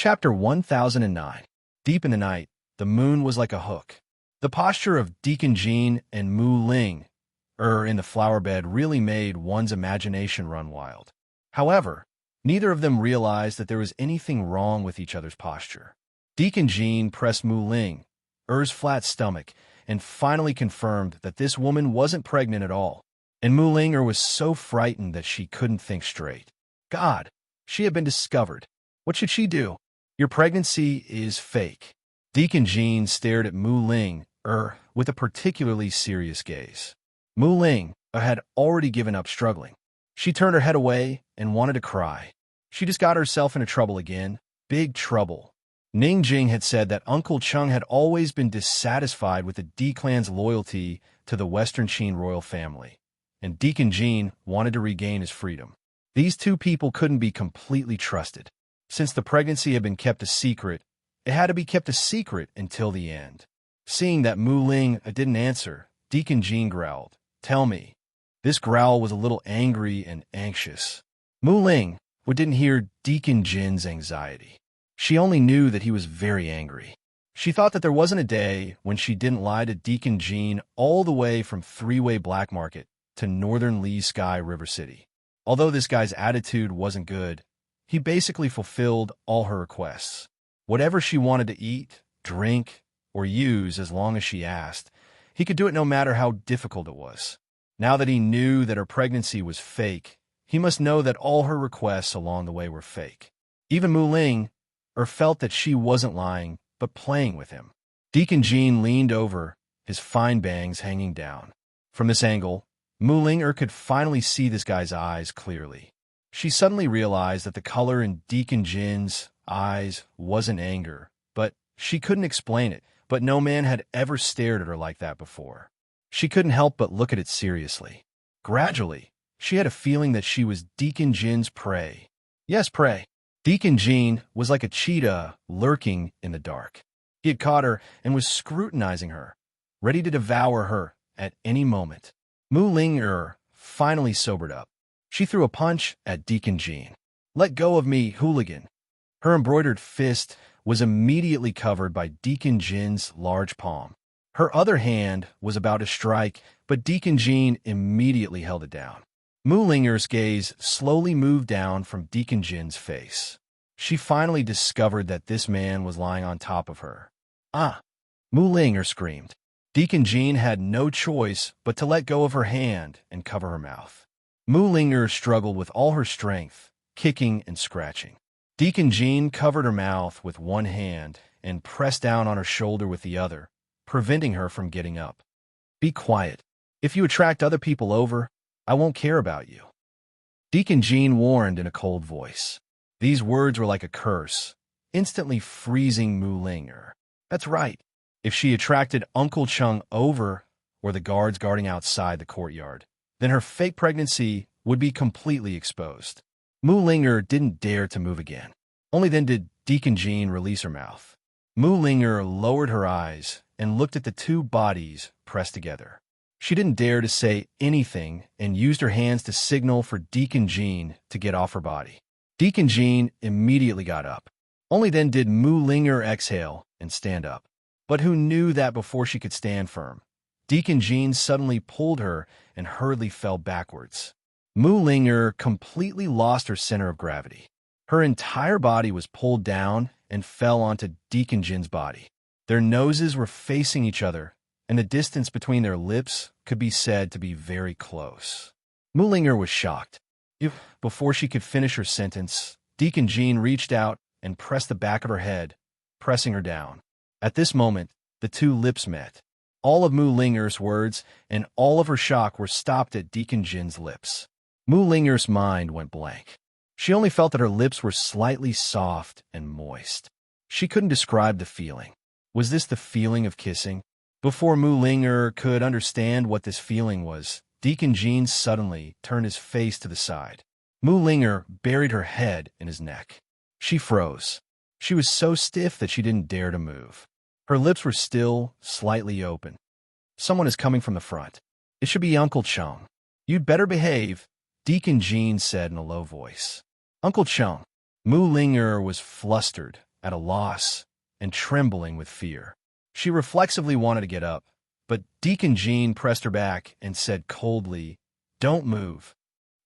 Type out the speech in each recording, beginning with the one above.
Chapter 1009. Deep in the night, the moon was like a hook. The posture of Deacon Jean and Mu Ling in the flower bed really made one's imagination run wild. However, neither of them realized that there was anything wrong with each other's posture. Deacon Jean pressed Mu Ling flat stomach and finally confirmed that this woman wasn't pregnant at all. And Mu Ling was so frightened that she couldn't think straight. God, she had been discovered. What should she do? Your pregnancy is fake. Deacon Jean stared at Mu Ling with a particularly serious gaze. Mu Ling had already given up struggling. She turned her head away and wanted to cry. She just got herself into trouble again. Big trouble. Ning Jing had said that Uncle Chung had always been dissatisfied with the D clan's loyalty to the Western Qin royal family, and Deacon Jean wanted to regain his freedom. These two people couldn't be completely trusted. Since the pregnancy had been kept a secret, it had to be kept a secret until the end. Seeing that Mu Ling didn't answer, Deacon Jean growled, "Tell me." This growl was a little angry and anxious. Mu Ling didn't hear Deacon Jin's anxiety. She only knew that he was very angry. She thought that there wasn't a day when she didn't lie to Deacon Jean all the way from Three-Way Black Market to Northern Lee Sky River City. Although this guy's attitude wasn't good, he basically fulfilled all her requests. Whatever she wanted to eat, drink, or use as long as she asked, he could do it no matter how difficult it was. Now that he knew that her pregnancy was fake, he must know that all her requests along the way were fake. Even Mu Ling felt that she wasn't lying, but playing with him. Deacon Jean leaned over, his fine bangs hanging down. From this angle, Mu Ling could finally see this guy's eyes clearly. She suddenly realized that the color in Deacon Jin's eyes wasn't anger, but she couldn't explain it. But no man had ever stared at her like that before. She couldn't help but look at it seriously. Gradually, she had a feeling that she was Deacon Jin's prey. Yes, prey. Deacon Jean was like a cheetah lurking in the dark. He had caught her and was scrutinizing her, ready to devour her at any moment. Mu Ling finally sobered up. She threw a punch at Deacon Jean. "Let go of me, hooligan." Her embroidered fist was immediately covered by Deacon Jin's large palm. Her other hand was about to strike, but Deacon Jean immediately held it down. Mu Ling's gaze slowly moved down from Deacon Jin's face. She finally discovered that this man was lying on top of her. "Ah!" Mu Ling screamed. Deacon Jean had no choice but to let go of her hand and cover her mouth. Mu Ling struggled with all her strength, kicking and scratching. Deacon Jean covered her mouth with one hand and pressed down on her shoulder with the other, preventing her from getting up. "Be quiet. If you attract other people over, I won't care about you," Deacon Jean warned in a cold voice. These words were like a curse, instantly freezing Mu Ling. That's right. If she attracted Uncle Chung over or the guards guarding outside the courtyard, then her fake pregnancy would be completely exposed. Mu Ling didn't dare to move again. Only then did Deacon Jean release her mouth. Mu Ling lowered her eyes and looked at the two bodies pressed together. She didn't dare to say anything and used her hands to signal for Deacon Jean to get off her body. Deacon Jean immediately got up. Only then did Mu Ling exhale and stand up. But who knew that before she could stand firm, Deacon Jean suddenly pulled her and hurriedly fell backwards. Mu Ling completely lost her center of gravity. Her entire body was pulled down and fell onto Deacon Jin's body. Their noses were facing each other, and the distance between their lips could be said to be very close. Mu Ling was shocked. Before she could finish her sentence, Deacon Jean reached out and pressed the back of her head, pressing her down. At this moment, the two lips met. All of Mu Ling's words and all of her shock were stopped at Deacon Jin's lips. Mu Ling's mind went blank. She only felt that her lips were slightly soft and moist. She couldn't describe the feeling. Was this the feeling of kissing? Before Mu Ling could understand what this feeling was, Deacon Jean suddenly turned his face to the side. Mu Ling buried her head in his neck. She froze. She was so stiff that she didn't dare to move. Her lips were still slightly open. "Someone is coming from the front. It should be Uncle Chung. You'd better behave," Deacon Jean said in a low voice. "Uncle Chung." Mu Ling was flustered at a loss, and trembling with fear. She reflexively wanted to get up, but Deacon Jean pressed her back and said coldly, "Don't move."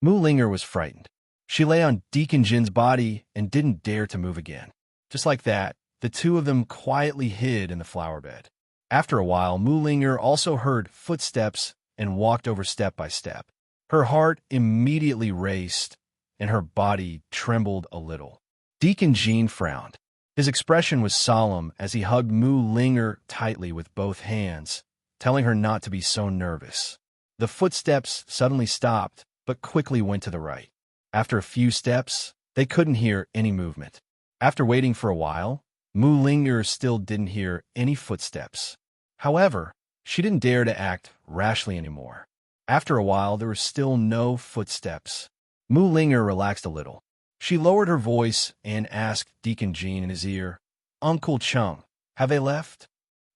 Mu Linger was frightened. She lay on Deacon Jin's body and didn't dare to move again. Just like that, the two of them quietly hid in the flower bed. After a while, Mu Linger also heard footsteps and walked over step by step. Her heart immediately raced, and her body trembled a little. Deacon Jean frowned. His expression was solemn as he hugged Mu Linger tightly with both hands, telling her not to be so nervous. The footsteps suddenly stopped, but quickly went to the right. After a few steps, they couldn't hear any movement. After waiting for a while, Mu Linger still didn't hear any footsteps. However, she didn't dare to act rashly anymore. After a while, there were still no footsteps. Mu Linger relaxed a little. She lowered her voice and asked Deacon Jean in his ear, "Uncle Chung, have they left?"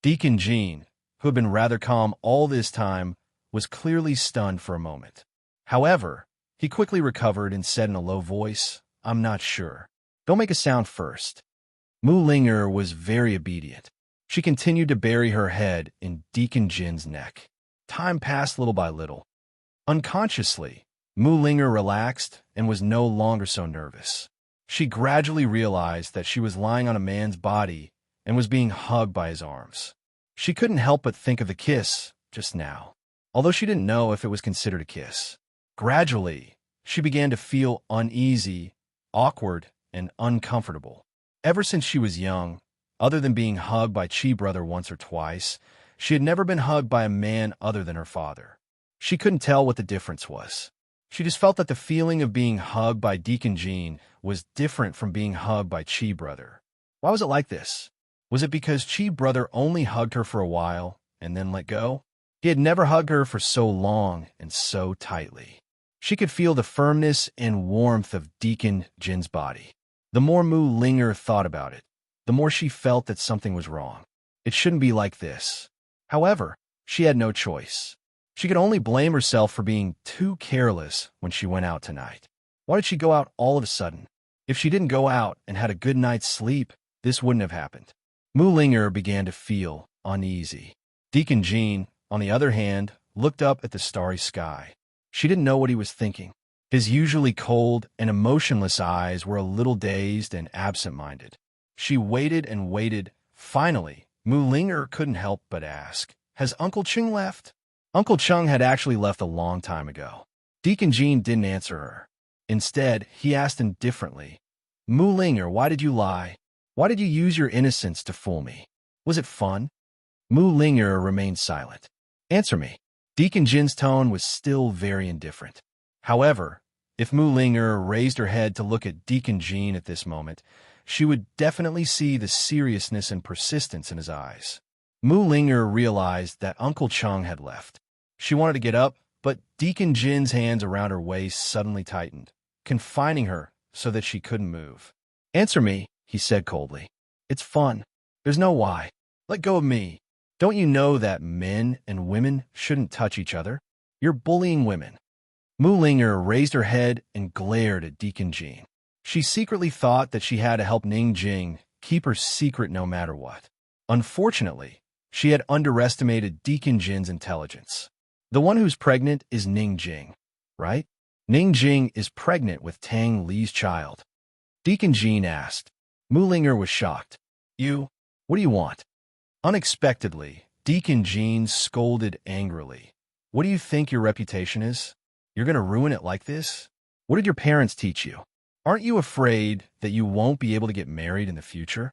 Deacon Jean, who had been rather calm all this time, was clearly stunned for a moment. However, he quickly recovered and said in a low voice, "I'm not sure. Don't make a sound first." Mu Linger was very obedient. She continued to bury her head in Deacon Jin's neck. Time passed little by little. Unconsciously, Mu Linger relaxed and was no longer so nervous. She gradually realized that she was lying on a man's body and was being hugged by his arms. She couldn't help but think of the kiss just now, although she didn't know if it was considered a kiss. Gradually, she began to feel uneasy, awkward, and uncomfortable. Ever since she was young, other than being hugged by Chi Brother once or twice, she had never been hugged by a man other than her father. She couldn't tell what the difference was. She just felt that the feeling of being hugged by Deacon Jean was different from being hugged by Chi Brother. Why was it like this? Was it because Chi Brother only hugged her for a while and then let go? He had never hugged her for so long and so tightly. She could feel the firmness and warmth of Deacon Jin's body. The more Mu Linger thought about it, the more she felt that something was wrong. It shouldn't be like this. However, she had no choice. She could only blame herself for being too careless when she went out tonight. Why did she go out all of a sudden? If she didn't go out and had a good night's sleep, this wouldn't have happened. Mu Linger began to feel uneasy. Deacon Jean, on the other hand, looked up at the starry sky. She didn't know what he was thinking. His usually cold and emotionless eyes were a little dazed and absent-minded. She waited and waited. Finally, Mu Linger couldn't help but ask, "Has Uncle Chung left?" Uncle Chung had actually left a long time ago. Deacon Jean didn't answer her. Instead, he asked indifferently, "Mu Linger, why did you lie? Why did you use your innocence to fool me? Was it fun?" Mu Linger remained silent. "Answer me." Deacon Jin's tone was still very indifferent. However, if Mu Linger raised her head to look at Deacon Jean at this moment, she would definitely see the seriousness and persistence in his eyes. Mu Linger realized that Uncle Chung had left. She wanted to get up, but Deacon Jin's hands around her waist suddenly tightened, confining her so that she couldn't move. "Answer me," he said coldly. "It's fun. There's no why. Let go of me. Don't you know that men and women shouldn't touch each other? You're bullying women." Mu Linger raised her head and glared at Deacon Jean. She secretly thought that she had to help Ning Jing keep her secret no matter what. Unfortunately, she had underestimated Deacon Jin's intelligence. The one who's pregnant is Ning Jing, right? Ning Jing is pregnant with Tang Li's child. Deacon Jean asked. Mu Linger was shocked. What do you want?" Unexpectedly, Deacon Jean scolded angrily. "What do you think your reputation is? You're going to ruin it like this? What did your parents teach you? Aren't you afraid that you won't be able to get married in the future?"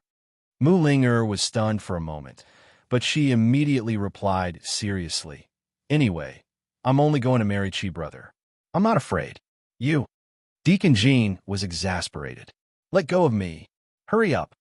Mu Linger was stunned for a moment, but she immediately replied seriously, "Anyway, I'm only going to marry Chi Brother. I'm not afraid." Deacon Jean was exasperated. "Let go of me. Hurry up,"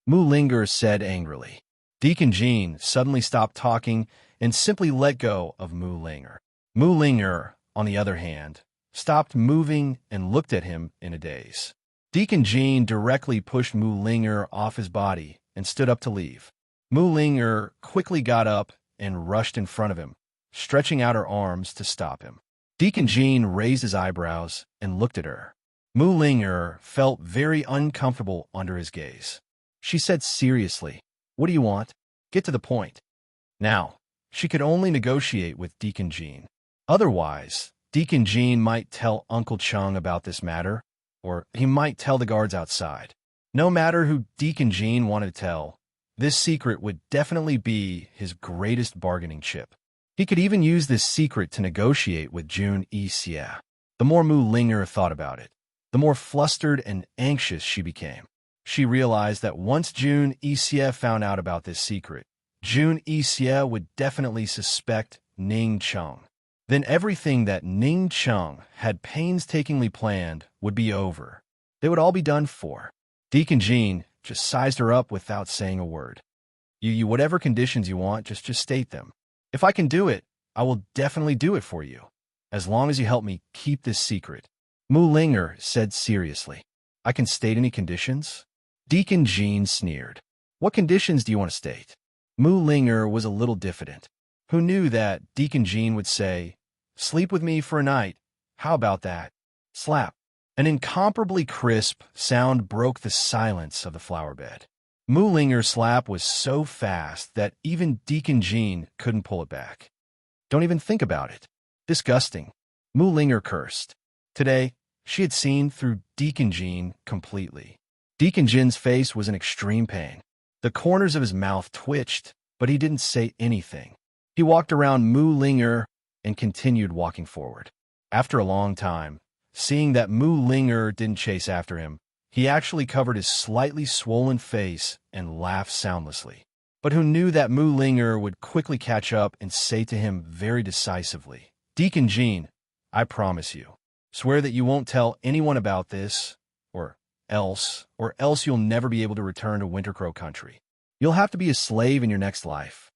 Mu Linger said angrily. Deacon Jean suddenly stopped talking and simply let go of Mu Linger. Mu Linger, on the other hand, stopped moving and looked at him in a daze. Deacon Jean directly pushed Mu Linger off his body and stood up to leave. Mu Linger quickly got up and rushed in front of him, stretching out her arms to stop him. Deacon Jean raised his eyebrows and looked at her. Mu Linger felt very uncomfortable under his gaze. She said seriously, "What do you want? Get to the point." Now, she could only negotiate with Deacon Jean. Otherwise, Deacon Jean might tell Uncle Chung about this matter, or he might tell the guards outside. No matter who Deacon Jean wanted to tell, this secret would definitely be his greatest bargaining chip. He could even use this secret to negotiate with June Xie. The more Mu Linger thought about it, the more flustered and anxious she became. She realized that once June Xie found out about this secret, June Xie would definitely suspect Ning Chung. Then everything that Ning Chung had painstakingly planned would be over. They would all be done for. Deacon Jean just sized her up without saying a word. You whatever conditions you want, just state them. If I can do it, I will definitely do it for you, as long as you help me keep this secret. Mu Linger said seriously. I can state any conditions? Deacon Jean sneered. What conditions do you want to state? Mu Linger was a little diffident. Who knew that Deacon Jean would say, "Sleep with me for a night. How about that?" Slap. An incomparably crisp sound broke the silence of the flower bed. Mu Linger's slap was so fast that even Deacon Jean couldn't pull it back. Don't even think about it. Disgusting. Mu Linger cursed. Today, she had seen through Deacon Jean completely. Deacon Jean's face was in extreme pain. The corners of his mouth twitched, but he didn't say anything. He walked around Mu Linger and continued walking forward. After a long time, seeing that Mu Linger didn't chase after him, he actually covered his slightly swollen face and laughed soundlessly. But who knew that Mu Linger would quickly catch up and say to him very decisively, "Deacon Jean, I promise you, swear that you won't tell anyone about this, or else you'll never be able to return to Wintercrow Country. You'll have to be a slave in your next life."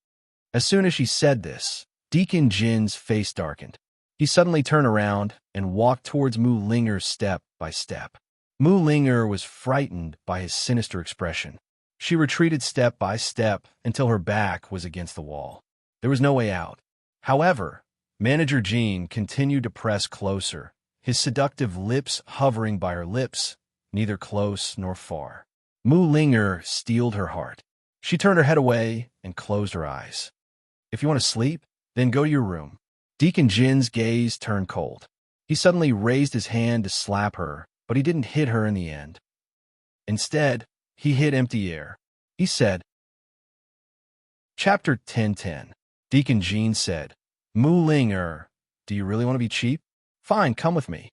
As soon as she said this, Deacon Jin's face darkened. He suddenly turned around and walked towards Mu Linger step by step. Mu Linger was frightened by his sinister expression. She retreated step by step until her back was against the wall. There was no way out. However, Manager Jean continued to press closer, his seductive lips hovering by her lips, neither close nor far. Mu Linger steeled her heart. She turned her head away and closed her eyes. "If you want to sleep, then go to your room." Deacon Jin's gaze turned cold. He suddenly raised his hand to slap her, but he didn't hit her in the end. Instead, he hit empty air. He said, Chapter 10:10. Deacon Jean said, "Mu Linger, do you really want to be cheap? Fine, come with me."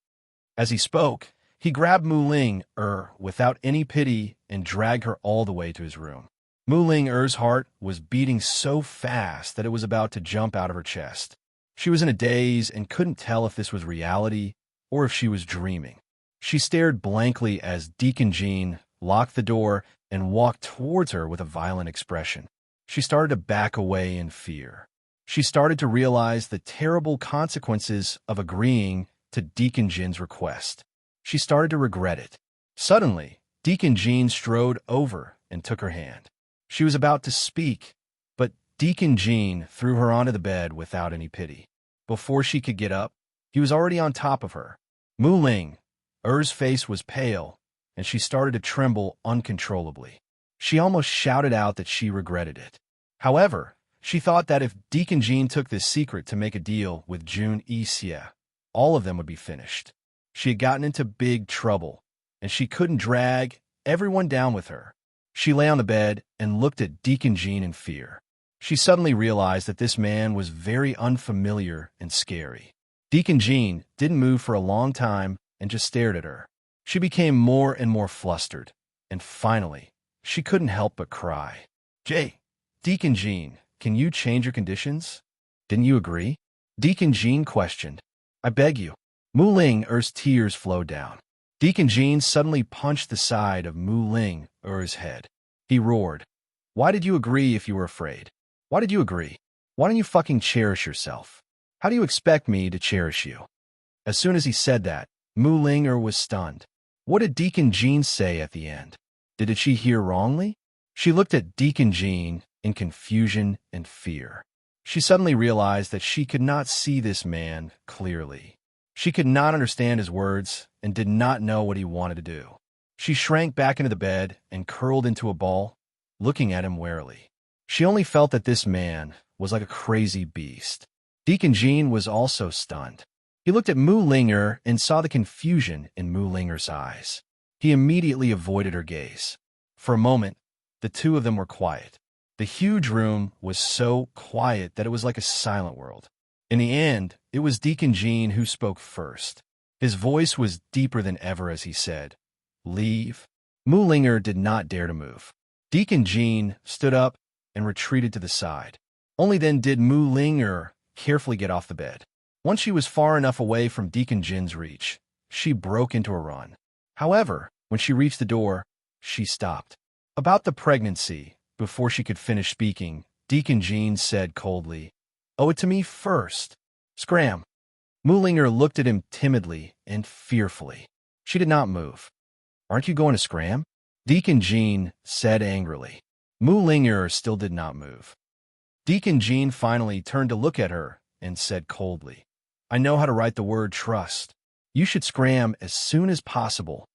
As he spoke, he grabbed Mu Linger without any pity and dragged her all the way to his room. Mu Linger's heart was beating so fast that it was about to jump out of her chest. She was in a daze and couldn't tell if this was reality or if she was dreaming. She stared blankly as Deacon Jean locked the door and walked towards her with a violent expression. She started to back away in fear. She started to realize the terrible consequences of agreeing to Deacon Jin's request. She started to regret it. Suddenly, Deacon Jean strode over and took her hand. She was about to speak, but Deacon Jean threw her onto the bed without any pity. Before she could get up, he was already on top of her. Mu Linger's face was pale, and she started to tremble uncontrollably. She almost shouted out that she regretted it. However, she thought that if Deacon Jean took this secret to make a deal with June Xie, all of them would be finished. She had gotten into big trouble, and she couldn't drag everyone down with her. She lay on the bed and looked at Deacon Jean in fear. She suddenly realized that this man was very unfamiliar and scary. Deacon Jean didn't move for a long time and just stared at her. She became more and more flustered, and finally, she couldn't help but cry. Deacon Jean, can you change your conditions? Didn't you agree?" Deacon Jean questioned. "I beg you." Mu Linger's tears flowed down. Deacon Jean suddenly punched the side of Mu Linger's head. He roared, "Why did you agree if you were afraid? Why did you agree? Why don't you fucking cherish yourself? How do you expect me to cherish you?" As soon as he said that, Mu Linger was stunned. What did Deacon Jean say at the end? Did she hear wrongly? She looked at Deacon Jean in confusion and fear. She suddenly realized that she could not see this man clearly. She could not understand his words and did not know what he wanted to do. She shrank back into the bed and curled into a ball, looking at him warily. She only felt that this man was like a crazy beast. Deacon Jean was also stunned. He looked at Mu Linger and saw the confusion in Mu Linger's eyes. He immediately avoided her gaze. For a moment, the two of them were quiet. The huge room was so quiet that it was like a silent world. In the end, it was Deacon Jean who spoke first. His voice was deeper than ever as he said, "Leave." Mu Linger did not dare to move. Deacon Jean stood up and retreated to the side. Only then did Mu Linger carefully get off the bed. Once she was far enough away from Deacon Jin's reach, she broke into a run. However, when she reached the door, she stopped. About the pregnancy, before she could finish speaking, Deacon Jean said coldly, "Owe it to me first." Scram. Mu Linger looked at him timidly and fearfully. She did not move. "Aren't you going to scram?" Deacon Jean said angrily. Mu Linger still did not move. Deacon Jean finally turned to look at her and said coldly, "I know how to write the word trust. You should scram as soon as possible."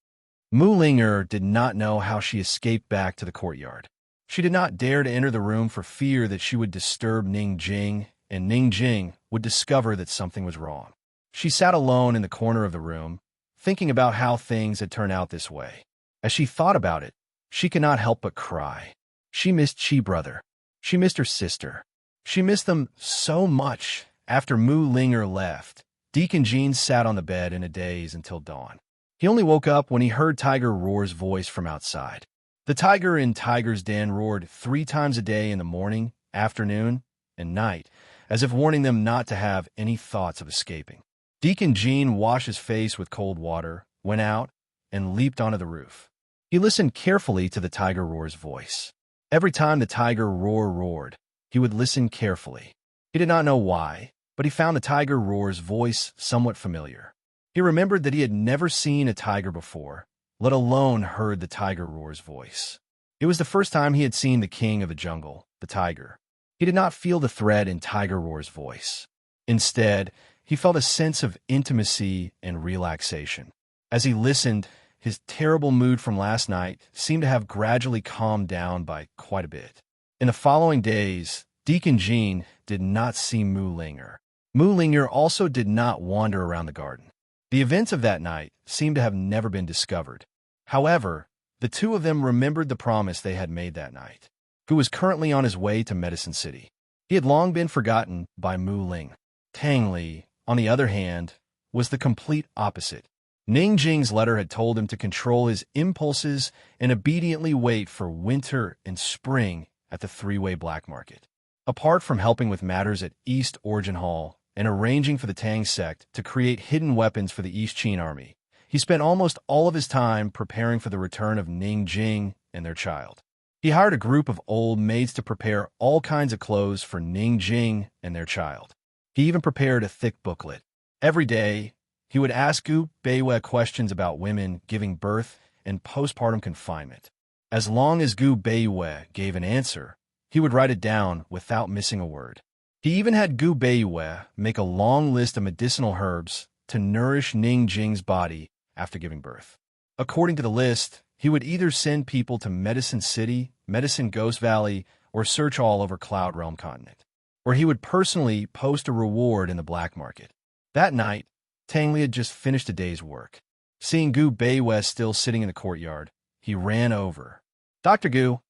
Mu Linger did not know how she escaped back to the courtyard. She did not dare to enter the room for fear that she would disturb Ning Jing, and Ning Jing would discover that something was wrong. She sat alone in the corner of the room, thinking about how things had turned out this way. As she thought about it, she could not help but cry. She missed Chi brother. She missed her sister. She missed them so much. After Mu Linger left, Deacon Jean sat on the bed in a daze until dawn. He only woke up when he heard Tiger Roar's voice from outside. The tiger in Tiger's Den roared 3 times a day in the morning, afternoon, and night, as if warning them not to have any thoughts of escaping. Deacon Jean washed his face with cold water, went out, and leaped onto the roof. He listened carefully to the Tiger Roar's voice. Every time the Tiger Roar roared, he would listen carefully. He did not know why, but he found the Tiger Roar's voice somewhat familiar. He remembered that he had never seen a tiger before, let alone heard the Tiger Roar's voice. It was the first time he had seen the king of the jungle, the tiger. He did not feel the threat in Tiger Roar's voice. Instead, he felt a sense of intimacy and relaxation. As he listened, his terrible mood from last night seemed to have gradually calmed down by quite a bit. In the following days, Deacon Jean did not see Mu Linger. Mu Linger also did not wander around the garden. The events of that night seemed to have never been discovered. However, the two of them remembered the promise they had made that night. Who was currently on his way to Medicine City. He had long been forgotten by Mu Ling. Tang Li, on the other hand, was the complete opposite. Ning Jing's letter had told him to control his impulses and obediently wait for winter and spring at the three-way black market. Apart from helping with matters at East Origin Hall and arranging for the Tang sect to create hidden weapons for the East Qin army, he spent almost all of his time preparing for the return of Ning Jing and their child. He hired a group of old maids to prepare all kinds of clothes for Ning Jing and their child. He even prepared a thick booklet. Every day, he would ask Gu Beiwei questions about women giving birth and postpartum confinement. As long as Gu Beiwei gave an answer, he would write it down without missing a word. He even had Gu Beiwei make a long list of medicinal herbs to nourish Ning Jing's body after giving birth. According to the list, he would either send people to Medicine City, Medicine Ghost Valley, or search all over Cloud Realm Continent, where he would personally post a reward in the black market. That night, Tang Li had just finished a day's work. Seeing Gu Beiwei still sitting in the courtyard, he ran over. "Dr. Gu,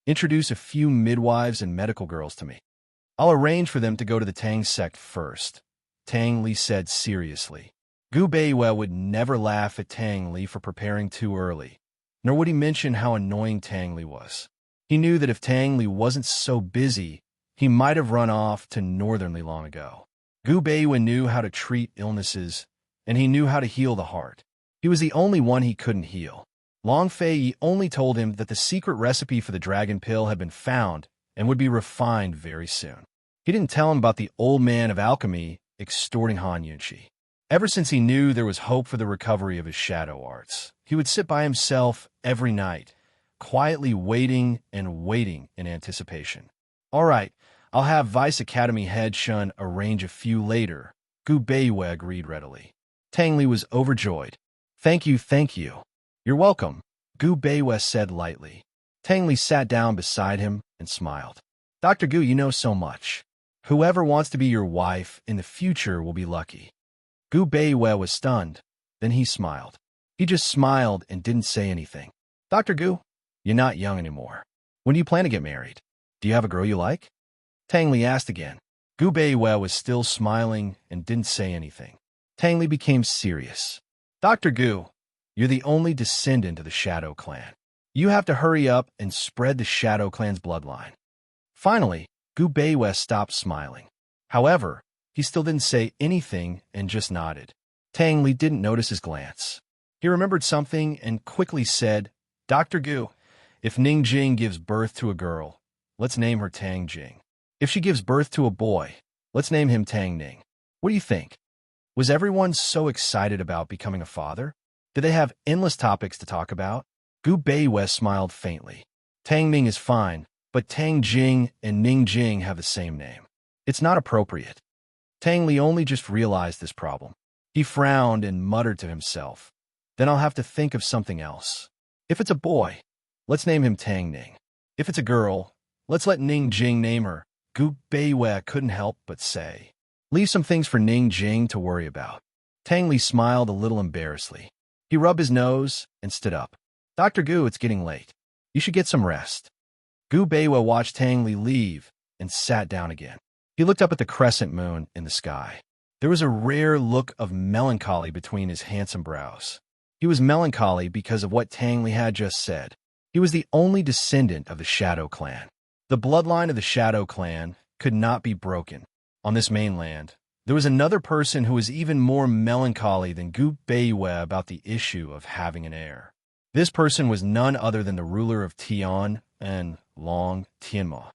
introduce a few midwives and medical girls to me. I'll arrange for them to go to the Tang sect first," Tang Li said seriously. Gu Beiwei would never laugh at Tang Li for preparing too early, nor would he mention how annoying Tang Li was. He knew that if Tang Li wasn't so busy, he might have run off to Northernly long ago. Gu Beiwei knew how to treat illnesses, and he knew how to heal the heart. He was the only one he couldn't heal. Long Fei only told him that the secret recipe for the dragon pill had been found and would be refined very soon. He didn't tell him about the old man of alchemy extorting Han Yunqi. Ever since he knew there was hope for the recovery of his shadow arts, he would sit by himself every night, quietly waiting and waiting in anticipation. "All right, I'll have Vice Academy head Shun arrange a few later," Gu Beiwei agreed readily. Tang Li was overjoyed. Thank you. You're welcome," Gu Beiwei said lightly. Tang Li sat down beside him and smiled. Dr. Gu, you know so much. Whoever wants to be your wife in the future will be lucky. Gu Beiwei was stunned. Then he smiled. He just smiled and didn't say anything. Dr. Gu, you're not young anymore. When do you plan to get married? Do you have a girl you like? Tang Li asked again. Gu Beiwei was still smiling and didn't say anything. Tang Li became serious. Dr. Gu, you're the only descendant of the Shadow Clan. You have to hurry up and spread the Shadow Clan's bloodline. Finally, Gu Beiwei stopped smiling. However, he still didn't say anything and just nodded. Tang Li didn't notice his glance. He remembered something and quickly said, Dr. Gu, if Ning Jing gives birth to a girl, let's name her Tang Jing. If she gives birth to a boy, let's name him Tang Ning. What do you think? Was everyone so excited about becoming a father? Did they have endless topics to talk about? Gu Beiwei smiled faintly. Tang Ming is fine, but Tang Jing and Ning Jing have the same name. It's not appropriate. Tang Li only just realized this problem. He frowned and muttered to himself. Then I'll have to think of something else. If it's a boy, let's name him Tang Ning. If it's a girl, let's let Ning Jing name her. Gu Beiwei couldn't help but say. Leave some things for Ning Jing to worry about. Tang Li smiled a little embarrassedly. He rubbed his nose and stood up. Dr. Gu, it's getting late. You should get some rest. Gu Beiwei watched Tang Li leave and sat down again. He looked up at the crescent moon in the sky. There was a rare look of melancholy between his handsome brows. He was melancholy because of what Tang Li had just said. He was the only descendant of the Shadow Clan. The bloodline of the Shadow Clan could not be broken. On this mainland, there was another person who was even more melancholy than Gu Beiwei about the issue of having an heir. This person was none other than the ruler of Tian and Long Tianma.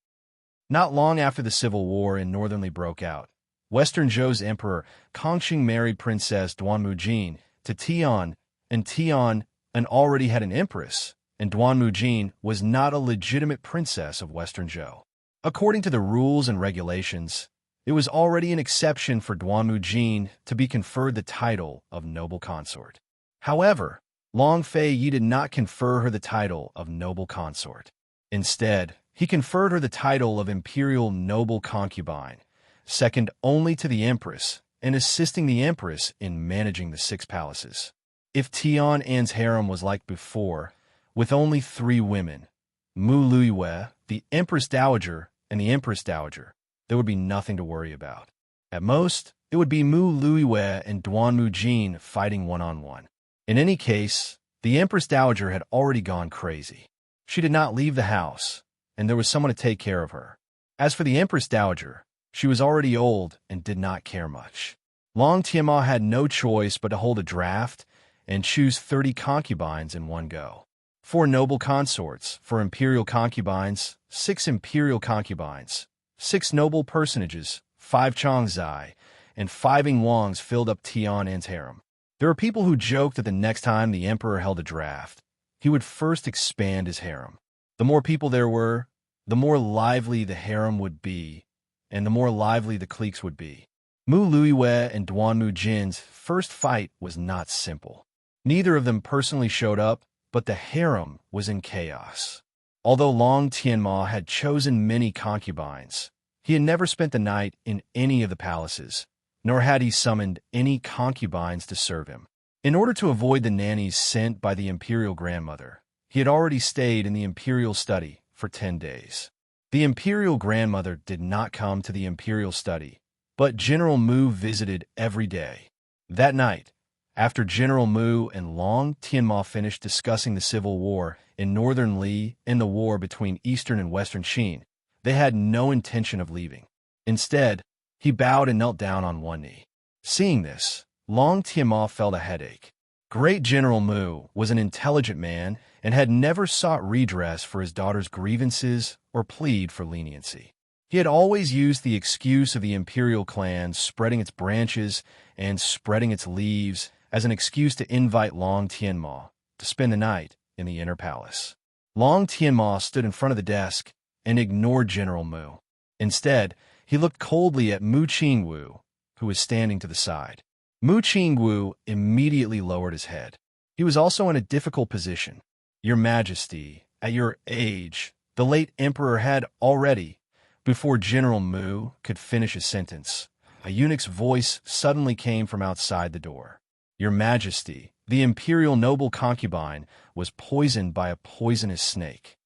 Not long after the Civil War in Northern Li broke out, Western Zhou's emperor Kangxing married Princess Duanmujin to Tian, and Tian already had an empress, and Duanmujin was not a legitimate princess of Western Zhou. According to the rules and regulations, it was already an exception for Duanmujin to be conferred the title of noble consort. However, Long Fei Yi did not confer her the title of noble consort. Instead, he conferred her the title of imperial noble concubine, second only to the empress, and assisting the empress in managing the 6 palaces. If Tian An's harem was like before, with only 3 women, Mu Luiwei, the empress dowager, and the empress dowager, there would be nothing to worry about. At most, it would be Mu Luiwei and Duanmujin fighting one-on-one. In any case, the empress dowager had already gone crazy. She did not leave the house, and there was someone to take care of her. As for the empress dowager, she was already old and did not care much. Long Tianma had no choice but to hold a draft and choose 30 concubines in one go. 4 noble consorts for imperial concubines, 6 imperial concubines, 6 noble personages, 5 Chongzai, and 5 Ingwangs filled up Tian An's harem. There are people who joke that the next time the emperor held a draft, he would first expand his harem. The more people there were, the more lively the harem would be, and the more lively the cliques would be. Mu Luiwei and Duanmujin's first fight was not simple. Neither of them personally showed up, but the harem was in chaos. Although Long Tianma had chosen many concubines, he had never spent the night in any of the palaces, nor had he summoned any concubines to serve him. In order to avoid the nannies sent by the imperial grandmother, he had already stayed in the imperial study for 10 days. The imperial grandmother did not come to the imperial study, but General Mu visited every day. That night, after General Mu and Long Tianma finished discussing the civil war in northern Li and the war between eastern and western Qin, they had no intention of leaving. Instead, he bowed and knelt down on one knee. Seeing this, Long Tianma felt a headache. Great General Mu was an intelligent man and had never sought redress for his daughter's grievances or plead for leniency. He had always used the excuse of the imperial clan spreading its branches and spreading its leaves as an excuse to invite Long Tianma to spend the night in the inner palace. Long Tianma stood in front of the desk and ignored General Mu. Instead, he looked coldly at Mu Qingwu, who was standing to the side. Mu Qingwu immediately lowered his head. He was also in a difficult position. Your Majesty, at your age, the late emperor had already, before General Mu could finish his sentence, a eunuch's voice suddenly came from outside the door. Your Majesty, the imperial noble concubine, was poisoned by a poisonous snake.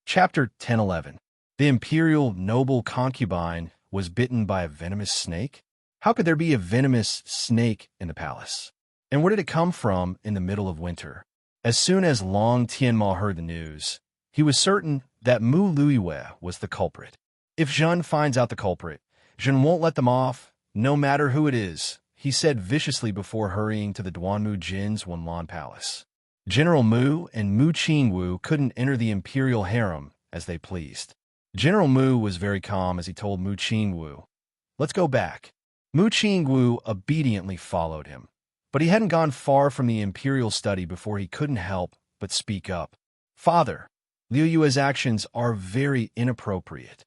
Chapter 10:11. The imperial noble concubine was bitten by a venomous snake? How could there be a venomous snake in the palace? And where did it come from in the middle of winter? As soon as Long Tianma heard the news, he was certain that Mu Luiyue was the culprit. If Zhen finds out the culprit, Zhen won't let them off, no matter who it is, he said viciously before hurrying to the Duanmu Jin's Wenlan Palace. General Mu and Mu Qingwu couldn't enter the imperial harem as they pleased. General Mu was very calm as he told Mu Qingwu, "Let's go back." Mu Qingwu obediently followed him. But he hadn't gone far from the imperial study before he couldn't help but speak up. "Father, Liu Yue's actions are very inappropriate."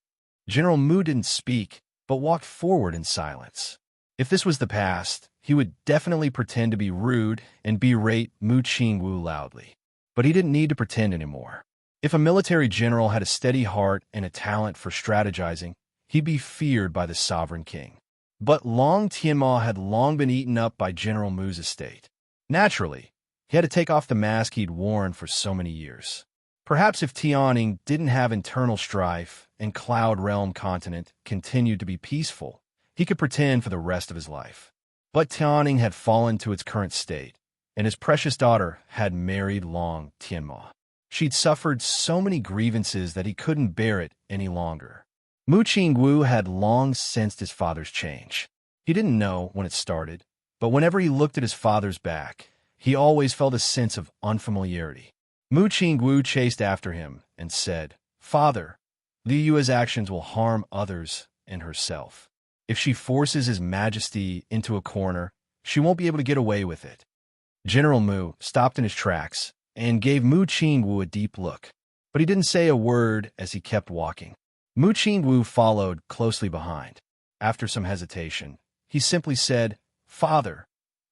General Mu didn't speak, but walked forward in silence. If this was the past, he would definitely pretend to be rude and berate Mu Qingwu loudly. But he didn't need to pretend anymore. If a military general had a steady heart and a talent for strategizing, he'd be feared by the sovereign king. But Long Tianma had long been eaten up by General Mu's estate. Naturally, he had to take off the mask he'd worn for so many years. Perhaps if Tianning didn't have internal strife and Cloud Realm continent continued to be peaceful, he could pretend for the rest of his life. But Tianning had fallen to its current state, and his precious daughter had married Long Tianma. She'd suffered so many grievances that he couldn't bear it any longer. Mu Qingwu had long sensed his father's change. He didn't know when it started, but whenever he looked at his father's back, he always felt a sense of unfamiliarity. Mu Qingwu chased after him and said, "Father, Liu Yue's actions will harm others and herself. If she forces His Majesty into a corner, she won't be able to get away with it." General Mu stopped in his tracks and gave Mu Qingwu a deep look, but he didn't say a word as he kept walking. Mu Qingwu followed closely behind. After some hesitation, he simply said, "Father,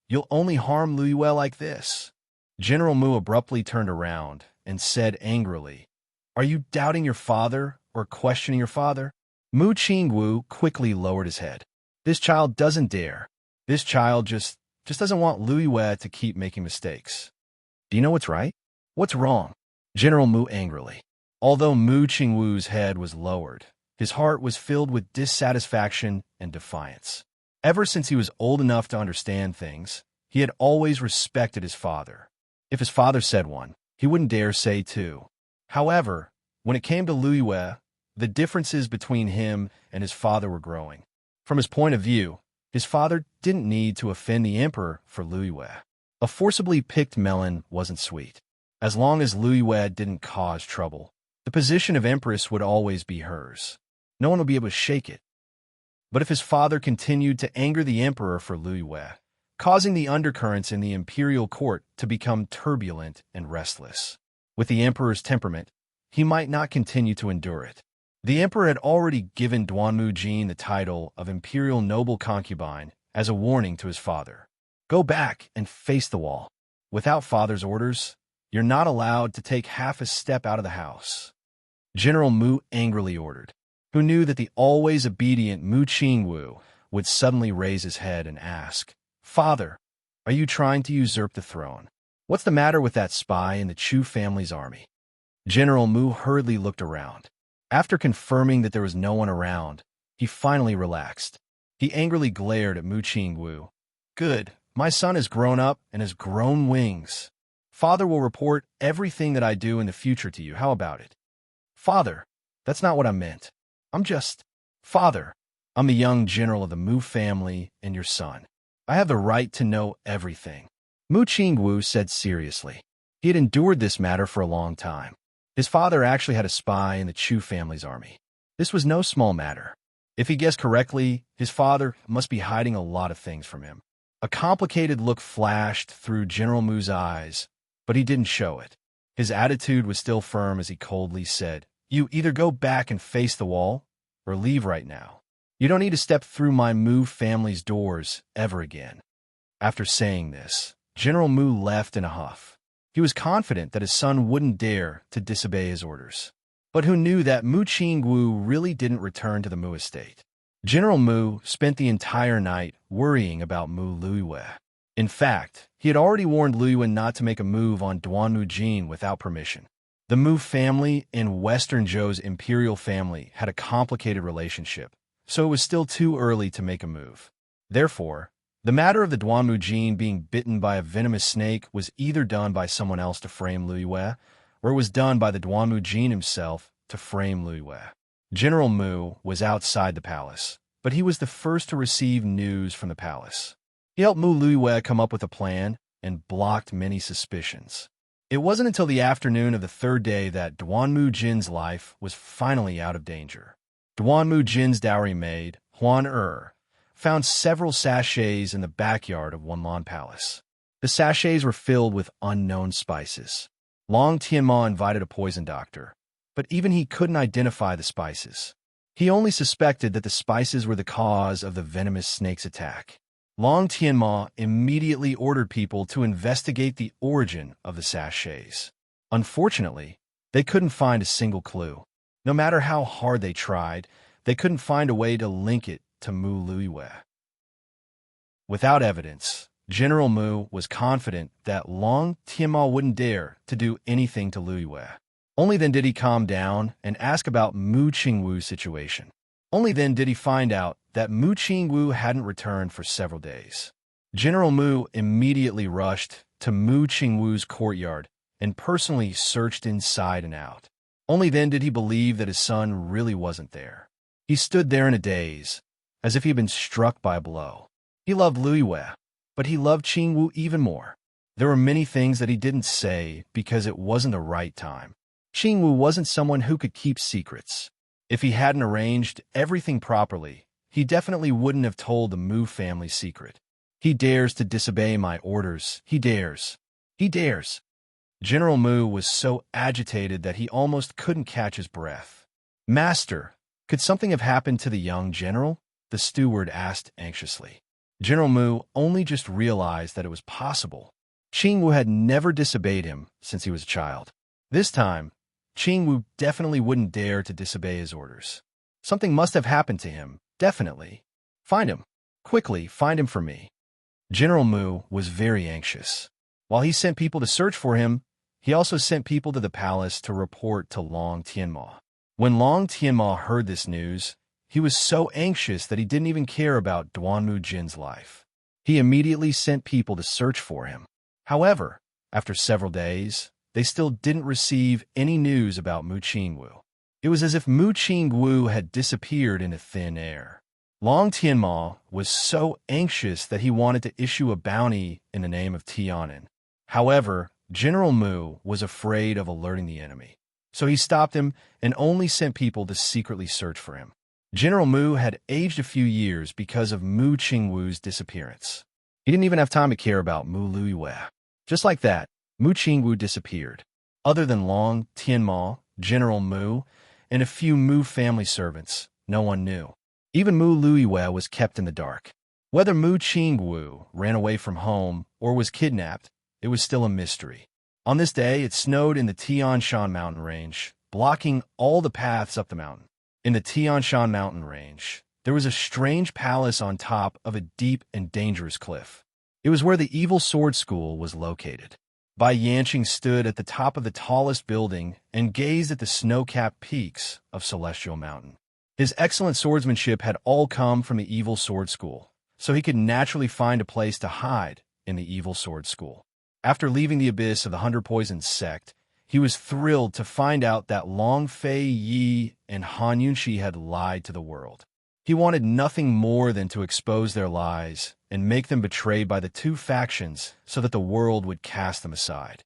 you'll only harm Liu Yue like this." General Mu abruptly turned around and said angrily, "Are you doubting your father or questioning your father?" Mu Qingwu quickly lowered his head. "This child doesn't dare. This child just doesn't want Liu Yue to keep making mistakes." "Do you know what's right? What's wrong?" General Mu angrily. Although Mu Qingwu's head was lowered, his heart was filled with dissatisfaction and defiance. Ever since he was old enough to understand things, he had always respected his father. If his father said one, he wouldn't dare say two. However, when it came to Liu Yue, the differences between him and his father were growing. From his point of view, his father didn't need to offend the emperor for Liu Yue. A forcibly picked melon wasn't sweet. As long as Liu Yue didn't cause trouble, the position of empress would always be hers. No one would be able to shake it. But if his father continued to anger the emperor for Liu Yue, causing the undercurrents in the imperial court to become turbulent and restless, with the emperor's temperament, he might not continue to endure it. The emperor had already given Duanmu Jin the title of imperial noble concubine as a warning to his father. Go back and face the wall. Without father's orders, you're not allowed to take half a step out of the house. General Mu angrily ordered, who knew that the always obedient Mu Qingwu would suddenly raise his head and ask, "Father, are you trying to usurp the throne? What's the matter with that spy in the Chu family's army?" General Mu hurriedly looked around. After confirming that there was no one around, he finally relaxed. He angrily glared at Mu Qingwu. "Good, my son has grown up and has grown wings. Father will report everything that I do in the future to you. How about it?" "Father, that's not what I meant. Father, I'm the young general of the Mu family and your son. I have the right to know everything," Mu Qingwu said seriously. He had endured this matter for a long time. His father actually had a spy in the Chu family's army. This was no small matter. If he guessed correctly, his father must be hiding a lot of things from him. A complicated look flashed through General Mu's eyes, but he didn't show it. His attitude was still firm as he coldly said, "You either go back and face the wall, or leave right now. You don't need to step through my Mu family's doors ever again." After saying this, General Mu left in a huff. He was confident that his son wouldn't dare to disobey his orders. But who knew that Mu Qingwu really didn't return to the Mu estate? General Mu spent the entire night worrying about Mu Luiyue. In fact, he had already warned Luiyue not to make a move on Duanmu Jin without permission. The Mu family and Western Zhou's imperial family had a complicated relationship, so it was still too early to make a move. Therefore, the matter of the Duanmu Jin being bitten by a venomous snake was either done by someone else to frame Luiyue, or it was done by the Duanmu Jin himself to frame Luiyue. General Mu was outside the palace, but he was the first to receive news from the palace. He helped Mu Luiyue come up with a plan and blocked many suspicions. It wasn't until the afternoon of the third day that Duanmu Jin's life was finally out of danger. Duanmu Jin's dowry maid, Huan found several sachets in the backyard of Wanlan Palace. The sachets were filled with unknown spices. Long Tianma invited a poison doctor, but even he couldn't identify the spices. He only suspected that the spices were the cause of the venomous snake's attack. Long Tianma immediately ordered people to investigate the origin of the sachets. Unfortunately, they couldn't find a single clue. No matter how hard they tried, they couldn't find a way to link it to Mu Luiyue. Without evidence, General Mu was confident that Long Tianma wouldn't dare to do anything to Luiyue. Only then did he calm down and ask about Mu Qingwu's situation. Only then did he find out that Mu Qingwu hadn't returned for several days. General Mu immediately rushed to Mu Qingwu's courtyard and personally searched inside and out. Only then did he believe that his son really wasn't there. He stood there in a daze, as if he had been struck by a blow. He loved Luiyue, but he loved Qingwu even more. There were many things that he didn't say because it wasn't the right time. Qingwu wasn't someone who could keep secrets. If he hadn't arranged everything properly, he definitely wouldn't have told the Mu family's secret. He dares to disobey my orders. He dares. He dares. General Mu was so agitated that he almost couldn't catch his breath. Master, could something have happened to the young general? The steward asked anxiously. General Mu only just realized that it was possible. Qingwu had never disobeyed him since he was a child. This time, Qingwu definitely wouldn't dare to disobey his orders. Something must have happened to him, definitely. Find him. Quickly, find him for me. General Mu was very anxious. While he sent people to search for him, he also sent people to the palace to report to Long Tianma. When Long Tianma heard this news, he was so anxious that he didn't even care about Duanmu Jin's life. He immediately sent people to search for him. However, after several days, they still didn't receive any news about Mu Qingwu. It was as if Mu Qingwu had disappeared into thin air. Long Tianma was so anxious that he wanted to issue a bounty in the name of Tianan. However, General Mu was afraid of alerting the enemy, so he stopped him and only sent people to secretly search for him. General Mu had aged a few years because of Mu Qingwu's disappearance. He didn't even have time to care about Mu Luiyue. Just like that, Mu Qingwu disappeared. Other than Long Tianma, General Mu, and a few Mu family servants, no one knew. Even Mu Luiyue was kept in the dark. Whether Mu Qingwu ran away from home or was kidnapped, it was still a mystery. On this day, it snowed in the Tianshan mountain range, blocking all the paths up the mountain. In the Tianshan mountain range, there was a strange palace on top of a deep and dangerous cliff. It was where the Evil Sword School was located. Bai Yanqing stood at the top of the tallest building and gazed at the snow-capped peaks of Celestial Mountain. His excellent swordsmanship had all come from the Evil Sword School, so he could naturally find a place to hide in the Evil Sword School. After leaving the abyss of the 100 Poisons sect, he was thrilled to find out that Long Fei Yi and Han Yunxi had lied to the world. He wanted nothing more than to expose their lies and make them betrayed by the two factions so that the world would cast them aside.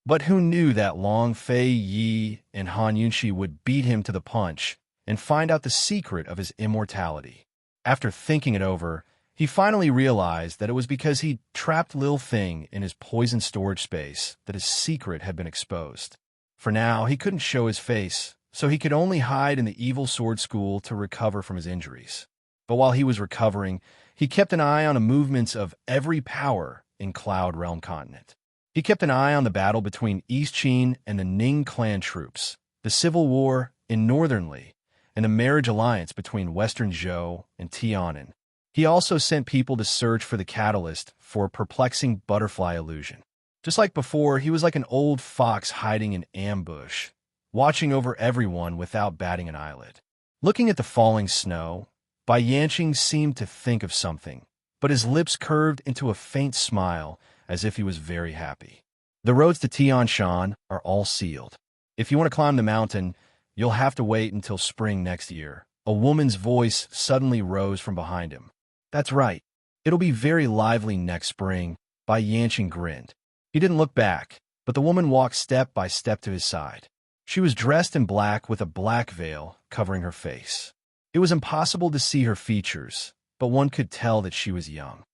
But who knew that Long Fei Yi and Han Yunxi would beat him to the punch and find out the secret of his immortality? After thinking it over, he finally realized that it was because he trapped Lil Thing in his poison storage space that his secret had been exposed. For now, he couldn't show his face, so he could only hide in the Evil Sword School to recover from his injuries. But while he was recovering, he kept an eye on the movements of every power in Cloud Realm Continent. He kept an eye on the battle between East Qin and the Ning clan troops, the civil war in northern Li, and the marriage alliance between western Zhou and Tianan. He also sent people to search for the catalyst for a perplexing butterfly illusion. Just like before, he was like an old fox hiding in ambush, watching over everyone without batting an eyelid. Looking at the falling snow, Bai Yanqing seemed to think of something, but his lips curved into a faint smile as if he was very happy. The roads to Tianshan are all sealed. If you want to climb the mountain, you'll have to wait until spring next year. A woman's voice suddenly rose from behind him. That's right. It'll be very lively next spring. Bai Yanqing grinned. He didn't look back, but the woman walked step by step to his side. She was dressed in black with a black veil covering her face. It was impossible to see her features, but one could tell that she was young.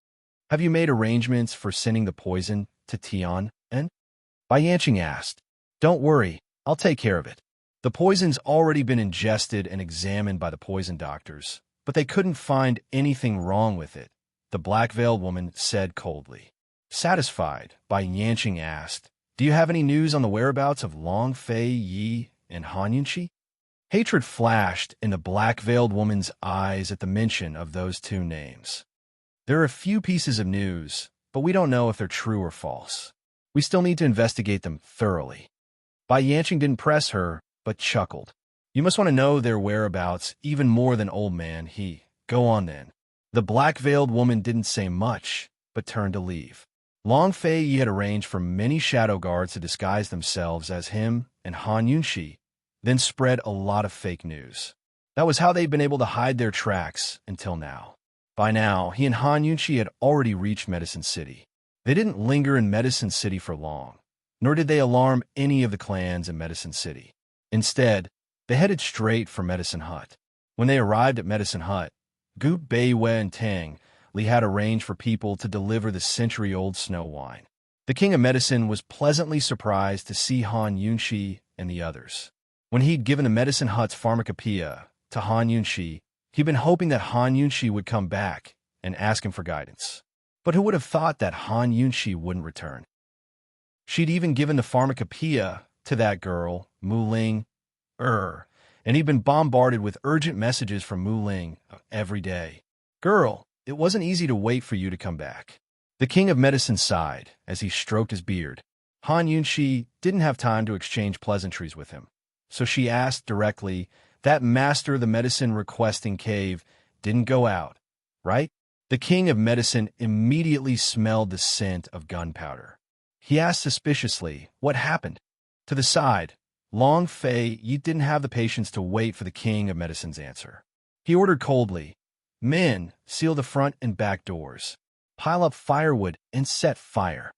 Have you made arrangements for sending the poison to Tian? Bai Yanqing asked. Don't worry, I'll take care of it. The poison's already been ingested and examined by the poison doctors, but they couldn't find anything wrong with it, the black-veiled woman said coldly. Satisfied, Bai Yanqing asked, do you have any news on the whereabouts of Long Fei Yi and Han Yunqi? Hatred flashed in the black-veiled woman's eyes at the mention of those two names. There are a few pieces of news, but we don't know if they're true or false. We still need to investigate them thoroughly. Bai Yanqing didn't press her, but chuckled. You must want to know their whereabouts even more than old man he. Go on then. The black-veiled woman didn't say much, but turned to leave. Long Fei Yi had arranged for many shadow guards to disguise themselves as him and Han Yunqi, then spread a lot of fake news. That was how they'd been able to hide their tracks until now. By now, he and Han Yunqi had already reached Medicine City. They didn't linger in Medicine City for long, nor did they alarm any of the clans in Medicine City. Instead, they headed straight for Medicine Hut. When they arrived at Medicine Hut, Goot Beiwei and Tang Li had arranged for people to deliver the century-old snow wine. The King of Medicine was pleasantly surprised to see Han Yunqi and the others. When he'd given the Medicine Hut's pharmacopoeia to Han Yunqi, he'd been hoping that Han Yunqi would come back and ask him for guidance. But who would have thought that Han Yunqi wouldn't return? She'd even given the pharmacopoeia to that girl, Mu Ling, and he'd been bombarded with urgent messages from Mu Ling every day. Girl, it wasn't easy to wait for you to come back. The King of Medicine sighed as he stroked his beard. Han Yunqi didn't have time to exchange pleasantries with him, so she asked directly, that master of the medicine requesting cave didn't go out, right? The King of Medicine immediately smelled the scent of gunpowder. He asked suspiciously, what happened? To the side, Long Fei Yi didn't have the patience to wait for the King of Medicine's answer. He ordered coldly, men, seal the front and back doors. Pile up firewood and set fire.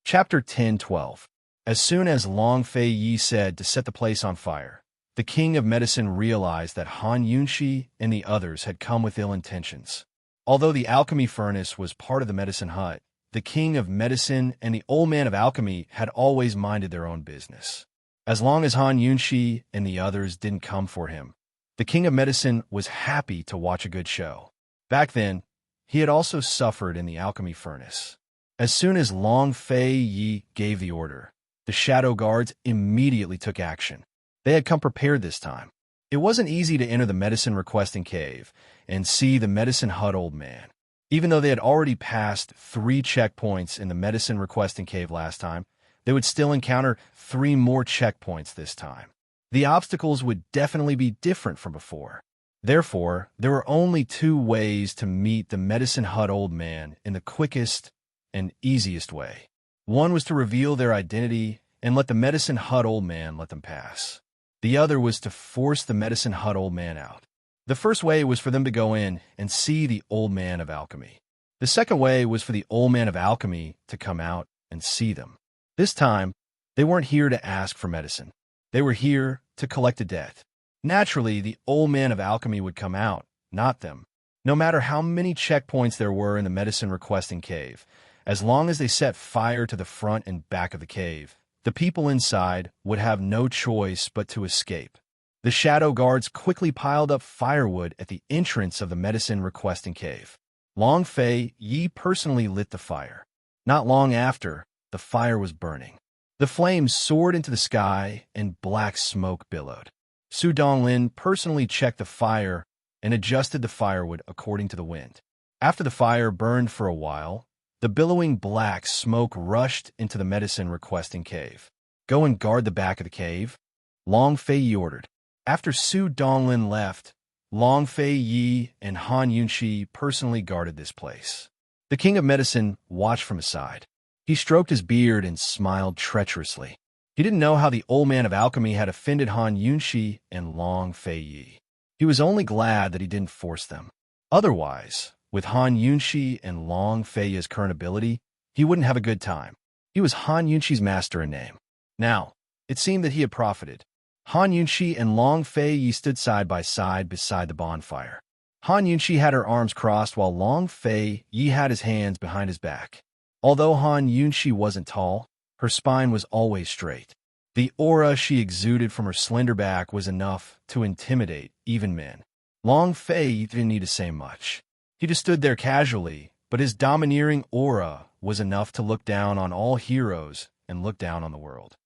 Chapter 10:12. As soon as Long Fei Yi said to set the place on fire, the King of Medicine realized that Han Yunqi and the others had come with ill intentions. Although the alchemy furnace was part of the medicine hut, the King of Medicine and the old man of alchemy had always minded their own business. As long as Han Yunqi and the others didn't come for him, the King of Medicine was happy to watch a good show. Back then, he had also suffered in the alchemy furnace. As soon as Long Fei Yi gave the order, the shadow guards immediately took action. They had come prepared this time. It wasn't easy to enter the medicine requesting cave and see the medicine hut old man. Even though they had already passed 3 checkpoints in the medicine requesting cave last time, they would still encounter 3 more checkpoints this time. The obstacles would definitely be different from before. Therefore, there were only 2 ways to meet the medicine hut old man in the quickest and easiest way. One was to reveal their identity and let the medicine hut old man let them pass. The other was to force the medicine hut old man out. The first way was for them to go in and see the old man of alchemy. The second way was for the old man of alchemy to come out and see them. This time, they weren't here to ask for medicine. They were here to collect a debt. Naturally, the old man of alchemy would come out, not them. No matter how many checkpoints there were in the medicine requesting cave, as long as they set fire to the front and back of the cave, the people inside would have no choice but to escape. The shadow guards quickly piled up firewood at the entrance of the medicine requesting cave. Long Fei Yi personally lit the fire. Not long after, the fire was burning. The flames soared into the sky and black smoke billowed. Su Donglin personally checked the fire and adjusted the firewood according to the wind. After the fire burned for a while, the billowing black smoke rushed into the medicine-requesting cave. "Go and guard the back of the cave," Long Fei Yi ordered. After Su Donglin left, Long Fei Yi and Han Yunxi personally guarded this place. The king of medicine watched from his side. He stroked his beard and smiled treacherously. He didn't know how the old man of alchemy had offended Han Yunxi and Long Fei Yi. He was only glad that he didn't force them. Otherwise, with Han Yunxi and Long Fei Yi's current ability, he wouldn't have a good time. He was Han Yunxi's master in name. Now, it seemed that he had profited. Han Yunxi and Long Fei Yi stood side by side beside the bonfire. Han Yunxi had her arms crossed while Long Fei Yi had his hands behind his back. Although Han Yunxi wasn't tall, her spine was always straight. The aura she exuded from her slender back was enough to intimidate even men. Long Fei Yi didn't need to say much. He just stood there casually, but his domineering aura was enough to look down on all heroes and look down on the world.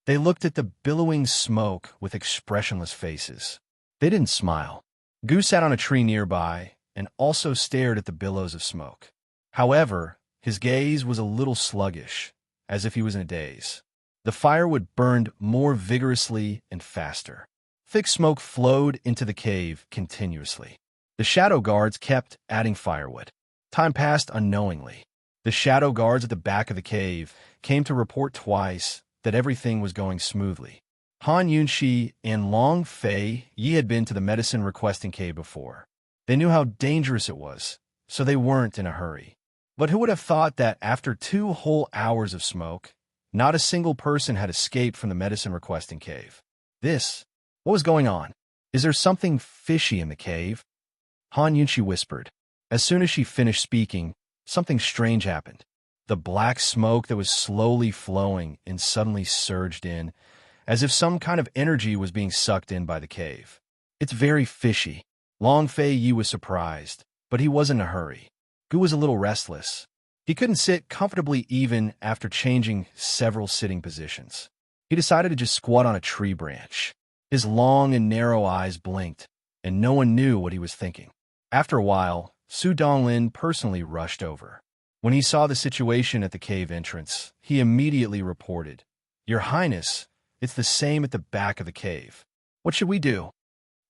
They looked at the billowing smoke with expressionless faces. They didn't smile. Gu sat on a tree nearby and also stared at the billows of smoke. However, his gaze was a little sluggish, as if he was in a daze. The firewood burned more vigorously and faster. Thick smoke flowed into the cave continuously. The shadow guards kept adding firewood. Time passed unknowingly. The shadow guards at the back of the cave came to report twice that everything was going smoothly. Han Yunxi and Long Fei Yi had been to the medicine-requesting cave before. They knew how dangerous it was, so they weren't in a hurry. But who would have thought that after 2 whole hours of smoke, not a single person had escaped from the medicine-requesting cave? What was going on? Is there something fishy in the cave? Han Yunxi whispered. As soon as she finished speaking, something strange happened. The black smoke that was slowly flowing and suddenly surged in, as if some kind of energy was being sucked in by the cave. "It's very fishy." Long Fei Yi was surprised, but he wasn't in a hurry. Gu was a little restless. He couldn't sit comfortably even after changing several sitting positions. He decided to just squat on a tree branch. His long and narrow eyes blinked, and no one knew what he was thinking. After a while, Su Donglin personally rushed over. When he saw the situation at the cave entrance, he immediately reported, "Your Highness, it's the same at the back of the cave. What should we do?"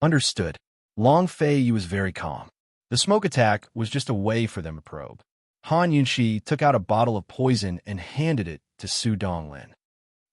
"Understood." Long Fei Yi was very calm. The smoke attack was just a way for them to probe. Han Yunxi took out a bottle of poison and handed it to Su Donglin.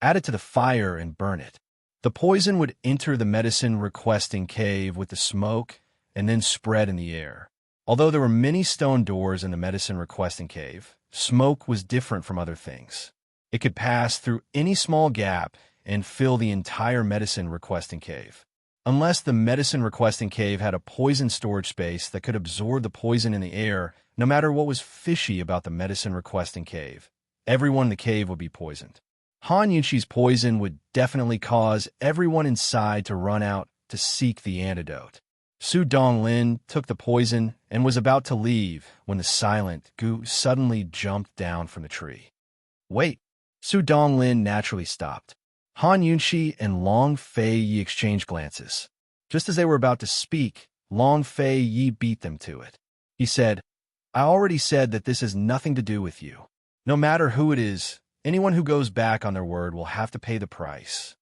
"Add it to the fire and burn it." The poison would enter the medicine-requesting cave with the smoke and then spread in the air. Although there were many stone doors in the medicine-requesting cave, smoke was different from other things. It could pass through any small gap and fill the entire medicine-requesting cave. Unless the medicine-requesting cave had a poison storage space that could absorb the poison in the air, no matter what was fishy about the medicine-requesting cave, everyone in the cave would be poisoned. Han Yunxi's poison would definitely cause everyone inside to run out to seek the antidote. Su Donglin took the poison and was about to leave when the silent Gu suddenly jumped down from the tree. "Wait!" Su Donglin naturally stopped. Han Yunxi and Long Fei Yi exchanged glances. Just as they were about to speak, Long Fei Yi beat them to it. He said, "I already said that this has nothing to do with you. No matter who it is, anyone who goes back on their word will have to pay the price."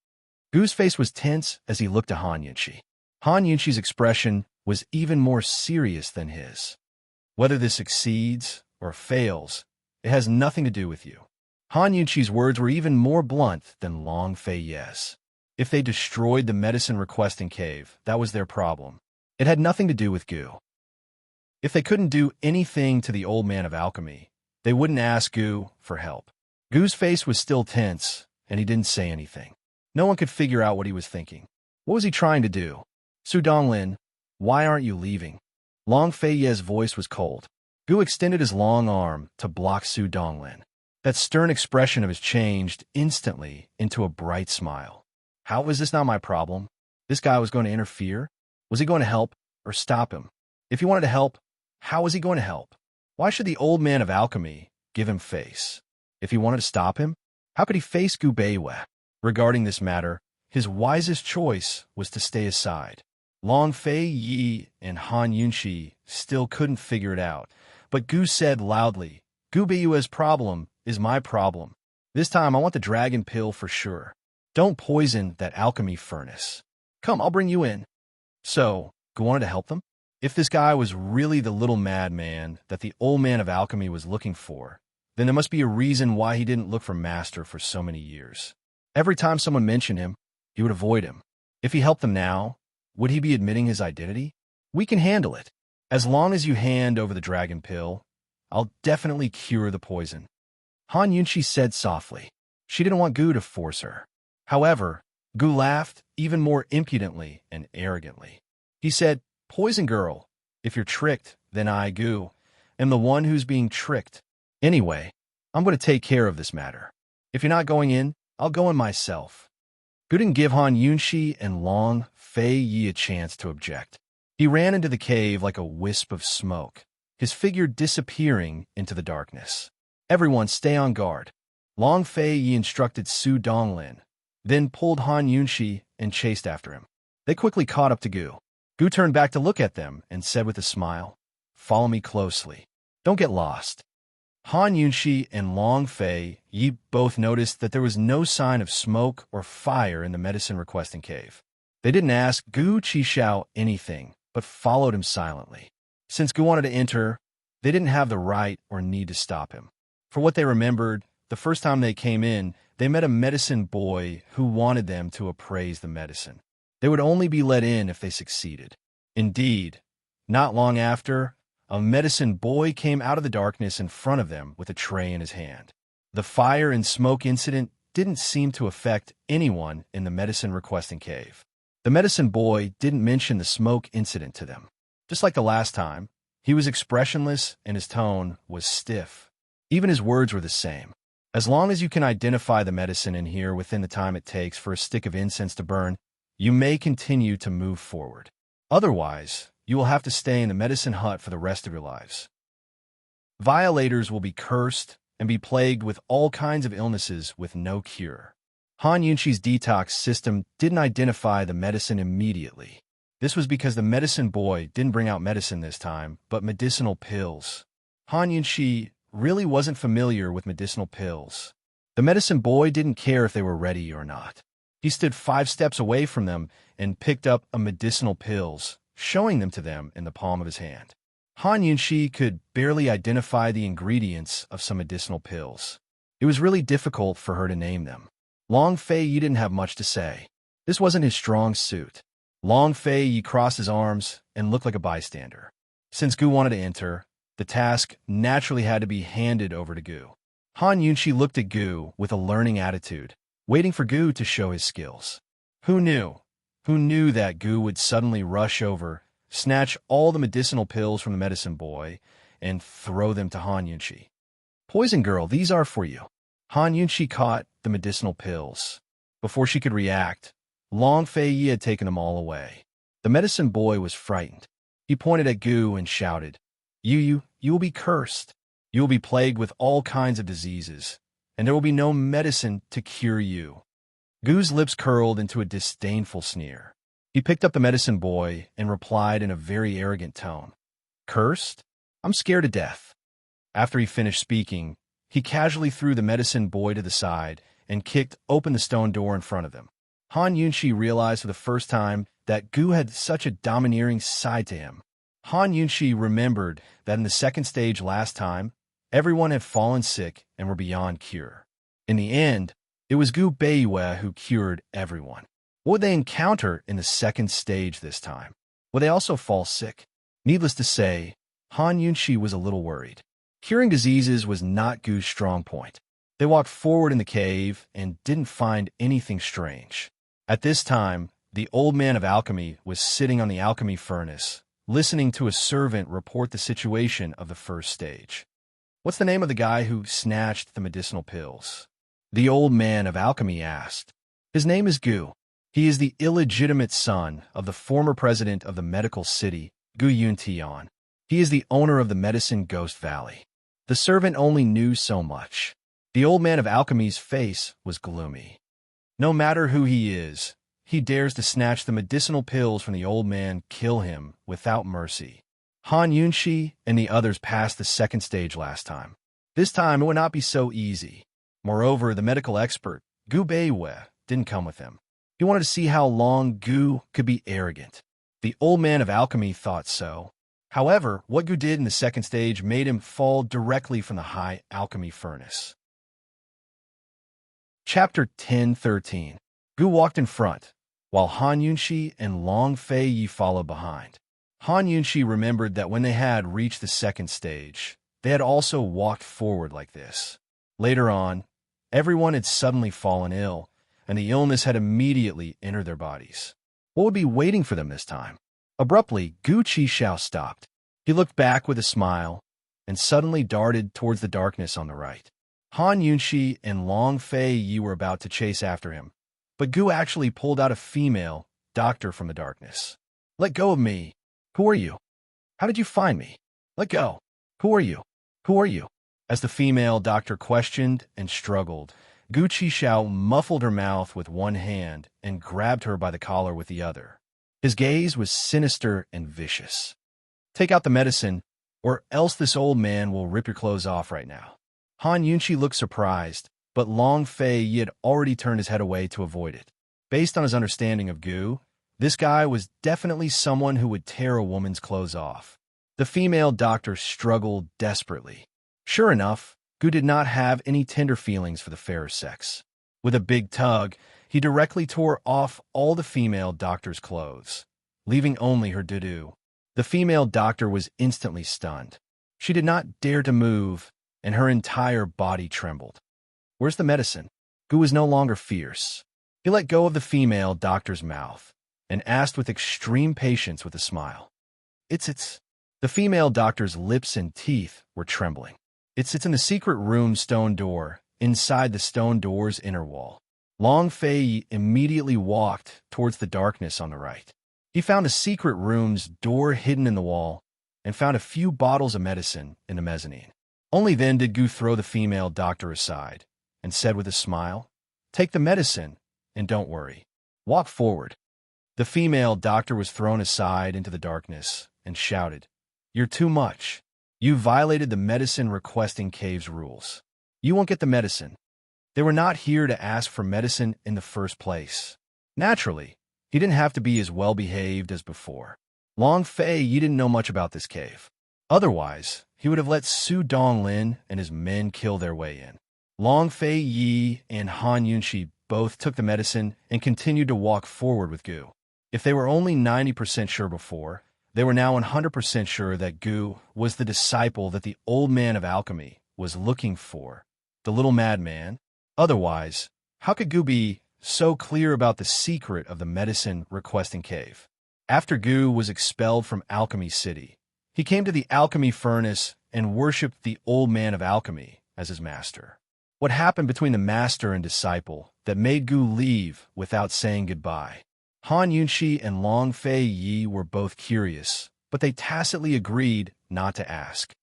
Gu's face was tense as he looked at Han Yunxi. Han Yunxi's expression was even more serious than his. "Whether this succeeds or fails, it has nothing to do with you." Han Yunxi's words were even more blunt than Long Fei Yi's. If they destroyed the medicine-requesting cave, that was their problem. It had nothing to do with Gu. If they couldn't do anything to the old man of alchemy, they wouldn't ask Gu for help. Gu's face was still tense, and he didn't say anything. No one could figure out what he was thinking. What was he trying to do? "Su Donglin, why aren't you leaving?" Long Fei Yi's voice was cold. Gu extended his long arm to block Su Donglin. That stern expression of his changed instantly into a bright smile. How was this not my problem? This guy was going to interfere? Was he going to help or stop him? If he wanted to help, How was he going to help? Why should the old man of alchemy give him face? If he wanted to stop him, how could he face Gu Beiwei? Regarding this matter, his wisest choice was to stay aside. Long Fei Yi and Han Yunxi still couldn't figure it out, but Gu said loudly, Gu Beiwei's problem is my problem. This time I want the dragon pill for sure. Don't poison that alchemy furnace. Come, I'll bring you in. So, Gu wanted to help them? If this guy was really the little madman that the old man of alchemy was looking for, then there must be a reason why he didn't look for Master for so many years. Every time someone mentioned him, he would avoid him. If he helped them now, would he be admitting his identity? We can handle it. As long as you hand over the dragon pill, I'll definitely cure the poison. Han Yunxi said softly. She didn't want Gu to force her. However, Gu laughed even more impudently and arrogantly. He said, Poison girl, if you're tricked, then I, Gu, am the one who's being tricked. Anyway, I'm going to take care of this matter. If you're not going in, I'll go in myself. Gu didn't give Han Yunxi and Long Fei Yi a chance to object. He ran into the cave like a wisp of smoke, his figure disappearing into the darkness. Everyone stay on guard. Long Fei Yi instructed Su Donglin, then pulled Han Yunxi and chased after him. They quickly caught up to Gu. Gu turned back to look at them and said with a smile, Follow me closely. Don't get lost. Han Yunxi and Long Fei Yi both noticed that there was no sign of smoke or fire in the medicine requesting cave. They didn't ask Gu Qixiao anything, but followed him silently. Since Gu wanted to enter, they didn't have the right or need to stop him. For what they remembered, the first time they came in, they met a medicine boy who wanted them to appraise the medicine. They would only be let in if they succeeded. Indeed, not long after, a medicine boy came out of the darkness in front of them with a tray in his hand. The fire and smoke incident didn't seem to affect anyone in the medicine requesting cave. The medicine boy didn't mention the smoke incident to them. Just like the last time, he was expressionless and his tone was stiff. Even his words were the same. As long as you can identify the medicine in here within the time it takes for a stick of incense to burn, you may continue to move forward. Otherwise, you will have to stay in the medicine hut for the rest of your lives. Violators will be cursed and be plagued with all kinds of illnesses with no cure. Han Yunxi's detox system didn't identify the medicine immediately. This was because the medicine boy didn't bring out medicine this time, but medicinal pills. Han Yunxi really wasn't familiar with medicinal pills. The medicine boy didn't care if they were ready or not. He stood 5 steps away from them and picked up a medicinal pills, showing them to them in the palm of his hand. Han Yunxi could barely identify the ingredients of some medicinal pills. It was really difficult for her to name them. Long Fei Yi didn't have much to say. This wasn't his strong suit. Long Fei Yi crossed his arms and looked like a bystander. Since Gu wanted to enter, the task naturally had to be handed over to Gu. Han Yunxi looked at Gu with a learning attitude, waiting for Gu to show his skills. Who knew? Who knew that Gu would suddenly rush over, snatch all the medicinal pills from the medicine boy, and throw them to Han Yunxi? Poison girl, these are for you. Han Yunxi caught the medicinal pills. Before she could react, Long Fei Yi had taken them all away. The medicine boy was frightened. He pointed at Gu and shouted, You will be cursed. You will be plagued with all kinds of diseases, and there will be no medicine to cure you. Gu's lips curled into a disdainful sneer. He picked up the medicine boy and replied in a very arrogant tone, Cursed? I'm scared to death. After he finished speaking, he casually threw the medicine boy to the side and kicked open the stone door in front of them. Han Yunxi realized for the first time that Gu had such a domineering side to him. Han Yunxi remembered that in the second stage last time, everyone had fallen sick and were beyond cure. In the end, it was Gu Beiwei who cured everyone. What would they encounter in the second stage this time? Would they also fall sick? Needless to say, Han Yunxi was a little worried. Curing diseases was not Gu's strong point. They walked forward in the cave and didn't find anything strange. At this time, the old man of alchemy was sitting on the alchemy furnace, listening to a servant report the situation of the first stage. What's the name of the guy who snatched the medicinal pills? The old man of alchemy asked. His name is Gu. He is the illegitimate son of the former president of the medical city, Gu Yuntian. He is the owner of the medicine Ghost Valley. The servant only knew so much. The old man of alchemy's face was gloomy. No matter who he is, he dares to snatch the medicinal pills from the old man, kill him without mercy. Han Yunshi and the others passed the second stage last time. This time it would not be so easy. Moreover, the medical expert, Gu Beiwei, didn't come with him. He wanted to see how long Gu could be arrogant. The old man of alchemy thought so. However, what Gu did in the second stage made him fall directly from the high alchemy furnace. Chapter 10:13. Gu walked in front, while Han Yunshi and Long Fei Yi followed behind. Han Yunshi remembered that when they had reached the second stage, they had also walked forward like this. Later on, everyone had suddenly fallen ill, and the illness had immediately entered their bodies. What would be waiting for them this time? Abruptly, Gu Qishao stopped. He looked back with a smile, and suddenly darted towards the darkness on the right. Han Yunshi and Long Fei Yi were about to chase after him, but Gu actually pulled out a female doctor from the darkness. "Let go of me. Who are you? How did you find me? Let go. Who are you? Who are you?" As the female doctor questioned and struggled, Gu Qishao muffled her mouth with one hand and grabbed her by the collar with the other. His gaze was sinister and vicious. "Take out the medicine, or else this old man will rip your clothes off right now." Han Yunshi looked surprised, but Long Fei Yi had already turned his head away to avoid it. Based on his understanding of Gu, this guy was definitely someone who would tear a woman's clothes off. The female doctor struggled desperately. Sure enough, Gu did not have any tender feelings for the fairer sex. With a big tug, he directly tore off all the female doctor's clothes, leaving only her doo-doo. The female doctor was instantly stunned. She did not dare to move, and her entire body trembled. "Where's the medicine?" Gu was no longer fierce. He let go of the female doctor's mouth and asked with extreme patience with a smile. It's... The female doctor's lips and teeth were trembling. It's in the secret room's stone door, inside the stone door's inner wall." Long Fei Yi immediately walked towards the darkness on the right. He found the secret room's door hidden in the wall and found a few bottles of medicine in the mezzanine. Only then did Gu throw the female doctor aside and said with a smile, "Take the medicine and don't worry. Walk forward." The female doctor was thrown aside into the darkness and shouted, "You're too much. You violated the medicine requesting cave's rules. You won't get the medicine." They were not here to ask for medicine in the first place. Naturally, he didn't have to be as well-behaved as before. Long Fei Yi didn't know much about this cave. Otherwise, he would have let Su Donglin and his men kill their way in. Long Fei Yi and Han Yunshi both took the medicine and continued to walk forward with Gu. If they were only 90% sure before, they were now 100% sure that Gu was the disciple that the old man of alchemy was looking for, the little madman. Otherwise, how could Gu be so clear about the secret of the medicine requesting cave? After Gu was expelled from Alchemy City, he came to the alchemy furnace and worshipped the old man of alchemy as his master. What happened between the master and disciple that made Gu leave without saying goodbye? Han Yunshi and Long Fei Yi were both curious, but they tacitly agreed not to ask.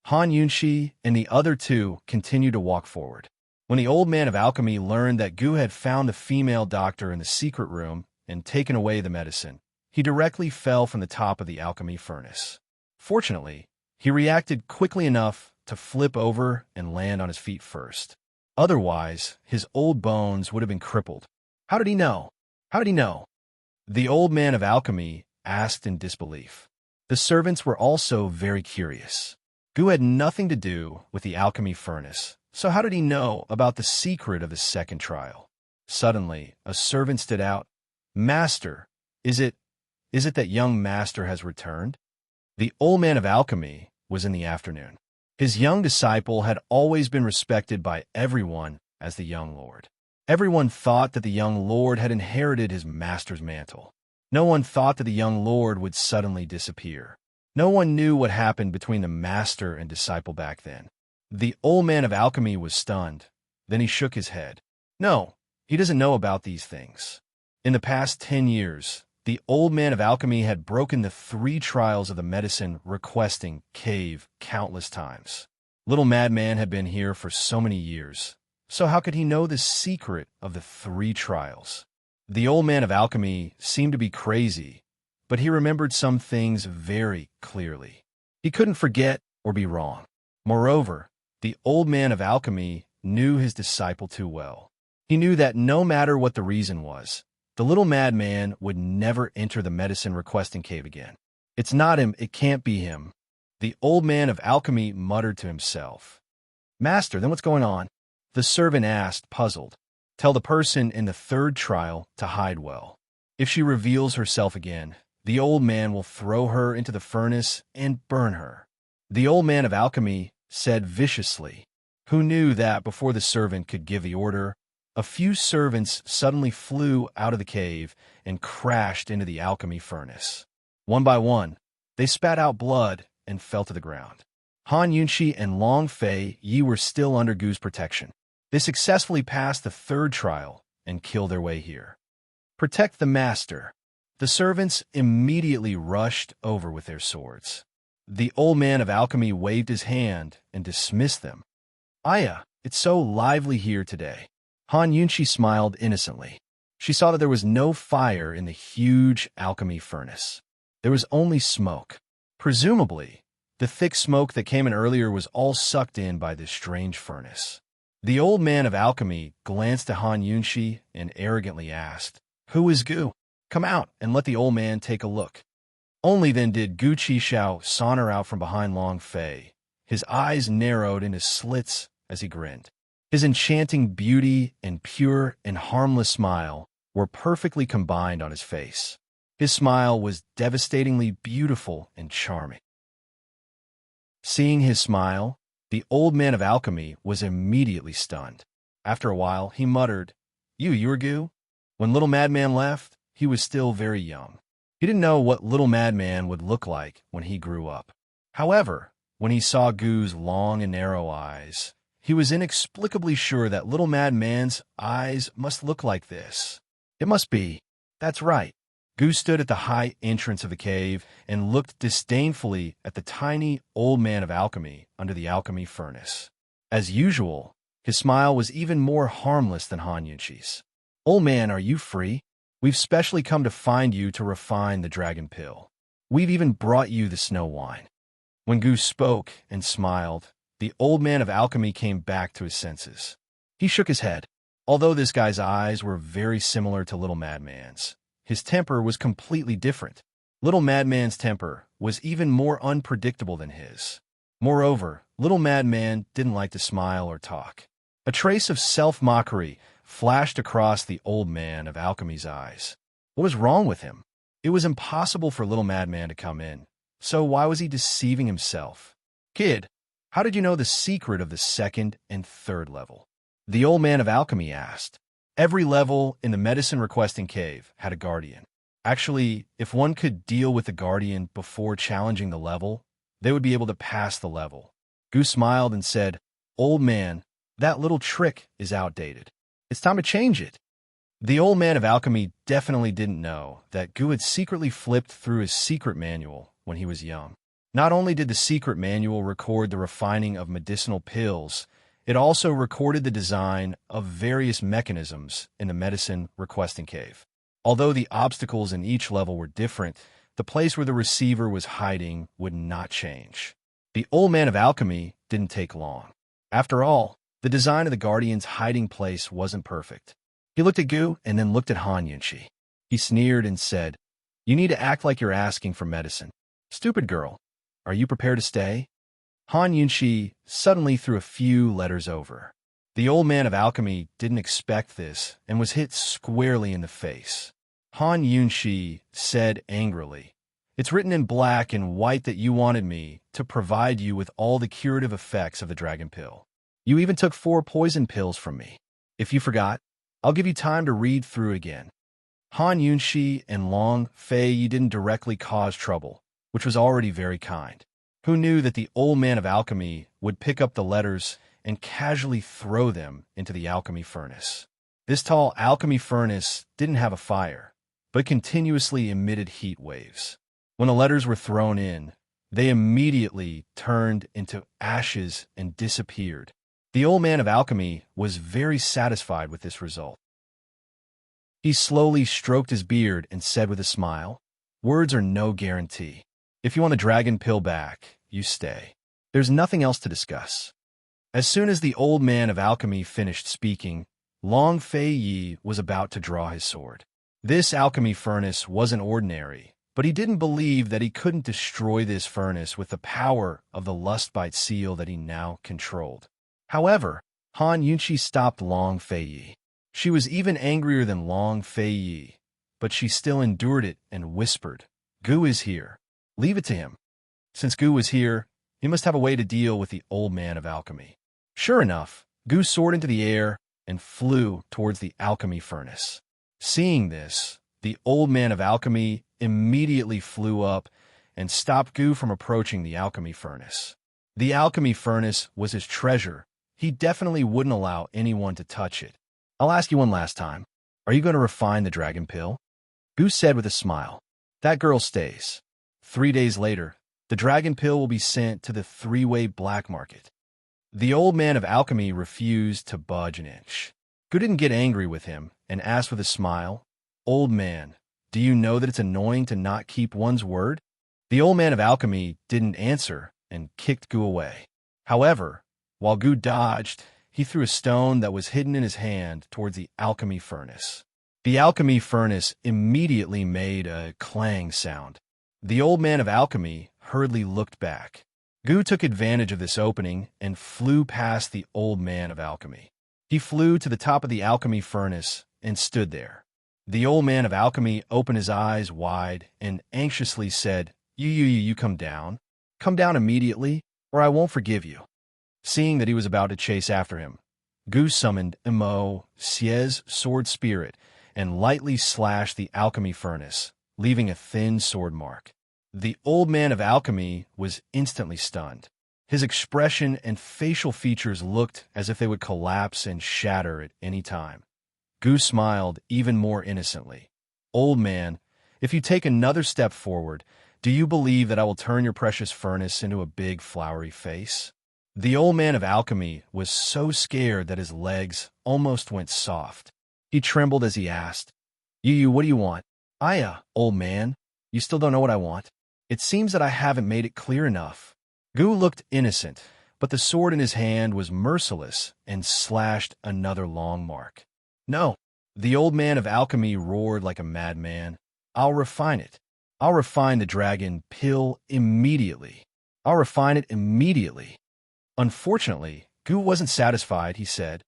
Han Yunshi and the other two continued to walk forward. When the old man of alchemy learned that Gu had found the female doctor in the secret room and taken away the medicine, he directly fell from the top of the alchemy furnace. Fortunately, he reacted quickly enough to flip over and land on his feet first. Otherwise, his old bones would have been crippled. How did he know? How did he know? The old man of alchemy asked in disbelief. The servants were also very curious. Gu had nothing to do with the alchemy furnace, so how did he know about the secret of the second trial? Suddenly, a servant stood out. "Master, is it that young master has returned?" The old man of alchemy was in the afternoon. His young disciple had always been respected by everyone as the young lord. Everyone thought that the young lord had inherited his master's mantle. No one thought that the young lord would suddenly disappear. No one knew what happened between the master and disciple back then. The old man of alchemy was stunned. Then he shook his head. No, he doesn't know about these things. In the past 10 years, The old man of alchemy had broken the 3 trials of the medicine requesting cave countless times. Little Madman had been here for so many years, so how could he know the secret of the 3 trials? The old man of alchemy seemed to be crazy, but he remembered some things very clearly. He couldn't forget or be wrong. Moreover, the old man of alchemy knew his disciple too well. He knew that no matter what the reason was, the little madman would never enter the medicine requesting cave again. It's not him, it can't be him. The old man of alchemy muttered to himself. Master, then what's going on? The servant asked, puzzled. Tell the person in the 3rd trial to hide well. If she reveals herself again, the old man will throw her into the furnace and burn her. The old man of alchemy said viciously, who knew that before the servant could give the order, a few servants suddenly flew out of the cave and crashed into the alchemy furnace. One by one, they spat out blood and fell to the ground. Han Yunshi and Long Fei Yi were still under Gu's protection. They successfully passed the 3rd trial and killed their way here. Protect the master. The servants immediately rushed over with their swords. The old man of alchemy waved his hand and dismissed them. Aya, it's so lively here today. Han Yunshi smiled innocently. She saw that there was no fire in the huge alchemy furnace. There was only smoke. Presumably, the thick smoke that came in earlier was all sucked in by this strange furnace. The old man of alchemy glanced at Han Yunshi and arrogantly asked, Who is Gu? Come out and let the old man take a look. Only then did Gu Qishao saunter out from behind Long Fei. His eyes narrowed into slits as he grinned. His enchanting beauty and pure and harmless smile were perfectly combined on his face. His smile was devastatingly beautiful and charming. Seeing his smile, the old man of alchemy was immediately stunned. After a while, he muttered, You're Gu? When little Madman left, he was still very young. He didn't know what little Madman would look like when he grew up. However, when he saw Gu's long and narrow eyes, he was inexplicably sure that little Madman's eyes must look like this. It must be. That's right. Gu stood at the high entrance of the cave and looked disdainfully at the tiny old man of alchemy under the alchemy furnace. As usual, his smile was even more harmless than Han Yunshi's. Old man, are you free? We've specially come to find you to refine the dragon pill. We've even brought you the snow wine. When Gu spoke and smiled, the old man of alchemy came back to his senses. He shook his head. Although this guy's eyes were very similar to Little Madman's, his temper was completely different. Little Madman's temper was even more unpredictable than his. Moreover, Little Madman didn't like to smile or talk. A trace of self-mockery flashed across the old man of alchemy's eyes. What was wrong with him? It was impossible for Little Madman to come in, so why was he deceiving himself? Kid, how did you know the secret of the 2nd and 3rd level? The old man of alchemy asked. Every level in the medicine requesting cave had a guardian. Actually, if one could deal with the guardian before challenging the level, they would be able to pass the level. Gu smiled and said, Old man, that little trick is outdated. It's time to change it. The old man of alchemy definitely didn't know that Gu had secretly flipped through his secret manual when he was young. Not only did the secret manual record the refining of medicinal pills, it also recorded the design of various mechanisms in the medicine requesting cave. Although the obstacles in each level were different, the place where the receiver was hiding would not change. The old man of alchemy didn't take long. After all, the design of the Guardian's hiding place wasn't perfect. He looked at Gu and then looked at Han Yunshi. He sneered and said, You need to act like you're asking for medicine. Stupid girl, are you prepared to stay? Han Yunshi suddenly threw a few letters over. The old man of alchemy didn't expect this and was hit squarely in the face. Han Yunshi said angrily, It's written in black and white that you wanted me to provide you with all the curative effects of the dragon pill. You even took 4 poison pills from me. If you forgot, I'll give you time to read through again. Han Yunshi and Long Fei Yi didn't directly cause trouble, which was already very kind. Who knew that the old man of alchemy would pick up the letters and casually throw them into the alchemy furnace? This tall alchemy furnace didn't have a fire, but continuously emitted heat waves. When the letters were thrown in, they immediately turned into ashes and disappeared. The old man of alchemy was very satisfied with this result. He slowly stroked his beard and said with a smile, "Words are no guarantee. If you want the dragon pill back, you stay. There's nothing else to discuss." As soon as the old man of alchemy finished speaking, Long Fei Yi was about to draw his sword. This alchemy furnace wasn't ordinary, but he didn't believe that he couldn't destroy this furnace with the power of the lustbite seal that he now controlled. However, Han Yunqi stopped Long Fei Yi. She was even angrier than Long Fei Yi, but she still endured it and whispered, "Gu is here. Leave it to him." Since Gu was here, he must have a way to deal with the old man of alchemy. Sure enough, Gu soared into the air and flew towards the alchemy furnace. Seeing this, the old man of alchemy immediately flew up and stopped Gu from approaching the alchemy furnace. The alchemy furnace was his treasure. He definitely wouldn't allow anyone to touch it. "I'll ask you one last time. Are you going to refine the dragon pill?" Gu said with a smile. "That girl stays. 3 days later, the dragon pill will be sent to the three-way black market." The old man of alchemy refused to budge an inch. Gu didn't get angry with him and asked with a smile, "Old man, do you know that it's annoying to not keep one's word?" The old man of alchemy didn't answer and kicked Gu away. However, while Gu dodged, he threw a stone that was hidden in his hand towards the alchemy furnace. The alchemy furnace immediately made a clang sound. The old man of alchemy hurriedly looked back. Gu took advantage of this opening and flew past the old man of alchemy. He flew to the top of the alchemy furnace and stood there. The old man of alchemy opened his eyes wide and anxiously said, You come down. Come down immediately, or I won't forgive you." Seeing that he was about to chase after him, Gu summoned Mo Xie's sword spirit and lightly slashed the alchemy furnace, leaving a thin sword mark. The old man of alchemy was instantly stunned. His expression and facial features looked as if they would collapse and shatter at any time. Gu smiled even more innocently. "Old man, if you take another step forward, do you believe that I will turn your precious furnace into a big flowery face?" The old man of alchemy was so scared that his legs almost went soft. He trembled as he asked, What do you want?" Old man, you still don't know what I want? It seems that I haven't made it clear enough." Gu looked innocent, but the sword in his hand was merciless and slashed another long mark. "No." The old man of alchemy roared like a madman. "I'll refine it. I'll refine the dragon pill immediately. I'll refine it immediately." Unfortunately, Gu wasn't satisfied, he said.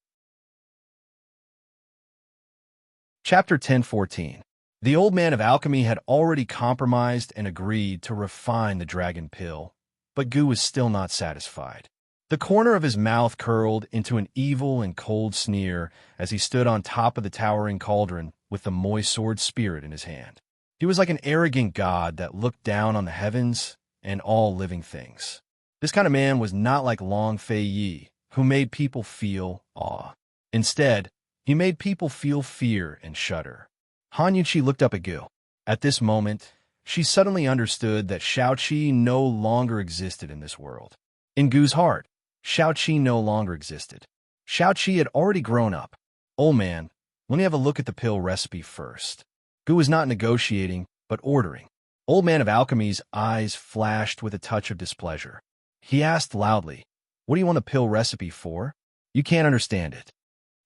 Chapter 10:14. The old man of alchemy had already compromised and agreed to refine the dragon pill, but Gu was still not satisfied. The corner of his mouth curled into an evil and cold sneer as he stood on top of the towering cauldron with the moist sword spirit in his hand. He was like an arrogant god that looked down on the heavens and all living things. This kind of man was not like Long Fei Yi, who made people feel awe. Instead, he made people feel fear and shudder. Han Yunqi looked up at Gu. At this moment, she suddenly understood that Shaoqi no longer existed in this world. In Gu's heart, Shaoqi no longer existed. Shaoqi had already grown up. "Old man, let me have a look at the pill recipe first." Gu was not negotiating, but ordering. Old man of alchemy's eyes flashed with a touch of displeasure. He asked loudly, "What do you want the pill recipe for? You can't understand it."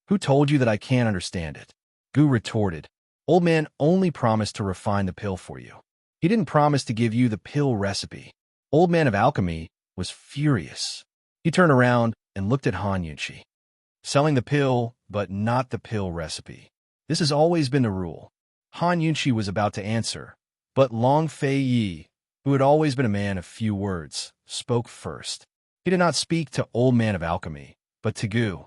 "Who told you that I can't understand it?" Gu retorted. "Old man only promised to refine the pill for you. He didn't promise to give you the pill recipe." Old man of alchemy was furious. He turned around and looked at Han Yunqi. "Selling the pill, but not the pill recipe. This has always been the rule." Han Yunqi was about to answer, but Long Fei Yi, who had always been a man of few words, spoke first. He did not speak to old man of alchemy, but to Gu.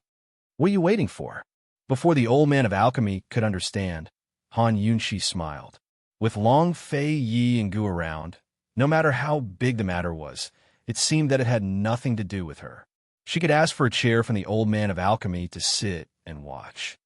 "What are you waiting for?" Before the old man of alchemy could understand, Han Yunqi smiled. With Long Fei Yi and Gu around, no matter how big the matter was, it seemed that it had nothing to do with her. She could ask for a chair from the old man of alchemy to sit and watch.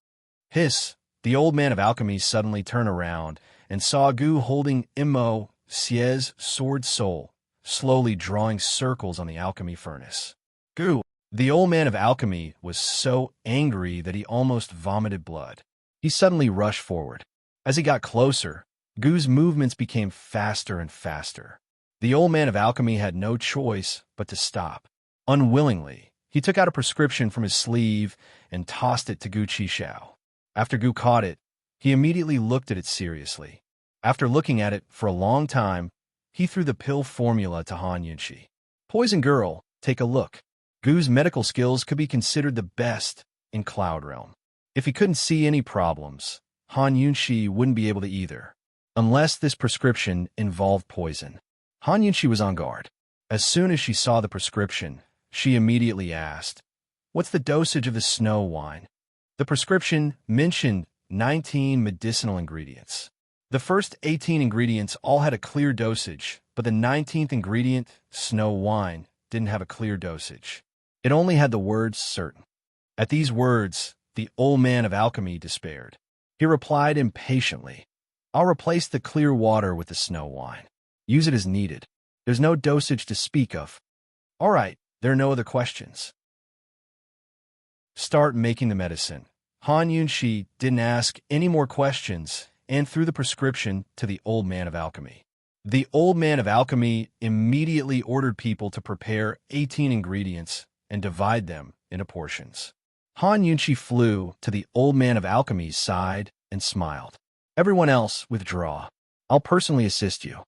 Hiss! The old man of alchemy suddenly turned around and saw Gu holding Immerse's sword soul, slowly drawing circles on the alchemy furnace. Gu, the old man of alchemy, was so angry that he almost vomited blood. He suddenly rushed forward. As he got closer, Gu's movements became faster and faster. The old man of alchemy had no choice but to stop. Unwillingly, he took out a prescription from his sleeve and tossed it to Gu Qishao. After Gu caught it, he immediately looked at it seriously. After looking at it for a long time, he threw the pill formula to Han Yunshi. Poison Girl, take a look. Gu's medical skills could be considered the best in Cloud Realm. If he couldn't see any problems, Han Yunshi wouldn't be able to either, unless this prescription involved poison. Han Yunshi was on guard. As soon as she saw the prescription, she immediately asked, "What's the dosage of the snow wine?" The prescription mentioned 19 medicinal ingredients. The first 18 ingredients all had a clear dosage, but the 19th ingredient, snow wine, didn't have a clear dosage. It only had the words certain. At these words, the old man of alchemy despaired. He replied impatiently, "I'll replace the clear water with the snow wine. Use it as needed. There's no dosage to speak of." "All right, there are no other questions." Start making the medicine. Han Yunshi didn't ask any more questions and threw the prescription to the old man of alchemy. The old man of alchemy immediately ordered people to prepare 18 ingredients and divide them into portions. Han Yunshi flew to the old man of alchemy's side and smiled. "Everyone else, withdraw. I'll personally assist you."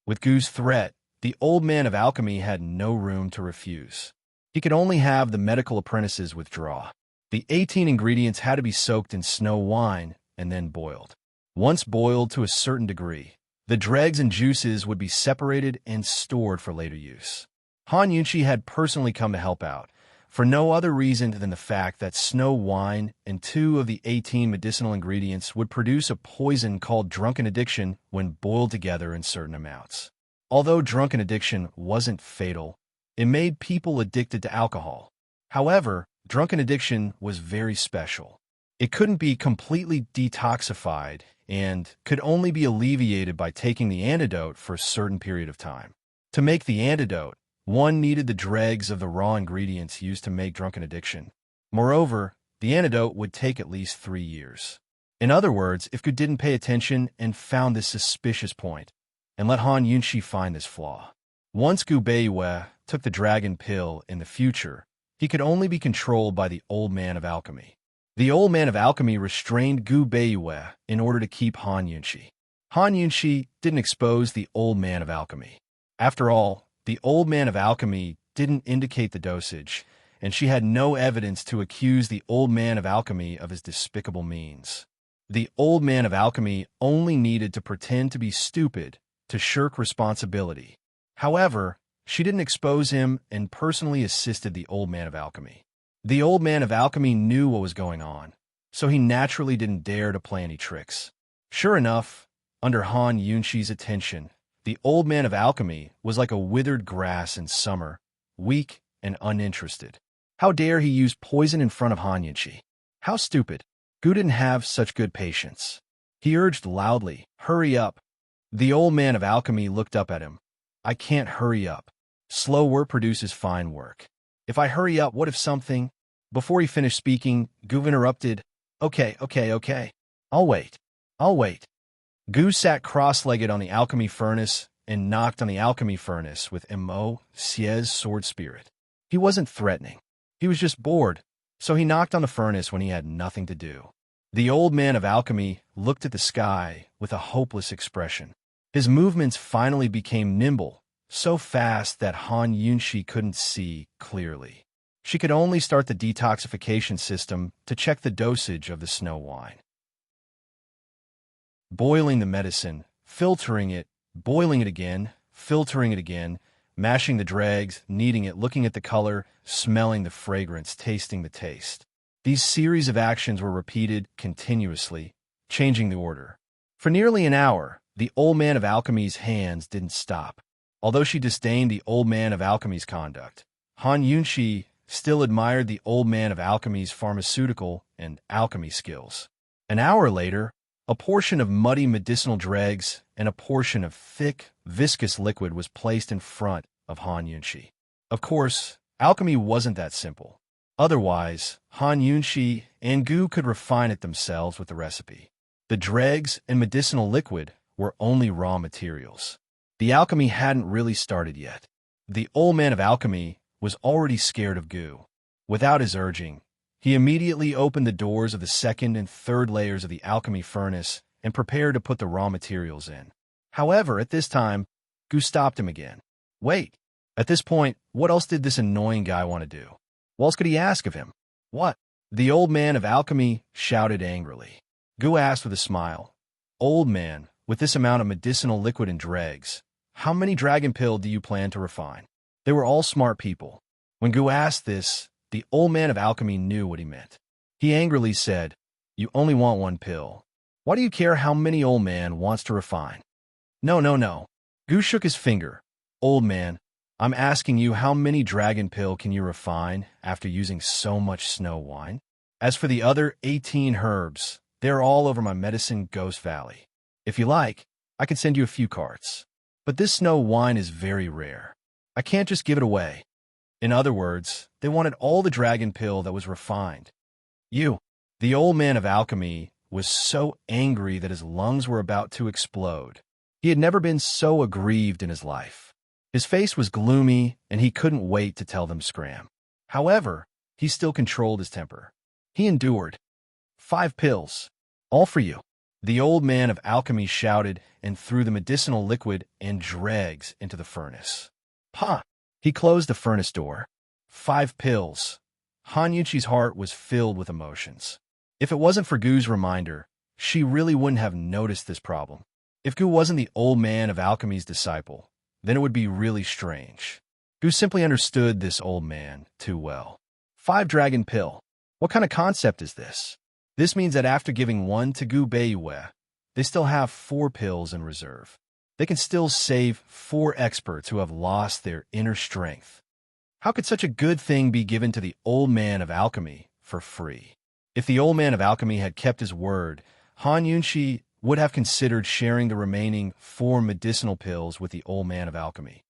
With Gu's threat, the old man of alchemy had no room to refuse. He could only have the medical apprentices withdraw. The 18 ingredients had to be soaked in snow wine and then boiled. Once boiled to a certain degree, the dregs and juices would be separated and stored for later use. Han Yunshi had personally come to help out, for no other reason than the fact that snow wine and 2 of the 18 medicinal ingredients would produce a poison called drunken addiction when boiled together in certain amounts. Although drunken addiction wasn't fatal, it made people addicted to alcohol. However, drunken addiction was very special. It couldn't be completely detoxified and could only be alleviated by taking the antidote for a certain period of time. To make the antidote, one needed the dregs of the raw ingredients used to make drunken addiction. Moreover, the antidote would take at least 3 years. In other words, if Gu didn't pay attention and found this suspicious point, and let Han Yunshi find this flaw. Once Gu Beiwei took the dragon pill in the future, he could only be controlled by the old man of alchemy. The old man of alchemy restrained Gu Beiwei in order to keep Han Yunshi. Han Yunshi didn't expose the old man of alchemy. After all, the old man of alchemy didn't indicate the dosage, and she had no evidence to accuse the old man of alchemy of his despicable means. The old man of alchemy only needed to pretend to be stupid to shirk responsibility. However, she didn't expose him and personally assisted the old man of alchemy. The old man of alchemy knew what was going on, so he naturally didn't dare to play any tricks. Sure enough, under Han Yunshi's attention, the old man of alchemy was like a withered grass in summer, weak and uninterested. How dare he use poison in front of Han Yunshi? How stupid. Gu didn't have such good patience. He urged loudly, "Hurry up." The old man of alchemy looked up at him. "I can't hurry up. Slow work produces fine work. If I hurry up, what if something—" Before he finished speaking, Gu interrupted, Okay. I'll wait. Gu sat cross-legged on the alchemy furnace and knocked on the alchemy furnace with Immerse's sword spirit. He wasn't threatening. He was just bored, so he knocked on the furnace when he had nothing to do. The old man of alchemy looked at the sky with a hopeless expression. His movements finally became nimble, so fast that Han Yunshi couldn't see clearly. She could only start the detoxification system to check the dosage of the snow wine. Boiling the medicine, filtering it, boiling it again, filtering it again, mashing the dregs, kneading it, looking at the color, smelling the fragrance, tasting the taste. These series of actions were repeated continuously, changing the order. For nearly an hour, the old man of alchemy's hands didn't stop. Although she disdained the old man of alchemy's conduct, Han Yunshi still admired the old man of alchemy's pharmaceutical and alchemy skills. An hour later, A portion of muddy medicinal dregs and a portion of thick, viscous liquid was placed in front of Han Yunshi. Of course, alchemy wasn't that simple. Otherwise, Han Yunshi and Gu could refine it themselves with the recipe. The dregs and medicinal liquid were only raw materials. The alchemy hadn't really started yet. The old man of alchemy was already scared of Gu. Without his urging, he immediately opened the doors of the second and third layers of the alchemy furnace and prepared to put the raw materials in. However, at this time, Gu stopped him again. Wait. At this point, what else did this annoying guy want to do? What else could he ask of him? What? The old man of alchemy shouted angrily. Gu asked with a smile, Old man, with this amount of medicinal liquid and dregs, how many dragon pill do you plan to refine? They were all smart people. When Gu asked this, the old man of alchemy knew what he meant. He angrily said, You only want one pill. Why do you care how many old man wants to refine? No. Gu shook his finger. Old man, I'm asking you how many dragon pill can you refine after using so much snow wine? As for the other 18 herbs, they're all over my medicine Ghost Valley. If you like, I can send you a few carts. But this snow wine is very rare. I can't just give it away. In other words, they wanted all the dragon pill that was refined. The old man of alchemy, was so angry that his lungs were about to explode. He had never been so aggrieved in his life. His face was gloomy, and he couldn't wait to tell them scram. However, he still controlled his temper. He endured. 5 pills. All for you. The old man of alchemy shouted and threw the medicinal liquid and dregs into the furnace. Pah! He closed the furnace door. 5 pills. Han Yunshi's heart was filled with emotions. If it wasn't for Gu's reminder, she really wouldn't have noticed this problem. If Gu wasn't the old man of alchemy's disciple, then it would be really strange. Gu simply understood this old man too well. 5 dragon pill. What kind of concept is this? This means that after giving 1 to Gu Beiyue, they still have 4 pills in reserve. They can still save 4 experts who have lost their inner strength. How could such a good thing be given to the old man of alchemy for free? If the old man of alchemy had kept his word, Han Yunshi would have considered sharing the remaining 4 medicinal pills with the old man of alchemy.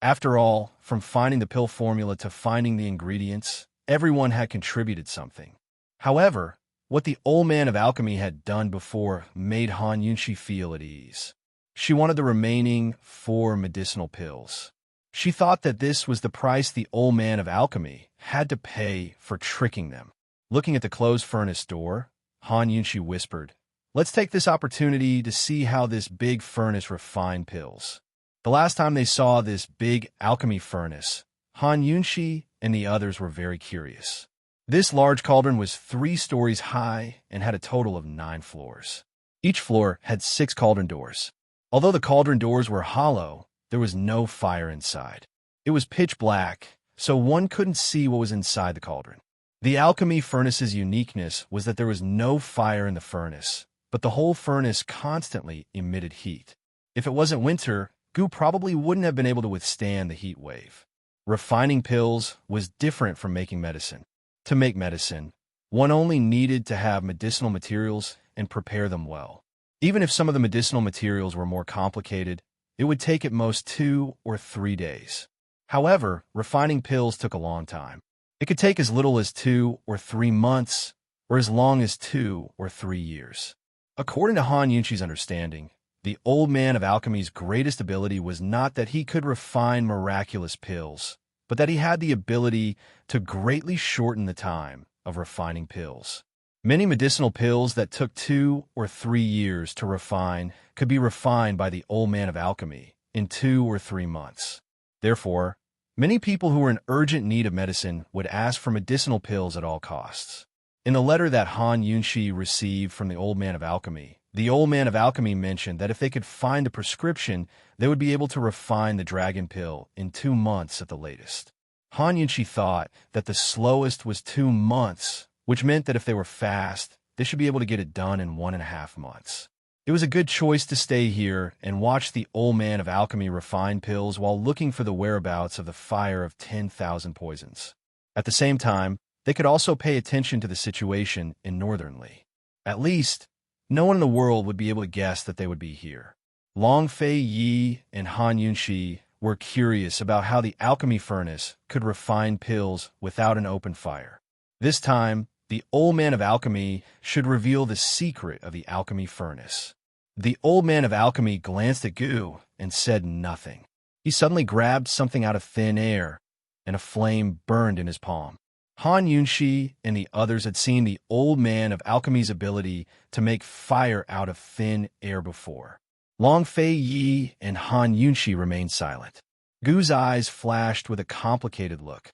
After all, from finding the pill formula to finding the ingredients, everyone had contributed something. However, what the old man of alchemy had done before made Han Yunshi feel at ease. She wanted the remaining 4 medicinal pills. She thought that this was the price the old man of alchemy had to pay for tricking them. Looking at the closed furnace door, Han Yunshi whispered, Let's take this opportunity to see how this big furnace refined pills. The last time they saw this big alchemy furnace, Han Yunshi and the others were very curious. This large cauldron was 3 stories high and had a total of 9 floors. Each floor had 6 cauldron doors. Although the cauldron doors were hollow, there was no fire inside. It was pitch black, so one couldn't see what was inside the cauldron. The alchemy furnace's uniqueness was that there was no fire in the furnace, but the whole furnace constantly emitted heat. If it wasn't winter, Gu probably wouldn't have been able to withstand the heat wave. Refining pills was different from making medicine. To make medicine, one only needed to have medicinal materials and prepare them well. Even if some of the medicinal materials were more complicated, it would take at most 2 or 3 days. However, refining pills took a long time. It could take as little as 2 or 3 months, or as long as 2 or 3 years. According to Han Yunshi's understanding, the old man of alchemy's greatest ability was not that he could refine miraculous pills, but that he had the ability to greatly shorten the time of refining pills. Many medicinal pills that took 2 or 3 years to refine could be refined by the old man of alchemy in 2 or 3 months. Therefore, many people who were in urgent need of medicine would ask for medicinal pills at all costs. In the letter that Han Yunshi received from the old man of alchemy mentioned that if they could find the prescription, they would be able to refine the dragon pill in 2 months at the latest. Han Yunshi thought that the slowest was 2 months, which meant that if they were fast, they should be able to get it done in 1.5 months. It was a good choice to stay here and watch the old man of alchemy refine pills while looking for the whereabouts of the fire of 10,000 poisons. At the same time, they could also pay attention to the situation in Northern Lee. At least, no one in the world would be able to guess that they would be here. Long Fei Yi and Han Yunxi were curious about how the alchemy furnace could refine pills without an open fire. This time, the old man of alchemy should reveal the secret of the alchemy furnace. The old man of alchemy glanced at Gu and said nothing. He suddenly grabbed something out of thin air, and a flame burned in his palm. Han Yunxi and the others had seen the old man of alchemy's ability to make fire out of thin air before. Long Fei Yi and Han Yunxi remained silent. Gu's eyes flashed with a complicated look.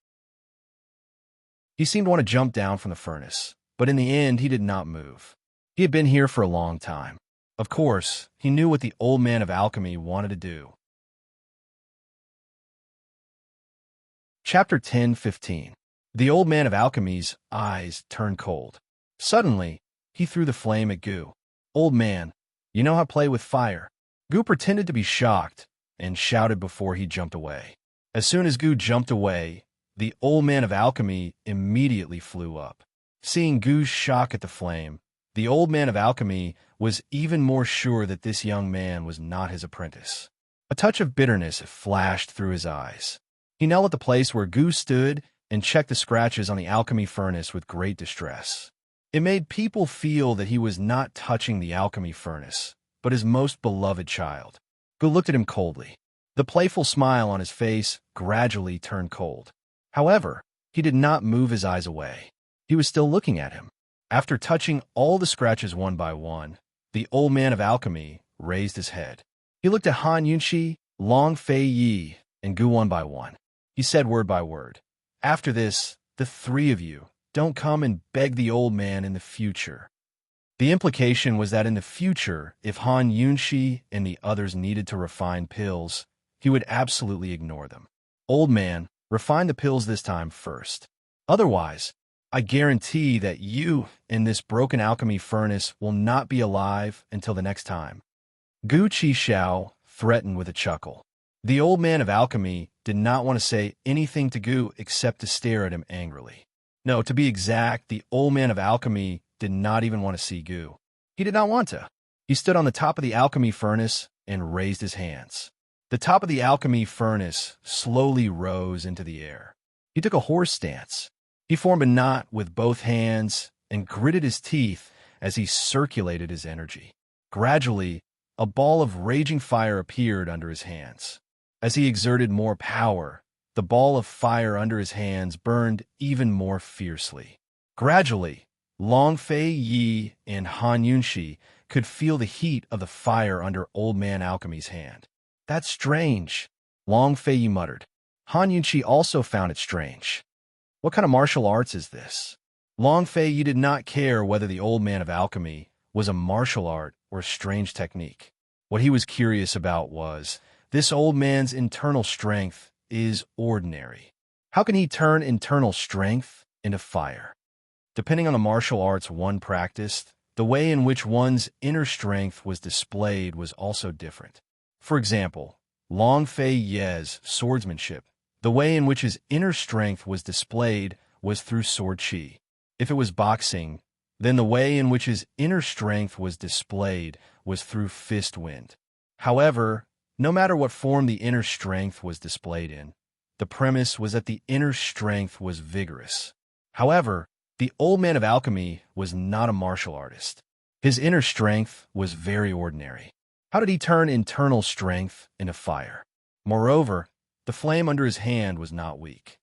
He seemed to want to jump down from the furnace, but in the end he did not move. He had been here for a long time. Of course, he knew what the old man of alchemy wanted to do. Chapter 10:15. The old man of alchemy's eyes turned cold. Suddenly, he threw the flame at Gu. "Old man, you know how to play with fire." Gu pretended to be shocked and shouted before he jumped away. As soon as Gu jumped away, the old man of alchemy immediately flew up. Seeing Gu's shock at the flame, the old man of alchemy was even more sure that this young man was not his apprentice. A touch of bitterness flashed through his eyes. He knelt at the place where Gu stood and checked the scratches on the alchemy furnace with great distress. It made people feel that he was not touching the alchemy furnace, but his most beloved child. Gu looked at him coldly. The playful smile on his face gradually turned cold. However, he did not move his eyes away. He was still looking at him. After touching all the scratches one by one, the old man of alchemy raised his head. He looked at Han Yunxi, Long Fei Yi, and Gu one by one. He said word by word, "After this, the three of you don't come and beg the old man in the future." The implication was that in the future, if Han Yunxi and the others needed to refine pills, he would absolutely ignore them. "Old man, refine the pills this time first. Otherwise, I guarantee that you in this broken alchemy furnace will not be alive until the next time." Gu Qixiao threatened with a chuckle. The old man of alchemy did not want to say anything to Gu except to stare at him angrily. No, to be exact, the old man of alchemy did not even want to see Gu. He did not want to. He stood on the top of the alchemy furnace and raised his hands. The top of the alchemy furnace slowly rose into the air. He took a horse stance. He formed a knot with both hands and gritted his teeth as he circulated his energy. Gradually, a ball of raging fire appeared under his hands. As he exerted more power, the ball of fire under his hands burned even more fiercely. Gradually, Long Fei Yi and Han Yunxi could feel the heat of the fire under Old Man Alchemy's hand. "That's strange," Long Fei Yi muttered. Han Yunxi also found it strange. "What kind of martial arts is this?" Long Fei Yi did not care whether the Old Man of Alchemy was a martial art or a strange technique. What he was curious about was, this old man's internal strength is ordinary. How can he turn internal strength into fire? Depending on the martial arts one practiced, the way in which one's inner strength was displayed was also different. For example, Long Fei Ye's swordsmanship, the way in which his inner strength was displayed was through sword chi. If it was boxing, then the way in which his inner strength was displayed was through fist wind. However, no matter what form the inner strength was displayed in, the premise was that the inner strength was vigorous. However, the Old Man of Alchemy was not a martial artist. His inner strength was very ordinary. How did he turn internal strength into fire? Moreover, the flame under his hand was not weak.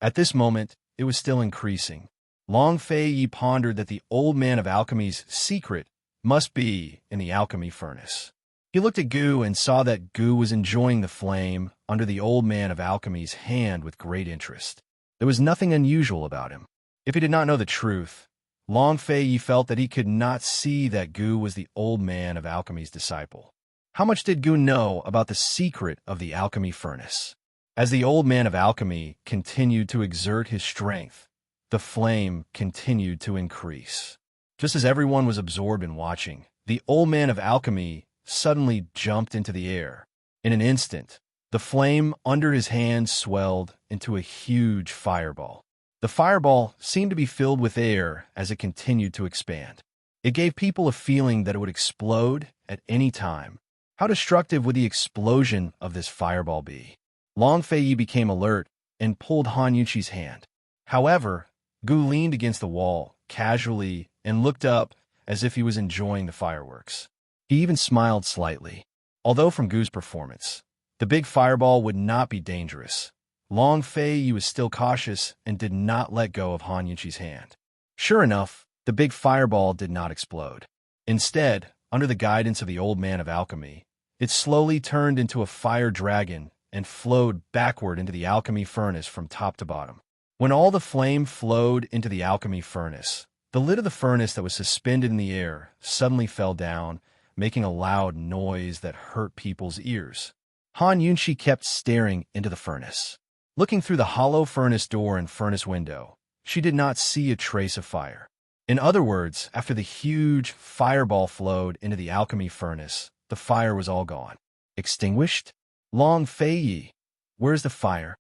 At this moment, it was still increasing. Long Fei Yi pondered that the Old Man of Alchemy's secret must be in the alchemy furnace. He looked at Gu and saw that Gu was enjoying the flame under the Old Man of Alchemy's hand with great interest. There was nothing unusual about him. If he did not know the truth, Long Fei Yi felt that he could not see that Gu was the Old Man of Alchemy's disciple. How much did Gu know about the secret of the alchemy furnace? As the Old Man of Alchemy continued to exert his strength, the flame continued to increase. Just as everyone was absorbed in watching, the Old Man of Alchemy suddenly jumped into the air. In an instant, the flame under his hand swelled into a huge fireball. The fireball seemed to be filled with air as it continued to expand. It gave people a feeling that it would explode at any time. How destructive would the explosion of this fireball be? Long Fei became alert and pulled Han Yunqi's hand. However, Gu leaned against the wall, casually, and looked up as if he was enjoying the fireworks. He even smiled slightly. Although from Gu's performance, the big fireball would not be dangerous, Long Fei was still cautious and did not let go of Han Yunqi's hand. Sure enough, the big fireball did not explode. Instead, under the guidance of the old man of alchemy, it slowly turned into a fire dragon and flowed backward into the alchemy furnace from top to bottom. When all the flame flowed into the alchemy furnace, the lid of the furnace that was suspended in the air suddenly fell down, making a loud noise that hurt people's ears. Han Yunqi kept staring into the furnace. Looking through the hollow furnace door and furnace window, she did not see a trace of fire. In other words, after the huge fireball flowed into the alchemy furnace, the fire was all gone. Extinguished? Long Fei, where's the fire?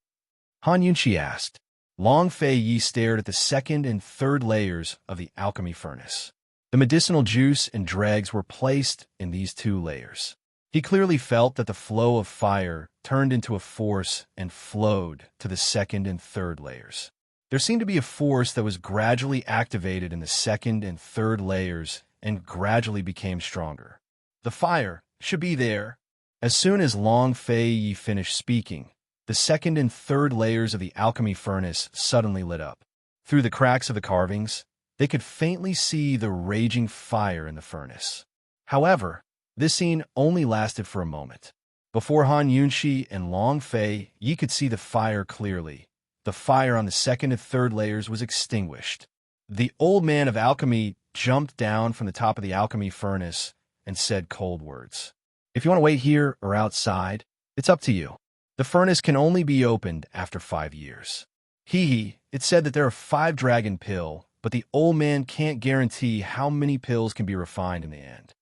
Han Yunqi asked. Long Fei stared at the second and third layers of the alchemy furnace. The medicinal juice and dregs were placed in these two layers. He clearly felt that the flow of fire turned into a force and flowed to the second and third layers. There seemed to be a force that was gradually activated in the second and third layers and gradually became stronger. The fire should be there. As soon as Long Fei finished speaking, the second and third layers of the alchemy furnace suddenly lit up. Through the cracks of the carvings, they could faintly see the raging fire in the furnace. However, this scene only lasted for a moment. Before Han Yunqi and Long Fei could see the fire clearly, the fire on the second and third layers was extinguished. The old man of alchemy jumped down from the top of the alchemy furnace and said cold words. If you want to wait here or outside, it's up to you. The furnace can only be opened after 5 years. It said that there are 5 dragon pill, but the old man can't guarantee how many pills can be refined in the end.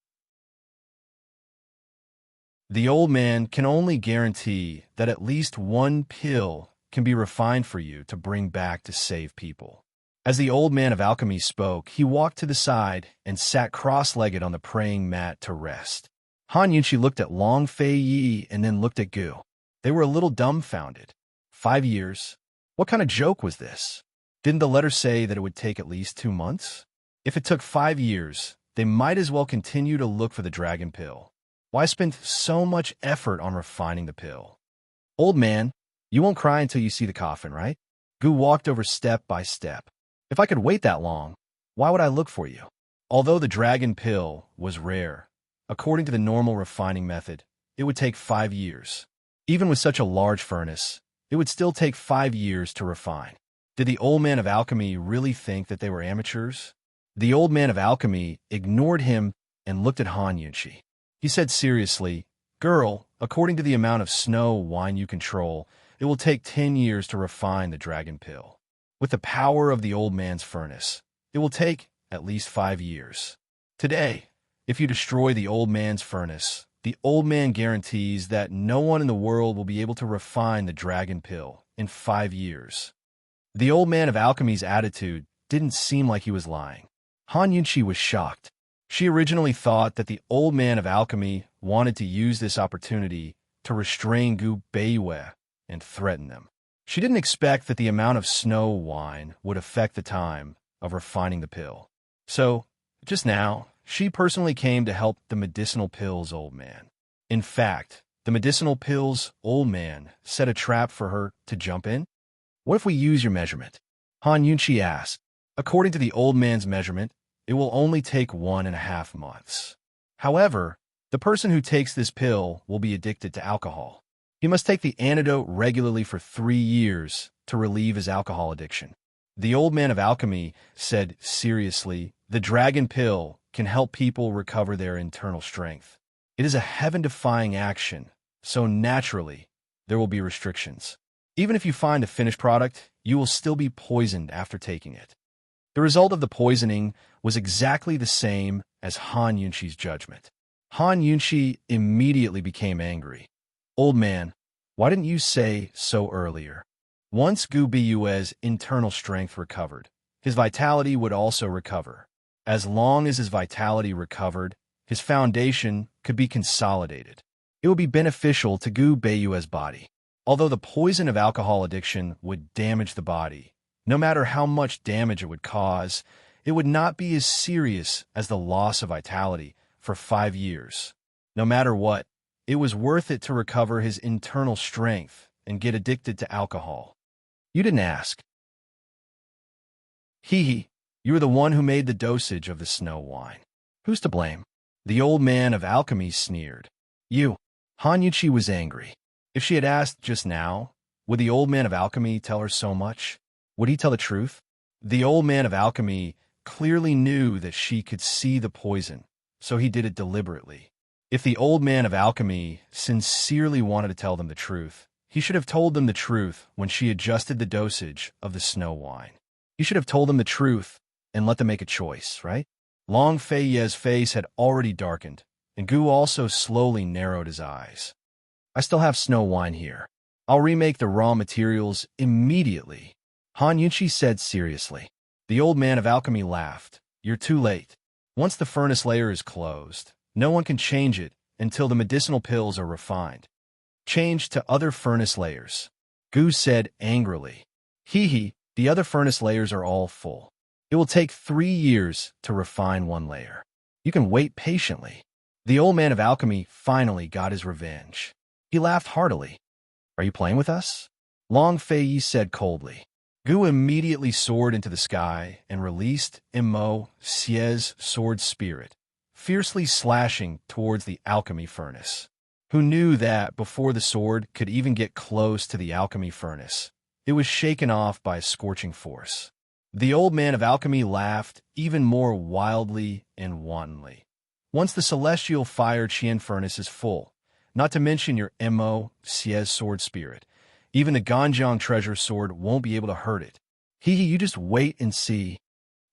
The old man can only guarantee that at least 1 pill can be refined for you to bring back to save people. As the old man of alchemy spoke, he walked to the side and sat cross-legged on the praying mat to rest. Han Yunqi looked at Long Fei and then looked at Gu. They were a little dumbfounded. 5 years? What kind of joke was this? Didn't the letter say that it would take at least 2 months? If it took 5 years, they might as well continue to look for the dragon pill. Why spend so much effort on refining the pill? Old man, you won't cry until you see the coffin, right? Gu walked over step by step. If I could wait that long, why would I look for you? Although the dragon pill was rare, according to the normal refining method, it would take 5 years. Even with such a large furnace, it would still take 5 years to refine. Did the old man of alchemy really think that they were amateurs? The old man of alchemy ignored him and looked at Han Yunqi. He said seriously, "Girl, according to the amount of snow wine you control, it will take 10 years to refine the dragon pill. With the power of the old man's furnace, it will take at least 5 years. Today, if you destroy the old man's furnace, the old man guarantees that no one in the world will be able to refine the dragon pill in 5 years. The old man of alchemy's attitude didn't seem like he was lying. Han Yunqi was shocked. She originally thought that the old man of alchemy wanted to use this opportunity to restrain Gu Beiwei and threaten them. She didn't expect that the amount of snow wine would affect the time of refining the pill. So, just now, she personally came to help the medicinal pill's old man. In fact, the medicinal pill's old man set a trap for her to jump in. What if we use your measurement? Han Yunqi asked. According to the old man's measurement, it will only take 1.5 months. However, the person who takes this pill will be addicted to alcohol. He must take the antidote regularly for 3 years to relieve his alcohol addiction. The old man of alchemy said seriously, the dragon pill can help people recover their internal strength. It is a heaven-defying action, so naturally, there will be restrictions. Even if you find a finished product, you will still be poisoned after taking it. The result of the poisoning was exactly the same as Han Yunqi's judgment. Han Yunqi immediately became angry. Old man, why didn't you say so earlier? Once Gu Bu's internal strength recovered, his vitality would also recover. As long as his vitality recovered, his foundation could be consolidated. It would be beneficial to Gu Bu's body. Although the poison of alcohol addiction would damage the body, no matter how much damage it would cause, it would not be as serious as the loss of vitality for 5 years. No matter what, it was worth it to recover his internal strength and get addicted to alcohol. You didn't ask. Hee, you were the one who made the dosage of the snow wine. Who's to blame? The old man of alchemy sneered. You. Han Yuqi was angry. If she had asked just now, would the old man of alchemy tell her so much? Would he tell the truth? The old man of alchemy clearly knew that she could see the poison, so he did it deliberately. If the old man of alchemy sincerely wanted to tell them the truth, he should have told them the truth when she adjusted the dosage of the snow wine. He should have told them the truth and let them make a choice, right? Long Fei Ye's face had already darkened, and Gu also slowly narrowed his eyes. I still have snow wine here. I'll remake the raw materials immediately, Han Yuqi said seriously. The old man of alchemy laughed. You're too late. Once the furnace layer is closed, no one can change it until the medicinal pills are refined. Change to other furnace layers, Gu said angrily. Hee, the other furnace layers are all full. It will take 3 years to refine one layer. You can wait patiently. The old man of alchemy finally got his revenge. He laughed heartily. Are you playing with us? Long Fei Yi said coldly. Gu immediately soared into the sky and released Immerse's sword spirit, fiercely slashing towards the alchemy furnace. Who knew that before the sword could even get close to the alchemy furnace, it was shaken off by a scorching force. The old man of alchemy laughed even more wildly and wantonly. Once the celestial fire Qian furnace is full, not to mention your Immerse's sword spirit, even the Ganjiang treasure sword won't be able to hurt it. You just wait and see.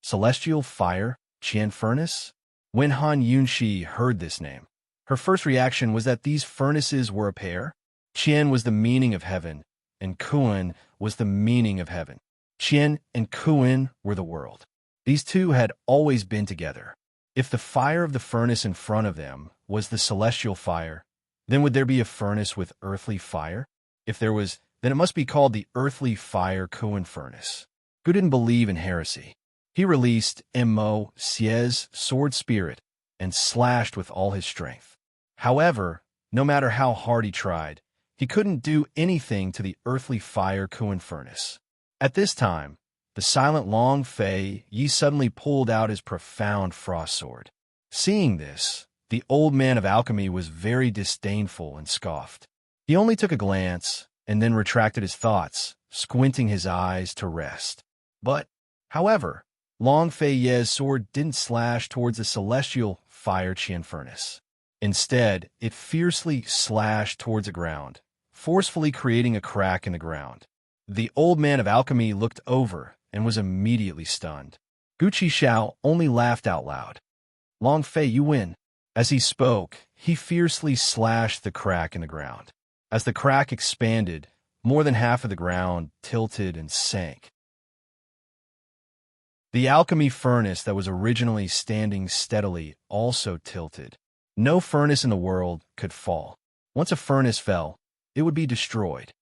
Celestial fire Qian furnace? When Han Yunxi heard this name, her first reaction was that these furnaces were a pair. Qian was the meaning of heaven, and Kuan was the meaning of heaven. Qian and Kuan were the world. These two had always been together. If the fire of the furnace in front of them was the celestial fire, then would there be a furnace with earthly fire? If there was, then it must be called the earthly fire Kuan furnace. Gu didn't believe in heresy. He released Immerse's sword spirit and slashed with all his strength. However, no matter how hard he tried, he couldn't do anything to the earthly fire Kuan furnace. At this time, the silent Long Fei Yi suddenly pulled out his profound frost sword. Seeing this, the old man of alchemy was very disdainful and scoffed. He only took a glance and then retracted his thoughts, squinting his eyes to rest. However, Long Fei Ye's sword didn't slash towards the celestial fire Qian furnace. Instead, it fiercely slashed towards the ground, forcefully creating a crack in the ground. The old man of alchemy looked over and was immediately stunned. Gu Qixiao only laughed out loud. Long Fei, you win. As he spoke, he fiercely slashed the crack in the ground. As the crack expanded, more than half of the ground tilted and sank. The alchemy furnace that was originally standing steadily also tilted. No furnace in the world could fall. Once a furnace fell, it would be destroyed.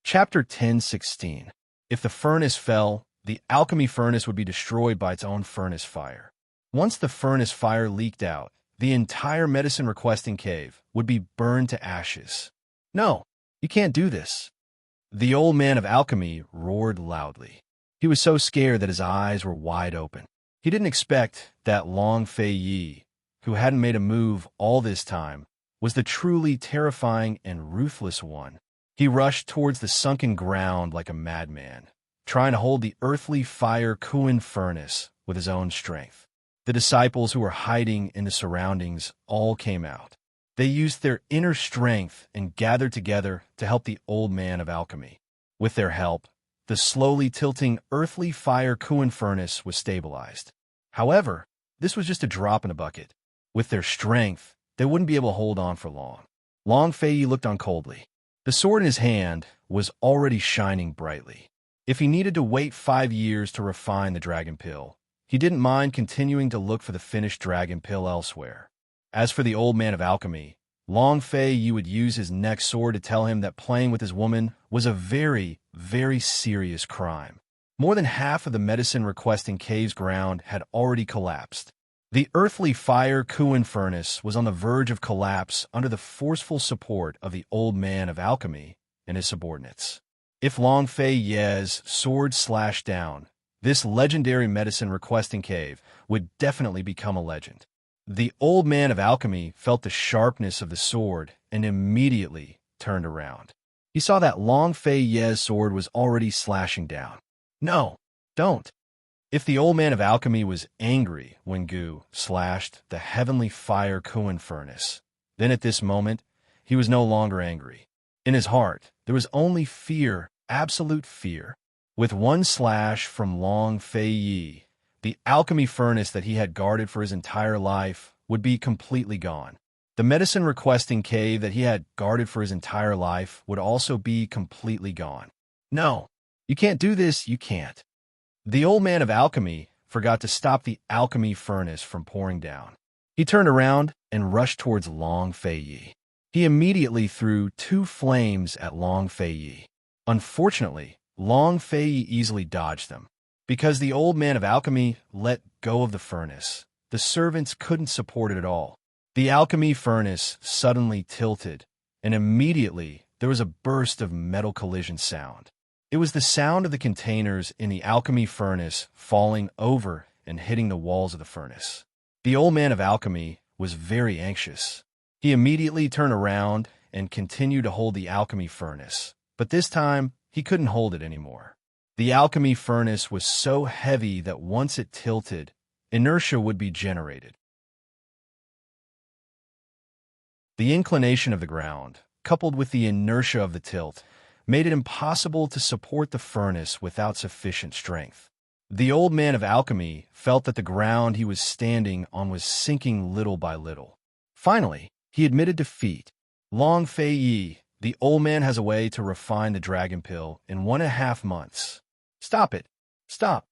Chapter 10:16. If the furnace fell, the alchemy furnace would be destroyed by its own furnace fire. Once the furnace fire leaked out, the entire medicine requesting cave would be burned to ashes. No, you can't do this. The old man of alchemy roared loudly. He was so scared that his eyes were wide open. He didn't expect that Long Fei Yi, who hadn't made a move all this time, was the truly terrifying and ruthless one. He rushed towards the sunken ground like a madman, trying to hold the earthly fire Kuan furnace with his own strength. The disciples who were hiding in the surroundings all came out. They used their inner strength and gathered together to help the old man of alchemy. With their help, the slowly tilting earthly fire Kuan furnace was stabilized. However, this was just a drop in a bucket. With their strength, they wouldn't be able to hold on for long. Long Fei Yi looked on coldly. The sword in his hand was already shining brightly. If he needed to wait 5 years to refine the dragon pill, he didn't mind continuing to look for the finished dragon pill elsewhere. As for the old man of alchemy, Long Fei Yi would use his next sword to tell him that playing with his woman was a very, very serious crime. More than half of the medicine-requesting cave's ground had already collapsed. The earthly fire Kuan furnace was on the verge of collapse under the forceful support of the old man of alchemy and his subordinates. If Long Fei Ye's sword slashed down, this legendary medicine-requesting cave would definitely become a legend. The old man of alchemy felt the sharpness of the sword and immediately turned around. He saw that Long Fei Ye's sword was already slashing down. No, don't. If the old man of alchemy was angry when Gu slashed the heavenly fire Kuan furnace, then at this moment, he was no longer angry. In his heart, there was only fear, absolute fear. With one slash from Long Fei Yi, the alchemy furnace that he had guarded for his entire life would be completely gone. The medicine-requesting cave that he had guarded for his entire life would also be completely gone. No, you can't do this, you can't. The old man of alchemy forgot to stop the alchemy furnace from pouring down. He turned around and rushed towards Long Fei Yi. He immediately threw 2 flames at Long Fei Yi. Unfortunately, Long Fei Yi easily dodged them. Because the old man of alchemy let go of the furnace, the servants couldn't support it at all. The alchemy furnace suddenly tilted, and immediately there was a burst of metal collision sound. It was the sound of the containers in the alchemy furnace falling over and hitting the walls of the furnace. The old man of alchemy was very anxious. He immediately turned around and continued to hold the alchemy furnace, but this time he couldn't hold it anymore. The alchemy furnace was so heavy that once it tilted, inertia would be generated. The inclination of the ground, coupled with the inertia of the tilt, made it impossible to support the furnace without sufficient strength. The old man of alchemy felt that the ground he was standing on was sinking little by little. Finally, he admitted defeat. Long Fei Yi, the old man has a way to refine the dragon pill in 1.5 months. Stop it! Stop!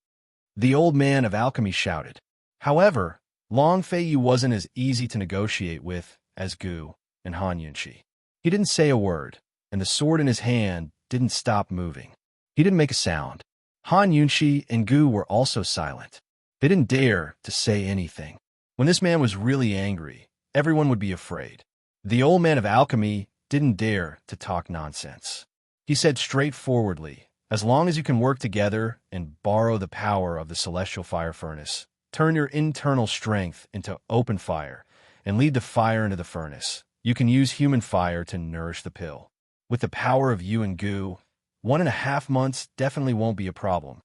The old man of alchemy shouted. However, Long Fei Yi wasn't as easy to negotiate with as Gu and Han Yunqi. He didn't say a word, and the sword in his hand didn't stop moving. He didn't make a sound. Han Yunqi and Gu were also silent. They didn't dare to say anything. When this man was really angry, everyone would be afraid. The old man of alchemy didn't dare to talk nonsense. He said straightforwardly, as long as you can work together and borrow the power of the celestial fire furnace, turn your internal strength into open fire, and lead the fire into the furnace, you can use human fire to nourish the pill. With the power of you and Gu, 1.5 months definitely won't be a problem.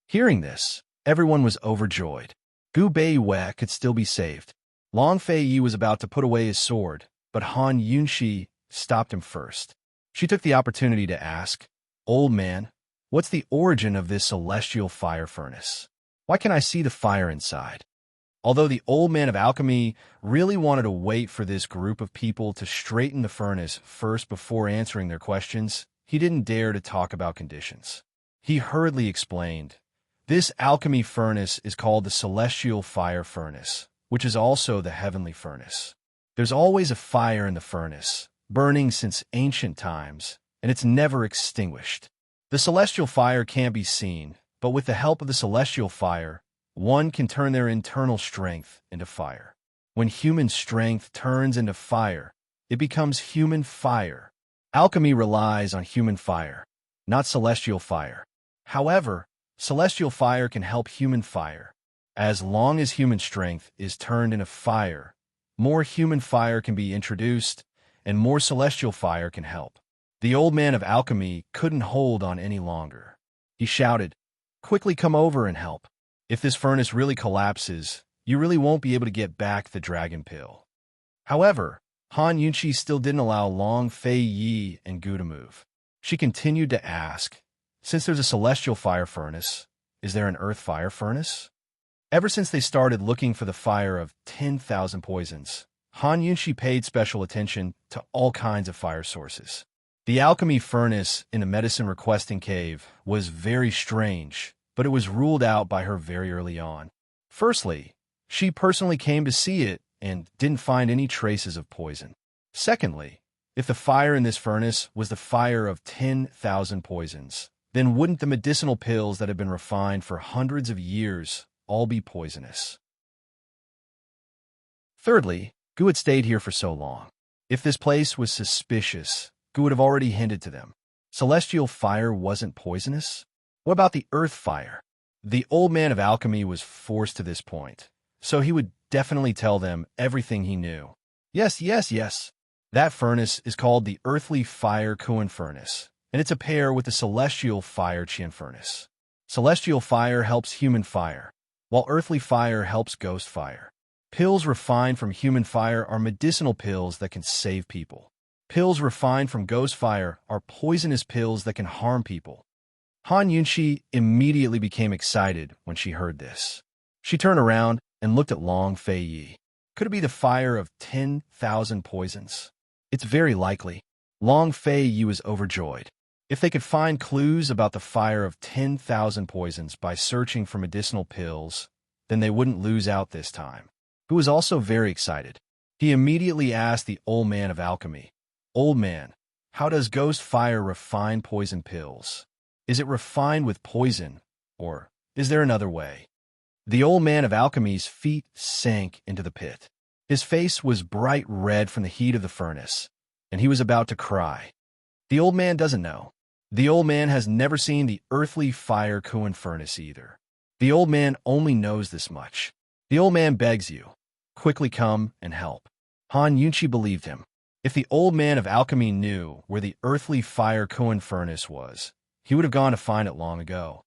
Hearing this, everyone was overjoyed. Gu Beiwei could still be saved. Long Fei Yi was about to put away his sword, but Han Yunqi stopped him first. She took the opportunity to ask, "Old man, what's the origin of this celestial fire furnace? Why can I see the fire inside?" Although the old man of alchemy really wanted to wait for this group of people to straighten the furnace first before answering their questions, he didn't dare to talk about conditions. He hurriedly explained, "This alchemy furnace is called the celestial fire furnace, which is also the heavenly furnace. There's always a fire in the furnace, burning since ancient times, and it's never extinguished. The celestial fire can't be seen, but with the help of the celestial fire, one can turn their internal strength into fire. When human strength turns into fire, it becomes human fire. Alchemy relies on human fire, not celestial fire. However, celestial fire can help human fire. As long as human strength is turned into fire, more human fire can be introduced, and more celestial fire can help." The old man of alchemy couldn't hold on any longer. He shouted, "Quickly come over and help. If this furnace really collapses, you really won't be able to get back the dragon pill." However, Han Yunqi still didn't allow Long Fei Yi and Gu to move. She continued to ask, "Since there's a celestial fire furnace, is there an earth fire furnace?" Ever since they started looking for the fire of 10,000 poisons, Han Yunqi paid special attention to all kinds of fire sources. The alchemy furnace in the medicine requesting cave was very strange, but it was ruled out by her very early on. Firstly, she personally came to see it and didn't find any traces of poison. Secondly, if the fire in this furnace was the fire of 10,000 poisons, then wouldn't the medicinal pills that had been refined for hundreds of years all be poisonous? Thirdly, Gu had stayed here for so long. If this place was suspicious, Gu would have already hinted to them. Celestial fire wasn't poisonous? What about the earth fire? The old man of alchemy was forced to this point, so he would definitely tell them everything he knew. Yes. That furnace is called the earthly fire Kuan furnace, and it's a pair with the celestial fire Qian furnace. Celestial fire helps human fire, while earthly fire helps ghost fire. Pills refined from human fire are medicinal pills that can save people. Pills refined from ghost fire are poisonous pills that can harm people. Han Yunxi immediately became excited when she heard this. She turned around and looked at Long Fei Yi. Could it be the fire of 10,000 poisons? It's very likely. Long Fei Yi was overjoyed. If they could find clues about the fire of 10,000 poisons by searching for medicinal pills, then they wouldn't lose out this time. Who was also very excited. He immediately asked the old man of alchemy, "Old man, how does ghost fire refine poison pills? Is it refined with poison, or is there another way?" The old man of alchemy's feet sank into the pit. His face was bright red from the heat of the furnace, and he was about to cry. The old man doesn't know. The old man has never seen the earthly fire Kuan furnace either. The old man only knows this much. The old man begs you, quickly come and help. Han Yunxi believed him. If the old man of alchemy knew where the earthly fire Kuan furnace was, he would have gone to find it long ago.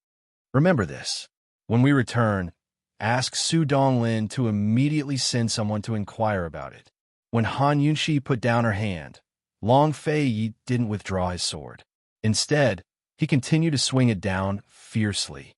Remember this. When we return, ask Su Donglin to immediately send someone to inquire about it. When Han Yunxi put down her hand, Long Fei Yi didn't withdraw his sword. Instead, he continued to swing it down fiercely.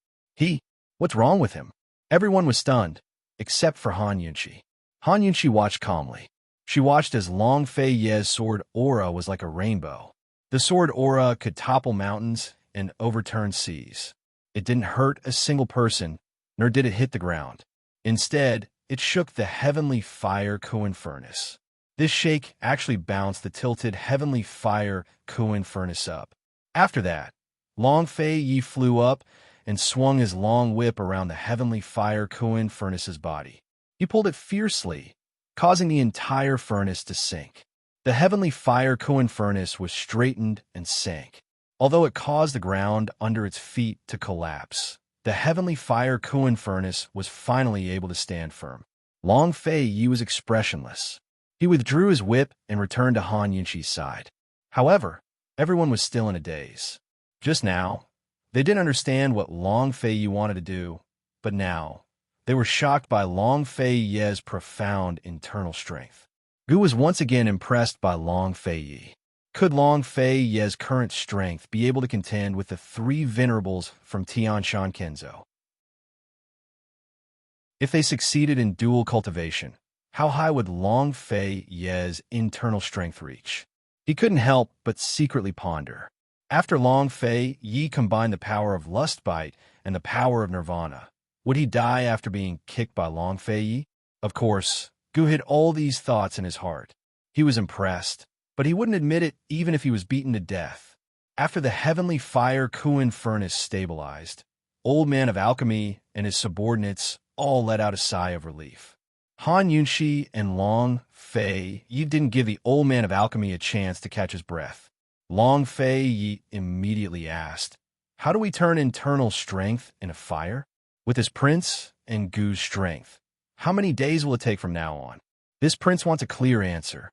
What's wrong with him? Everyone was stunned, except for Han Yunxi. Han Yunxi watched calmly. She watched as Long Fei Ye's sword aura was like a rainbow. The sword aura could topple mountains and overturn seas. It didn't hurt a single person, nor did it hit the ground. Instead, it shook the heavenly fire Kuan furnace. This shake actually bounced the tilted heavenly fire Kuan furnace up. After that, Long Fei Yi flew up and swung his long whip around the heavenly fire Kuan furnace's body. He pulled it fiercely, causing the entire furnace to sink. The heavenly fire Kuan furnace was straightened and sank. Although it caused the ground under its feet to collapse, the heavenly fire Kuan furnace was finally able to stand firm. Long Fei Yi was expressionless. He withdrew his whip and returned to Han Yunxi's side. However, everyone was still in a daze. Just now, they didn't understand what Long Fei Yi wanted to do, but now, they were shocked by Long Fei Ye's profound internal strength. Gu was once again impressed by Long Fei Yi. Could Long Fei Ye's current strength be able to contend with the three venerables from Tianshan Kenzo? If they succeeded in dual cultivation, how high would Long Fei Ye's internal strength reach? He couldn't help but secretly ponder. After Long Fei Yi combined the power of Lust Bite and the power of Nirvana, would he die after being kicked by Long Fei Yi? Of course, Gu hid all these thoughts in his heart. He was impressed, but he wouldn't admit it even if he was beaten to death. After the heavenly fire Kuan furnace stabilized, Old Man of Alchemy and his subordinates all let out a sigh of relief. Han Yunxi and Long Fei Yi didn't give the Old Man of Alchemy a chance to catch his breath. Long Fei Yi immediately asked, "How do we turn internal strength into fire?" With his prince and Gu's strength, how many days will it take from now on? This prince wants a clear answer.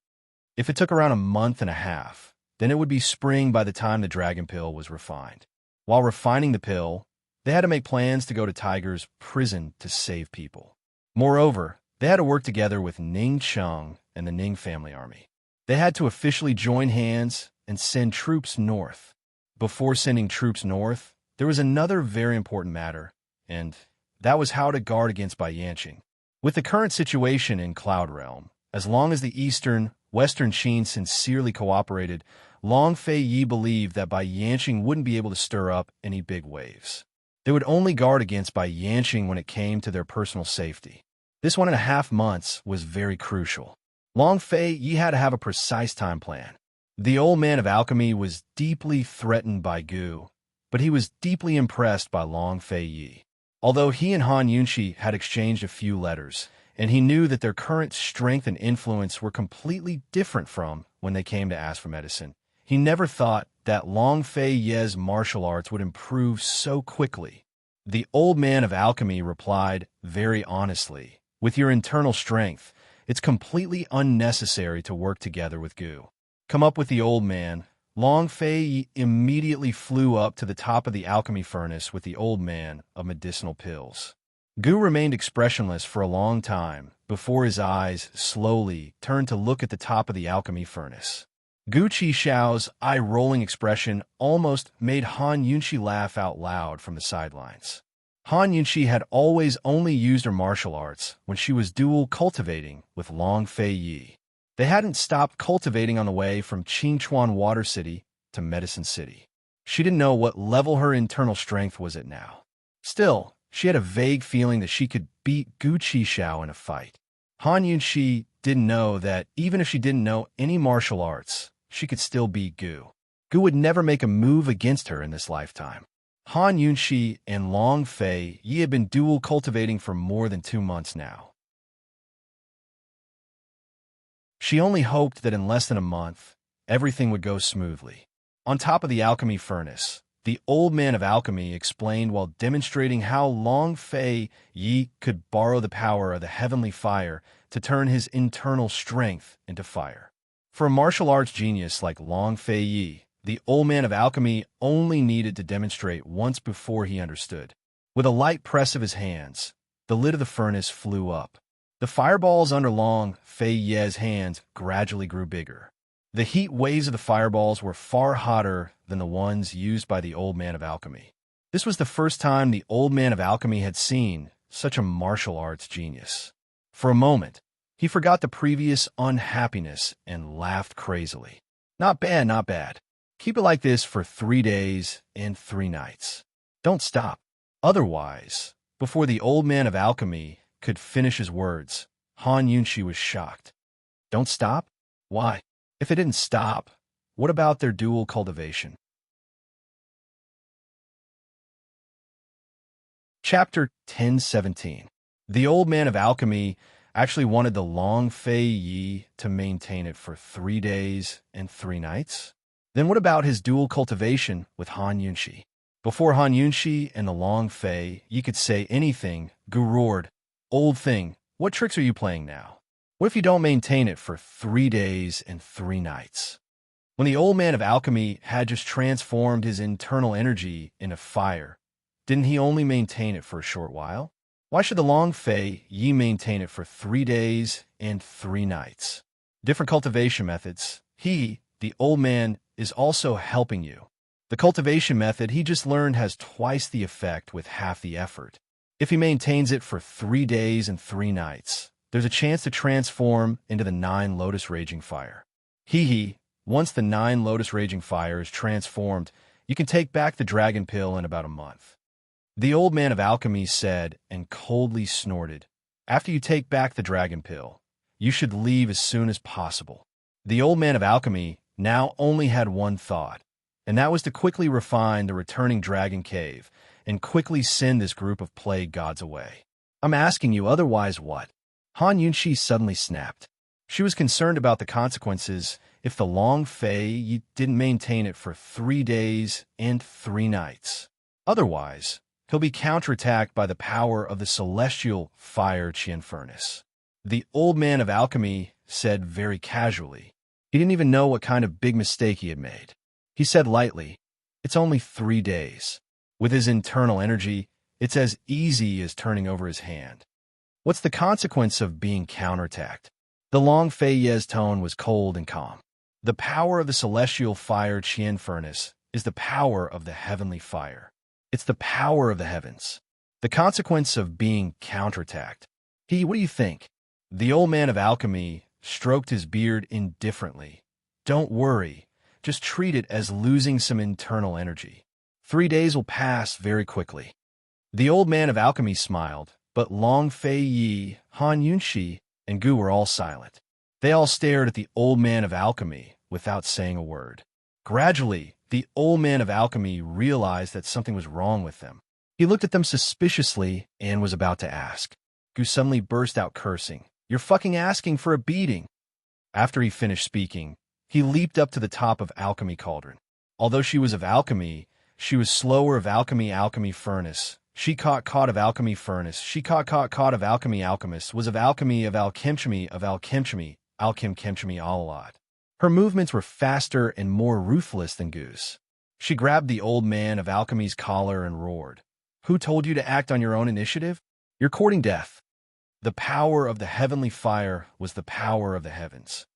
If it took around a month and a half, then it would be spring by the time the dragon pill was refined. While refining the pill, they had to make plans to go to Tiger's prison to save people. Moreover, they had to work together with Ning Cheng and the Ning family army. They had to officially join hands and send troops north. Before sending troops north, there was another very important matter, and that was how to guard against Bai Yanqing. With the current situation in Cloud Realm, as long as the Western Qin sincerely cooperated, Long Fei Yi believed that Bai Yanqing wouldn't be able to stir up any big waves. They would only guard against Bai Yanqing when it came to their personal safety. This 1.5 months was very crucial. Long Fei Yi had to have a precise time plan. The old man of alchemy was deeply threatened by Gu, but he was deeply impressed by Long Fei Yi. Although he and Han Yunxi had exchanged a few letters, and he knew that their current strength and influence were completely different from when they came to ask for medicine, he never thought that Long Fei Yi's martial arts would improve so quickly. The old man of alchemy replied very honestly, "With your internal strength, it's completely unnecessary to work together with Gu." Come up with the old man. Long Fei Yi immediately flew up to the top of the alchemy furnace with the old man of medicinal pills. Gu remained expressionless for a long time before his eyes slowly turned to look at the top of the alchemy furnace. Gu Qixiao's eye-rolling expression almost made Han Yunxi laugh out loud from the sidelines. Han Yunxi had always only used her martial arts when she was dual cultivating with Long Fei Yi. They hadn't stopped cultivating on the way from Qingchuan Water City to Medicine City. She didn't know what level her internal strength was at now. Still, she had a vague feeling that she could beat Gu Qixiao in a fight. Han Yunxi didn't know that even if she didn't know any martial arts, she could still beat Gu. Gu would never make a move against her in this lifetime. Han Yunxi and Long Fei Yi had been dual cultivating for more than 2 months now. She only hoped that in less than a month, everything would go smoothly. On top of the alchemy furnace, the old man of alchemy explained while demonstrating how Long Fei Yi could borrow the power of the heavenly fire to turn his internal strength into fire. For a martial arts genius like Long Fei Yi, the old man of alchemy only needed to demonstrate once before he understood. With a light press of his hands, the lid of the furnace flew up. The fireballs under Long Fei Yi's hands gradually grew bigger. The heat waves of the fireballs were far hotter than the ones used by the old man of alchemy. This was the first time the old man of alchemy had seen such a martial arts genius. For a moment, he forgot the previous unhappiness and laughed crazily. Not bad, not bad. Keep it like this for 3 days and 3 nights. Don't stop. Otherwise, before the old man of alchemy could finish his words, Han Yunxi was shocked. Don't stop? Why? If it didn't stop, what about their dual cultivation? Chapter 10:17. The old man of alchemy actually wanted the Long Fei Yi to maintain it for 3 days and 3 nights? Then what about his dual cultivation with Han Yunxi? Before Han Yunxi and the Long Fei Yi could say anything, Gu roared, "Old thing, what tricks are you playing now? What if you don't maintain it for 3 days and 3 nights? When the old man of alchemy had just transformed his internal energy into fire, didn't he only maintain it for a short while? Why should the Long Fei Yi maintain it for 3 days and 3 nights? Different cultivation methods. He, the old man, is also helping you. The cultivation method he just learned has twice the effect with half the effort. If he maintains it for 3 days and 3 nights, there's a chance to transform into the 9 Lotus Raging Fire. Once the 9 Lotus Raging Fire is transformed, you can take back the dragon pill in about a month." The old man of alchemy said and coldly snorted, "After you take back the dragon pill, you should leave as soon as possible." The old man of alchemy now only had one thought, and that was to quickly refine the returning dragon cave and quickly send this group of plague gods away. "I'm asking you, otherwise what?" Han Yunxi suddenly snapped. She was concerned about the consequences if the Long Fei didn't maintain it for 3 days and 3 nights. Otherwise, he'll be counterattacked by the power of the celestial fire Qian furnace. The old man of alchemy said very casually. He didn't even know what kind of big mistake he had made. He said lightly, "It's only 3 days. With his internal energy, it's as easy as turning over his hand. What's the consequence of being counterattacked?" The Long Fei Yi's tone was cold and calm. "The power of the celestial fire Qian furnace is the power of the heavenly fire. It's the power of the heavens. The consequence of being counterattacked. What do you think?" The old man of alchemy stroked his beard indifferently. "Don't worry. Just treat it as losing some internal energy. 3 days will pass very quickly. The old man of alchemy smiled, but Long Fei Yi, Han Yunxi, and Gu were all silent. They all stared at the old man of alchemy without saying a word. Gradually, the old man of alchemy realized that something was wrong with them. He looked at them suspiciously and was about to ask. Gu suddenly burst out cursing. "You're fucking asking for a beating." After he finished speaking, he leaped up to the top of alchemy cauldron. Although she was of alchemy, she was slower of alchemy furnace. She caught of alchemy furnace. She caught of alchemy alchemist, was of alchemy alchemy all a lot. Her movements were faster and more ruthless than Gu's. She grabbed the old man of alchemy's collar and roared. "Who told you to act on your own initiative? You're courting death." The power of the heavenly fire was the power of the heavens.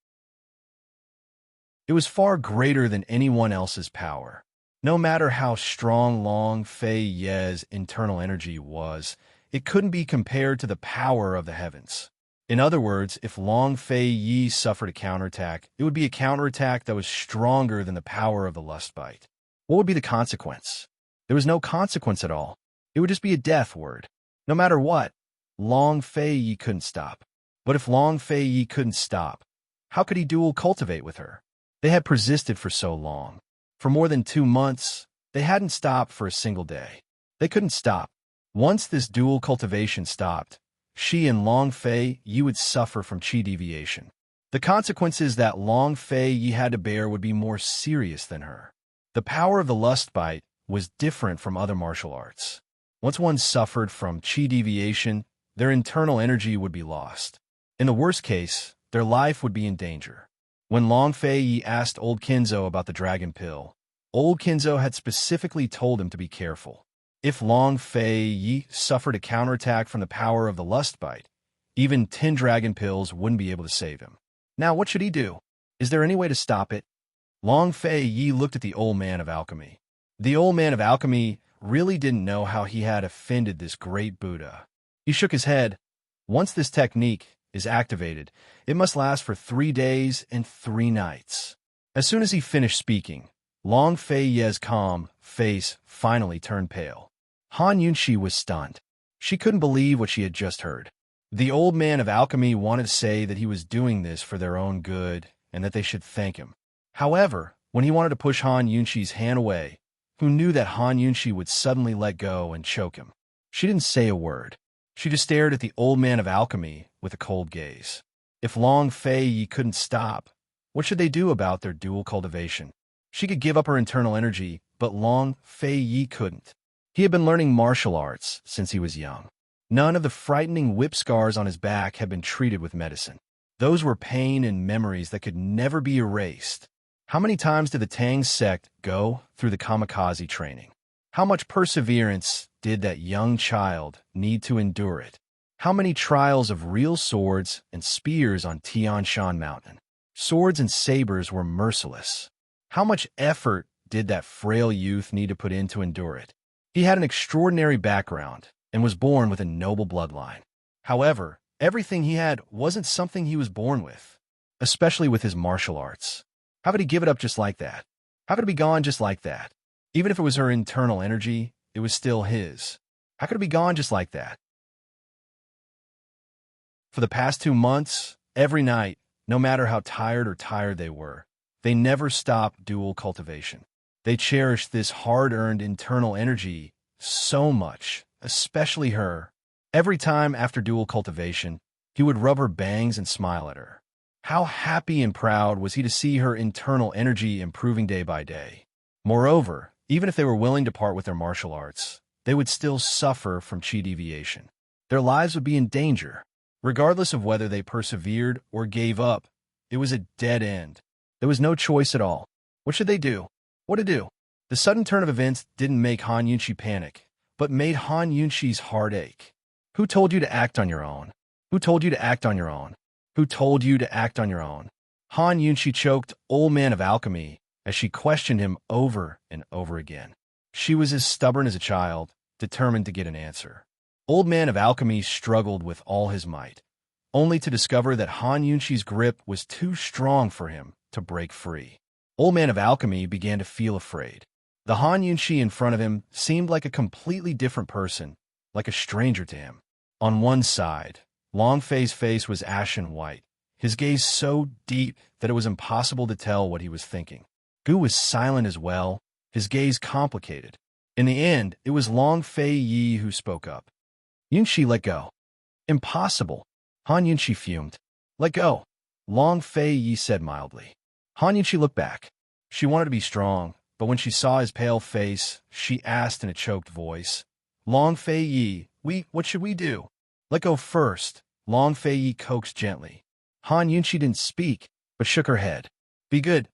It was far greater than anyone else's power. No matter how strong Long Fei Ye's internal energy was, it couldn't be compared to the power of the heavens. In other words, if Long Fei Yi suffered a counterattack, it would be a counterattack that was stronger than the power of the lust bite. What would be the consequence? There was no consequence at all. It would just be a death word. No matter what, Long Fei Yi couldn't stop. But if Long Fei Yi couldn't stop, how could he dual cultivate with her? They had persisted for so long. For more than 2 months, they hadn't stopped for a single day. They couldn't stop. Once this dual cultivation stopped, she and Long Fei Yi would suffer from qi deviation. The consequences that Long Fei Yi had to bear would be more serious than her. The power of the lust bite was different from other martial arts. Once one suffered from qi deviation, their internal energy would be lost. In the worst case, their life would be in danger. When Long Fei Yi asked old Kinzo about the dragon pill, old Kinzo had specifically told him to be careful. If Long Fei Yi suffered a counterattack from the power of the lust bite, even 10 dragon pills wouldn't be able to save him. Now what should he do? Is there any way to stop it? Long Fei Yi looked at the old man of alchemy. The old man of alchemy really didn't know how he had offended this great Buddha. He shook his head. Once this technique is activated, it must last for 3 days and 3 nights. As soon as he finished speaking, Long Fei Ye's calm face finally turned pale. Han Yunxi was stunned. She couldn't believe what she had just heard. The old man of alchemy wanted to say that he was doing this for their own good and that they should thank him. However, when he wanted to push Han Yunxi's hand away, who knew that Han Yunxi would suddenly let go and choke him? She didn't say a word. She just stared at the old man of alchemy with a cold gaze. If Long Fei Yi couldn't stop, what should they do about their dual cultivation? She could give up her internal energy, but Long Fei Yi couldn't. He had been learning martial arts since he was young. None of the frightening whip scars on his back had been treated with medicine. Those were pain and memories that could never be erased. How many times did the Tang sect go through the kamikaze training? How much perseverance did that young child need to endure it? How many trials of real swords and spears on Tian Shan Mountain? Swords and sabers were merciless. How much effort did that frail youth need to put in to endure it? He had an extraordinary background and was born with a noble bloodline. However, everything he had wasn't something he was born with, especially with his martial arts. How could he give it up just like that? How could it be gone just like that? Even if it was her internal energy, it was still his. How could it be gone just like that? For the past 2 months, every night, no matter how tired they were, they never stopped dual cultivation. They cherished this hard-earned internal energy so much, especially her. Every time after dual cultivation, he would rub her bangs and smile at her. How happy and proud was he to see her internal energy improving day by day. Moreover, even if they were willing to part with their martial arts, they would still suffer from qi deviation. Their lives would be in danger. Regardless of whether they persevered or gave up, it was a dead end. There was no choice at all. What should they do? What to do? The sudden turn of events didn't make Han Yunxi panic, but made Han Yunxi's heart ache. Who told you to act on your own? Who told you to act on your own? Who told you to act on your own? Han Yunxi choked old man of alchemy as she questioned him over and over again. She was as stubborn as a child, determined to get an answer. Old man of alchemy struggled with all his might, only to discover that Han Yunxi's grip was too strong for him to break free. Old Man of Alchemy began to feel afraid. The Han Yunshi in front of him seemed like a completely different person, like a stranger to him. On one side, Long Fei's face was ashen white, his gaze so deep that it was impossible to tell what he was thinking. Gu was silent as well, his gaze complicated. In the end, it was Long Fei Yi who spoke up. Yunshi, let go. Impossible. Han Yunshi fumed. Let go. Long Fei Yi said mildly. Han Yunshi looked back. She wanted to be strong, but when she saw his pale face, she asked in a choked voice, Long Fei Yi, what should we do? Let go first, Long Fei Yi coaxed gently. Han Yunshi didn't speak, but shook her head. Be good,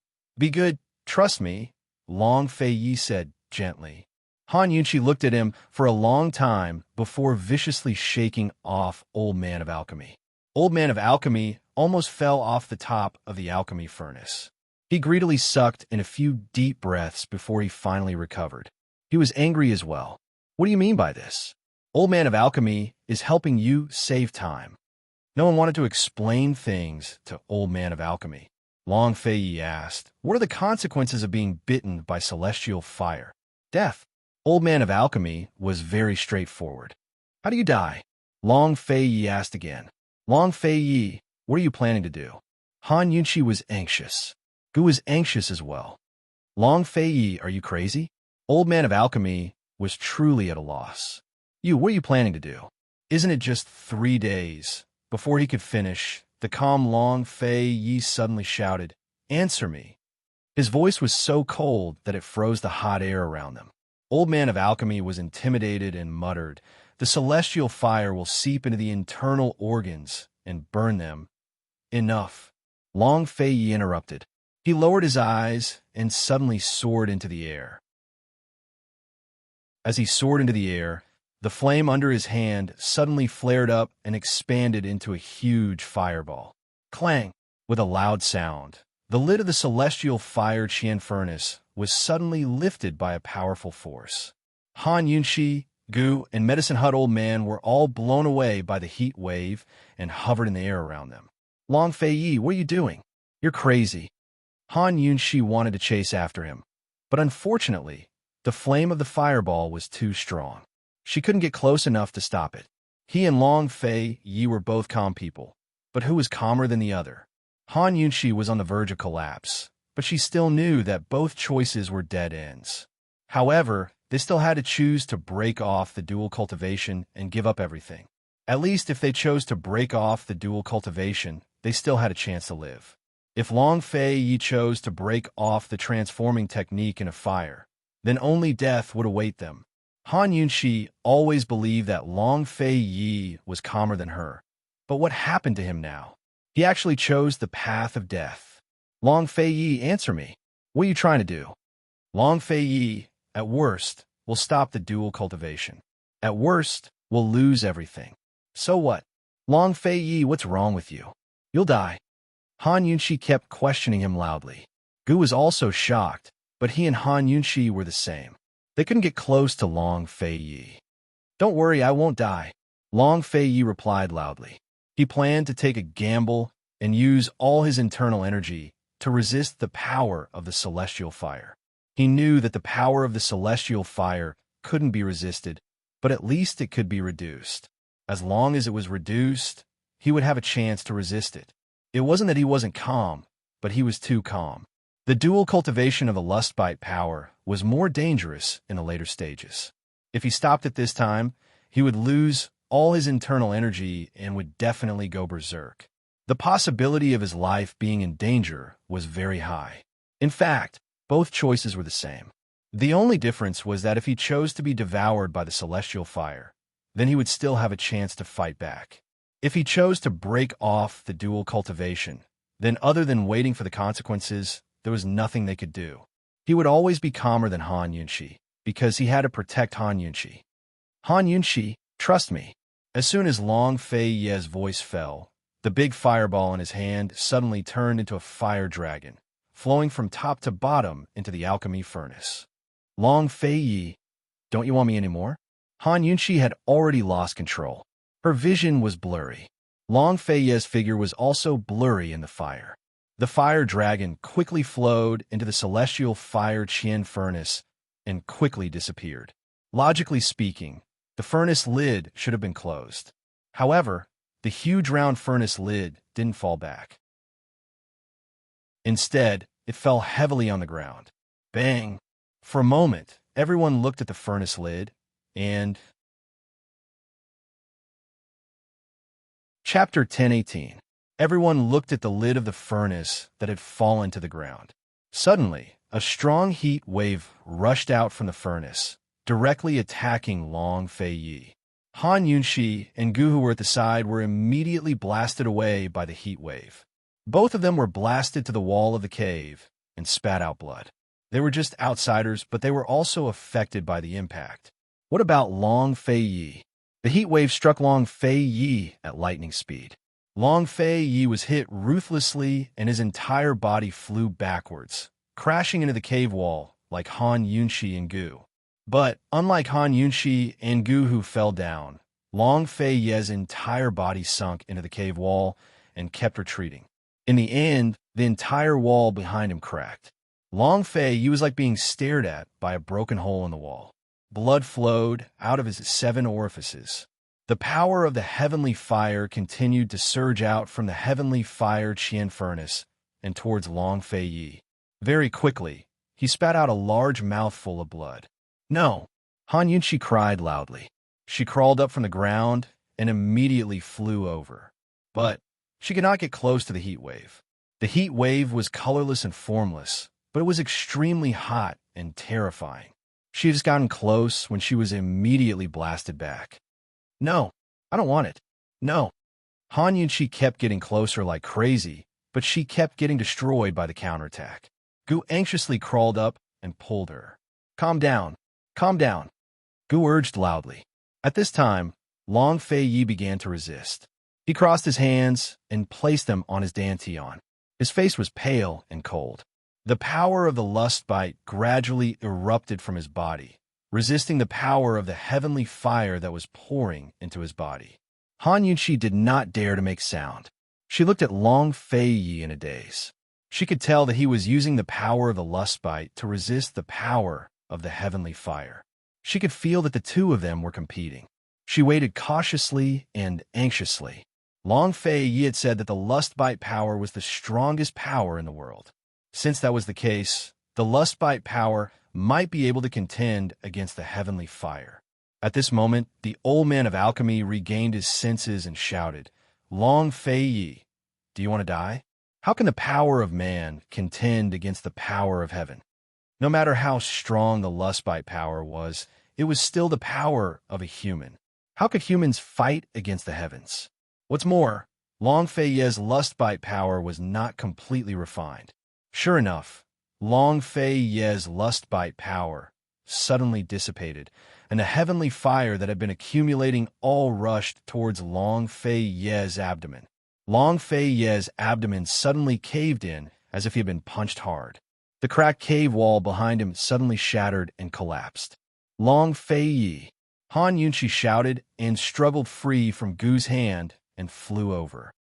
trust me, Long Fei Yi said gently. Han Yunshi looked at him for a long time before viciously shaking off Old Man of Alchemy. Old Man of Alchemy almost fell off the top of the alchemy furnace. He greedily sucked in a few deep breaths before he finally recovered. He was angry as well. What do you mean by this? Old Man of Alchemy is helping you save time. No one wanted to explain things to Old Man of Alchemy. Long Fei Yi asked, what are the consequences of being bitten by celestial fire? Death. Old Man of Alchemy was very straightforward. How do you die? Long Fei Yi asked again. Long Fei Yi, what are you planning to do? Han Yunshi was anxious. Gu was anxious as well. Long Fei Yi, are you crazy? Old Man of Alchemy was truly at a loss. What are you planning to do? Isn't it just 3 days? Before he could finish, the calm Long Fei Yi suddenly shouted, Answer me. His voice was so cold that it froze the hot air around them. Old Man of Alchemy was intimidated and muttered, The celestial fire will seep into the internal organs and burn them. Enough. Long Fei Yi interrupted. He lowered his eyes and suddenly soared into the air. As he soared into the air, the flame under his hand suddenly flared up and expanded into a huge fireball. Clang! With a loud sound, the lid of the celestial fire Qian furnace was suddenly lifted by a powerful force. Han Yunshi, Gu, and Medicine Hut Old Man were all blown away by the heat wave and hovered in the air around them. Long Fei Yi, what are you doing? You're crazy. Han Yunshi wanted to chase after him, but unfortunately, the flame of the fireball was too strong. She couldn't get close enough to stop it. He and Long Fei Yi were both calm people, but who was calmer than the other? Han Yunshi was on the verge of collapse, but she still knew that both choices were dead ends. However, they still had to choose to break off the dual cultivation and give up everything. At least if they chose to break off the dual cultivation, they still had a chance to live. If Long Fei Yi chose to break off the transforming technique in a fire, then only death would await them. Han Yunshi always believed that Long Fei Yi was calmer than her. But what happened to him now? He actually chose the path of death. Long Fei Yi, answer me. What are you trying to do? Long Fei Yi, at worst, will stop the dual cultivation. At worst, we'll lose everything. So what? Long Fei Yi, what's wrong with you? You'll die. Han Yunshi kept questioning him loudly. Gu was also shocked, but he and Han Yunshi were the same. They couldn't get close to Long Fei Yi. Don't worry, I won't die, Long Fei Yi replied loudly. He planned to take a gamble and use all his internal energy to resist the power of the celestial fire. He knew that the power of the celestial fire couldn't be resisted, but at least it could be reduced. As long as it was reduced, he would have a chance to resist it. It wasn't that he wasn't calm, but he was too calm. The dual cultivation of the lustbite power was more dangerous in the later stages. If he stopped at this time, he would lose all his internal energy and would definitely go berserk. The possibility of his life being in danger was very high. In fact, both choices were the same. The only difference was that if he chose to be devoured by the celestial fire, then he would still have a chance to fight back. If he chose to break off the dual cultivation, then other than waiting for the consequences, there was nothing they could do. He would always be calmer than Han Yunshi, because he had to protect Han Yunshi. Han Yunshi, trust me. As soon as Long Fei Yi's voice fell, the big fireball in his hand suddenly turned into a fire dragon, flowing from top to bottom into the alchemy furnace. Long Fei Yi, don't you want me anymore? Han Yunshi had already lost control. Her vision was blurry. Long Fei Yi's figure was also blurry in the fire. The fire dragon quickly flowed into the celestial fire Qian furnace and quickly disappeared. Logically speaking, the furnace lid should have been closed. However, the huge round furnace lid didn't fall back. Instead, it fell heavily on the ground. Bang! For a moment, everyone looked at the furnace lid, and... Chapter 10:18. Everyone looked at the lid of the furnace that had fallen to the ground. Suddenly, a strong heat wave rushed out from the furnace, directly attacking Long Fei Yi. Han Yunxi and Gu, who were at the side, were immediately blasted away by the heat wave. Both of them were blasted to the wall of the cave and spat out blood. They were just outsiders, but they were also affected by the impact. What about Long Fei Yi? The heat wave struck Long Fei Yi at lightning speed. Long Fei Yi was hit ruthlessly, and his entire body flew backwards, crashing into the cave wall like Han Yunxi and Gu. But unlike Han Yunxi and Gu, who fell down, Long Fei Yi's entire body sunk into the cave wall and kept retreating. In the end, the entire wall behind him cracked. Long Fei Yi was like being stared at by a broken hole in the wall. Blood flowed out of his 7 orifices. The power of the heavenly fire continued to surge out from the heavenly fire Qian furnace and towards Long Fei Yi. Very quickly, he spat out a large mouthful of blood. No! Han Yunxi cried loudly. She crawled up from the ground and immediately flew over. But she could not get close to the heat wave. The heat wave was colorless and formless, but it was extremely hot and terrifying. She had just gotten close when she was immediately blasted back. No, I don't want it. No. Han Yunxi kept getting closer like crazy, but she kept getting destroyed by the counterattack. Gu anxiously crawled up and pulled her. Calm down. Calm down. Gu urged loudly. At this time, Long Fei Yi began to resist. He crossed his hands and placed them on his dantian. His face was pale and cold. The power of the lust bite gradually erupted from his body, resisting the power of the heavenly fire that was pouring into his body. Han Yunxi did not dare to make sound. She looked at Long Fei Yi in a daze. She could tell that he was using the power of the lust bite to resist the power of the heavenly fire. She could feel that the two of them were competing. She waited cautiously and anxiously. Long Fei Yi had said that the lust bite power was the strongest power in the world. Since that was the case, the lust bite power might be able to contend against the heavenly fire. At this moment, the old man of alchemy regained his senses and shouted, Long Fei Yi, do you want to die? How can the power of man contend against the power of heaven? No matter how strong the lust bite power was, it was still the power of a human. How could humans fight against the heavens? What's more, Long Fei Yi's lust bite power was not completely refined. Sure enough, Long Fei Yi's lust bite power suddenly dissipated, and the heavenly fire that had been accumulating all rushed towards Long Fei Yi's abdomen. Long Fei Yi's abdomen suddenly caved in as if he had been punched hard. The cracked cave wall behind him suddenly shattered and collapsed. Long Fei Yi! Han Yunxi shouted and struggled free from Gu's hand and flew over.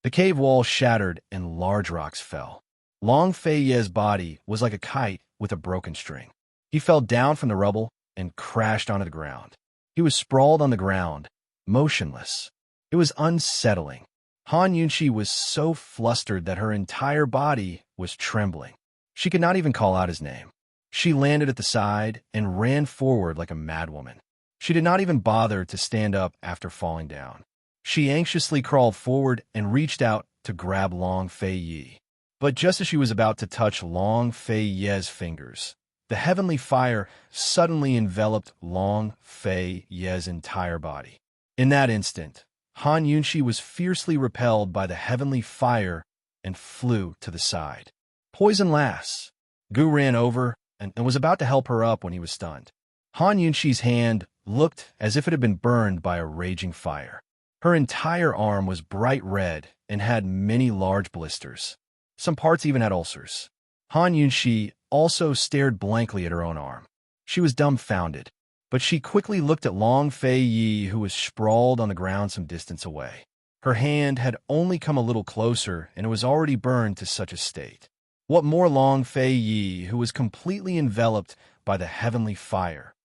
The cave wall shattered and large rocks fell. Long Fei Yi's body was like a kite with a broken string. He fell down from the rubble and crashed onto the ground. He was sprawled on the ground, motionless. It was unsettling. Han Yunxi was so flustered that her entire body was trembling. She could not even call out his name. She landed at the side and ran forward like a madwoman. She did not even bother to stand up after falling down. She anxiously crawled forward and reached out to grab Long Fei Yi. But just as she was about to touch Long Fei Yi's fingers, the heavenly fire suddenly enveloped Long Fei Yi's entire body. In that instant, Han Yunxi was fiercely repelled by the heavenly fire and flew to the side. Poison lass! Gu ran over and was about to help her up when he was stunned. Han Yunxi's hand looked as if it had been burned by a raging fire. Her entire arm was bright red and had many large blisters. Some parts even had ulcers. Han Yunxi also stared blankly at her own arm. She was dumbfounded, but she quickly looked at Long Fei Yi, who was sprawled on the ground some distance away. Her hand had only come a little closer, and it was already burned to such a state. What more Long Fei Yi, who was completely enveloped by the heavenly fire?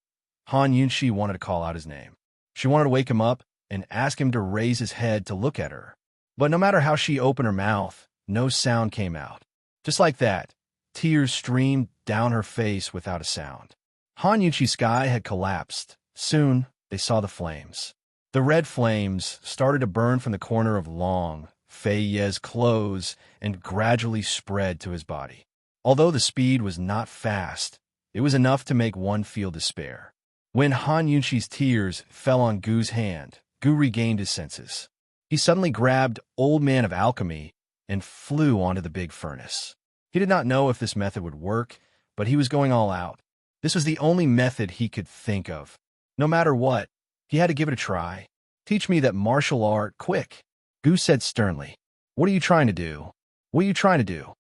Han Yunshi wanted to call out his name. She wanted to wake him up and ask him to raise his head to look at her. But no matter how she opened her mouth, no sound came out. Just like that, tears streamed down her face without a sound. Han Yunshi's sky had collapsed. Soon, they saw the flames. The red flames started to burn from the corner of Long Fei Ye's clothes and gradually spread to his body. Although the speed was not fast, it was enough to make one feel despair. When Han Yunshi's tears fell on Gu's hand, Gu regained his senses. He suddenly grabbed Old Man of Alchemy and flew onto the big furnace. He did not know if this method would work, but he was going all out. This was the only method he could think of. No matter what, he had to give it a try. Teach me that martial art, quick, Gu said sternly. What are you trying to do? What are you trying to do?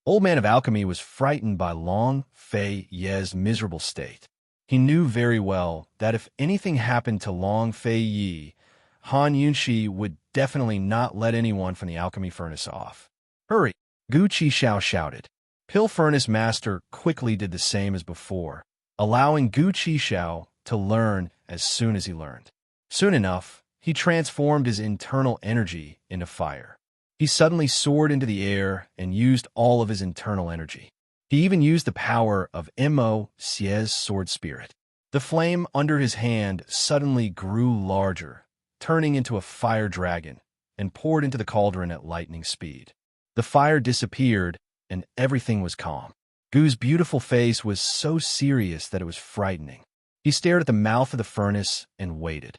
Old Man of Alchemy was frightened by Long Fei Ye's miserable state. He knew very well that if anything happened to Long Fei Yi, Han Yunshi would definitely not let anyone from the alchemy furnace off. Hurry! Gu Qishao shouted. Pill Furnace Master quickly did the same as before, allowing Gu Qishao to learn as soon as he learned. Soon enough, he transformed his internal energy into fire. He suddenly soared into the air and used all of his internal energy. He even used the power of Immerse's sword spirit. The flame under his hand suddenly grew larger, turning into a fire dragon, and poured into the cauldron at lightning speed. The fire disappeared, and everything was calm. Gu's beautiful face was so serious that it was frightening. He stared at the mouth of the furnace and waited.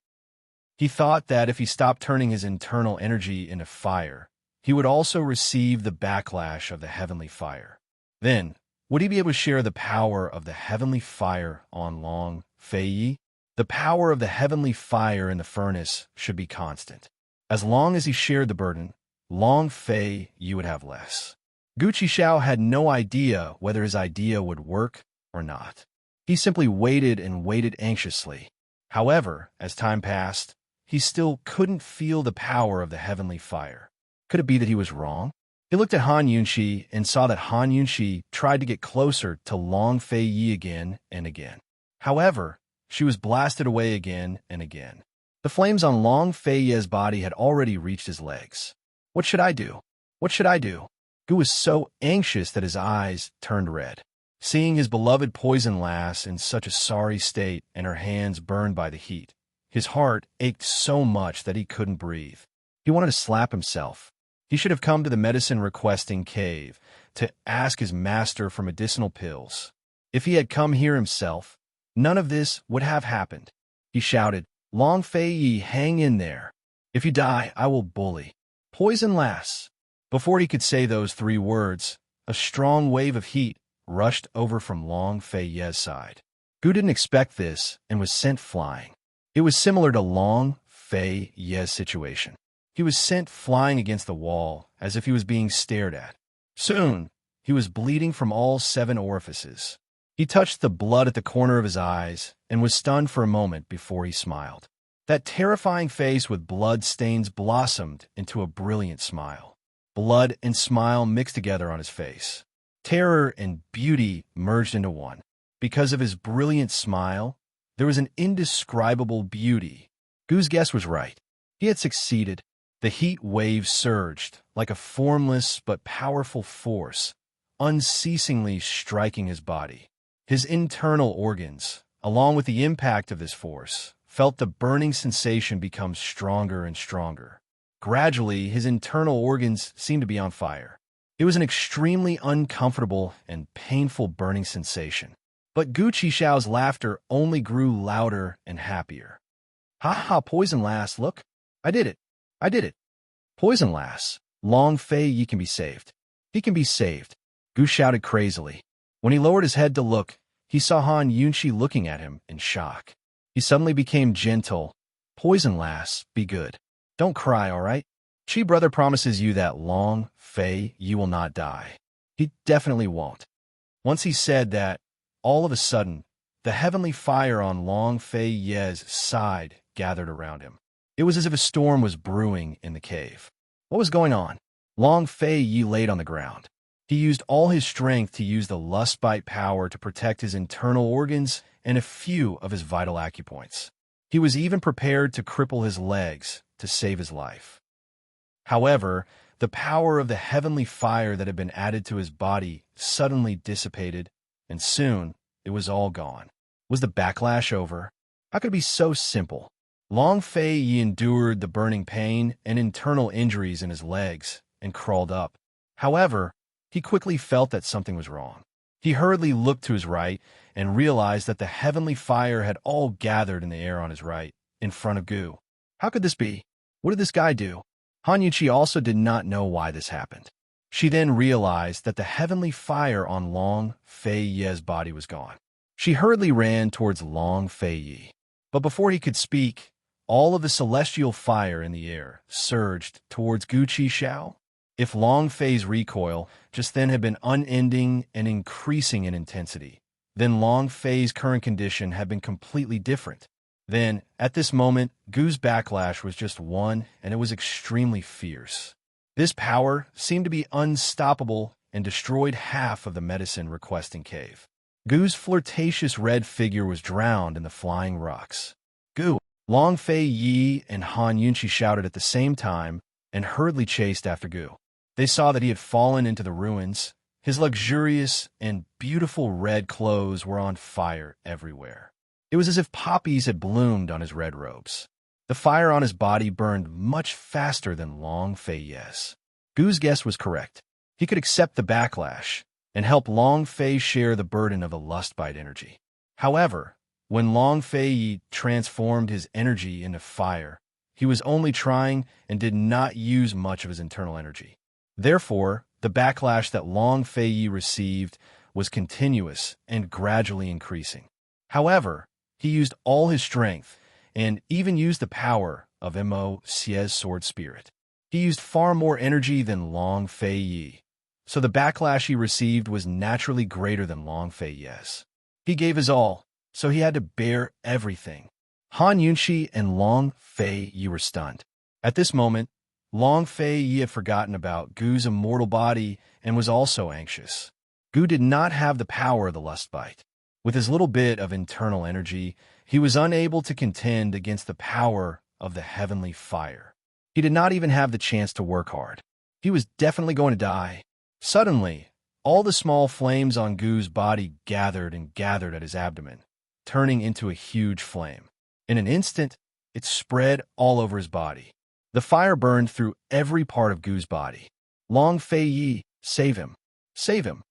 He thought that if he stopped turning his internal energy into fire, he would also receive the backlash of the heavenly fire. Then, would he be able to share the power of the heavenly fire on Long Fei Yi? The power of the heavenly fire in the furnace should be constant. As long as he shared the burden, Long Fei Yi would have less. Gu Qishao had no idea whether his idea would work or not. He simply waited and waited anxiously. However, as time passed, he still couldn't feel the power of the heavenly fire. Could it be that he was wrong? He looked at Han Yunshi and saw that Han Yunshi tried to get closer to Long Fei Yi again and again. However, she was blasted away again and again. The flames on Long Fei Yi's body had already reached his legs. What should I do? What should I do? Gu was so anxious that his eyes turned red. Seeing his beloved poison lass in such a sorry state and her hands burned by the heat, his heart ached so much that he couldn't breathe. He wanted to slap himself. He should have come to the medicine-requesting cave to ask his master for medicinal pills. If he had come here himself, none of this would have happened. He shouted, Long Fei Yi, hang in there. If you die, I will bully. Poison lass. Before he could say those 3 words, a strong wave of heat rushed over from Long Fei Yi's side. Gu didn't expect this and was sent flying. It was similar to Long Fei Yi's situation. He was sent flying against the wall as if he was being stared at. Soon, he was bleeding from all 7 orifices. He touched the blood at the corner of his eyes and was stunned for a moment before he smiled. That terrifying face with blood stains blossomed into a brilliant smile. Blood and smile mixed together on his face. Terror and beauty merged into one. Because of his brilliant smile, there was an indescribable beauty. Gu's guess was right. He had succeeded. The heat wave surged like a formless but powerful force, unceasingly striking his body. His internal organs, along with the impact of this force, felt the burning sensation become stronger and stronger. Gradually, his internal organs seemed to be on fire. It was an extremely uncomfortable and painful burning sensation. But Gu Qishao's laughter only grew louder and happier. Ha ha, Poison Lass, look. I did it. I did it. Poison Lass, Long Fei Yi can be saved. He can be saved. Gu shouted crazily. When he lowered his head to look, he saw Han Yunshi looking at him in shock. He suddenly became gentle. Poison Lass, be good. Don't cry, all right? Chi brother promises you that Long Fei Yi will not die. He definitely won't. Once he said that, all of a sudden, the heavenly fire on Long Fei Yi's side gathered around him. It was as if a storm was brewing in the cave. What was going on? Long Fei Yi laid on the ground. He used all his strength to use the lust bite power to protect his internal organs and a few of his vital acupoints. He was even prepared to cripple his legs to save his life. However, the power of the heavenly fire that had been added to his body suddenly dissipated, and soon it was all gone. Was the backlash over? How could it be so simple? Long Fei Yi endured the burning pain and internal injuries in his legs and crawled up. However, he quickly felt that something was wrong. He hurriedly looked to his right and realized that the heavenly fire had all gathered in the air on his right, in front of Gu. How could this be? What did this guy do? Han Yunqi also did not know why this happened. She then realized that the heavenly fire on Long Fei Yi's body was gone. She hurriedly ran towards Long Fei Yi. But before he could speak, all of the celestial fire in the air surged towards Gu Qixiao. If Long Fei's recoil just then had been unending and increasing in intensity, then Long Fei's current condition had been completely different. Then, at this moment, Gu's backlash was just one, and it was extremely fierce. This power seemed to be unstoppable and destroyed half of the medicine-requesting cave. Gu's flirtatious red figure was drowned in the flying rocks. Gu, Long Fei Yi, and Han Yunqi shouted at the same time and hurriedly chased after Gu. They saw that he had fallen into the ruins. His luxurious and beautiful red clothes were on fire everywhere. It was as if poppies had bloomed on his red robes. The fire on his body burned much faster than Long Fei Yi's. Gu's guess was correct. He could accept the backlash and help Long Fei share the burden of the lust bite energy. However, when Long Fei Yi transformed his energy into fire, he was only trying and did not use much of his internal energy. Therefore, the backlash that Long Fei Yi received was continuous and gradually increasing. However, he used all his strength and even used the power of Immerse's sword spirit. He used far more energy than Long Fei Yi, so the backlash he received was naturally greater than Long Fei Yi's. He gave his all, so he had to bear everything. Han Yunqi and Long Fei Yi were stunned. At this moment, Long Fei Yi had forgotten about Gu's immortal body and was also anxious. Gu did not have the power of the lust bite. With his little bit of internal energy, he was unable to contend against the power of the heavenly fire. He did not even have the chance to work hard. He was definitely going to die. Suddenly, all the small flames on Gu's body gathered and gathered at his abdomen, turning into a huge flame. In an instant, it spread all over his body. The fire burned through every part of Gu's body. Long Fei Yi, save him. Save him.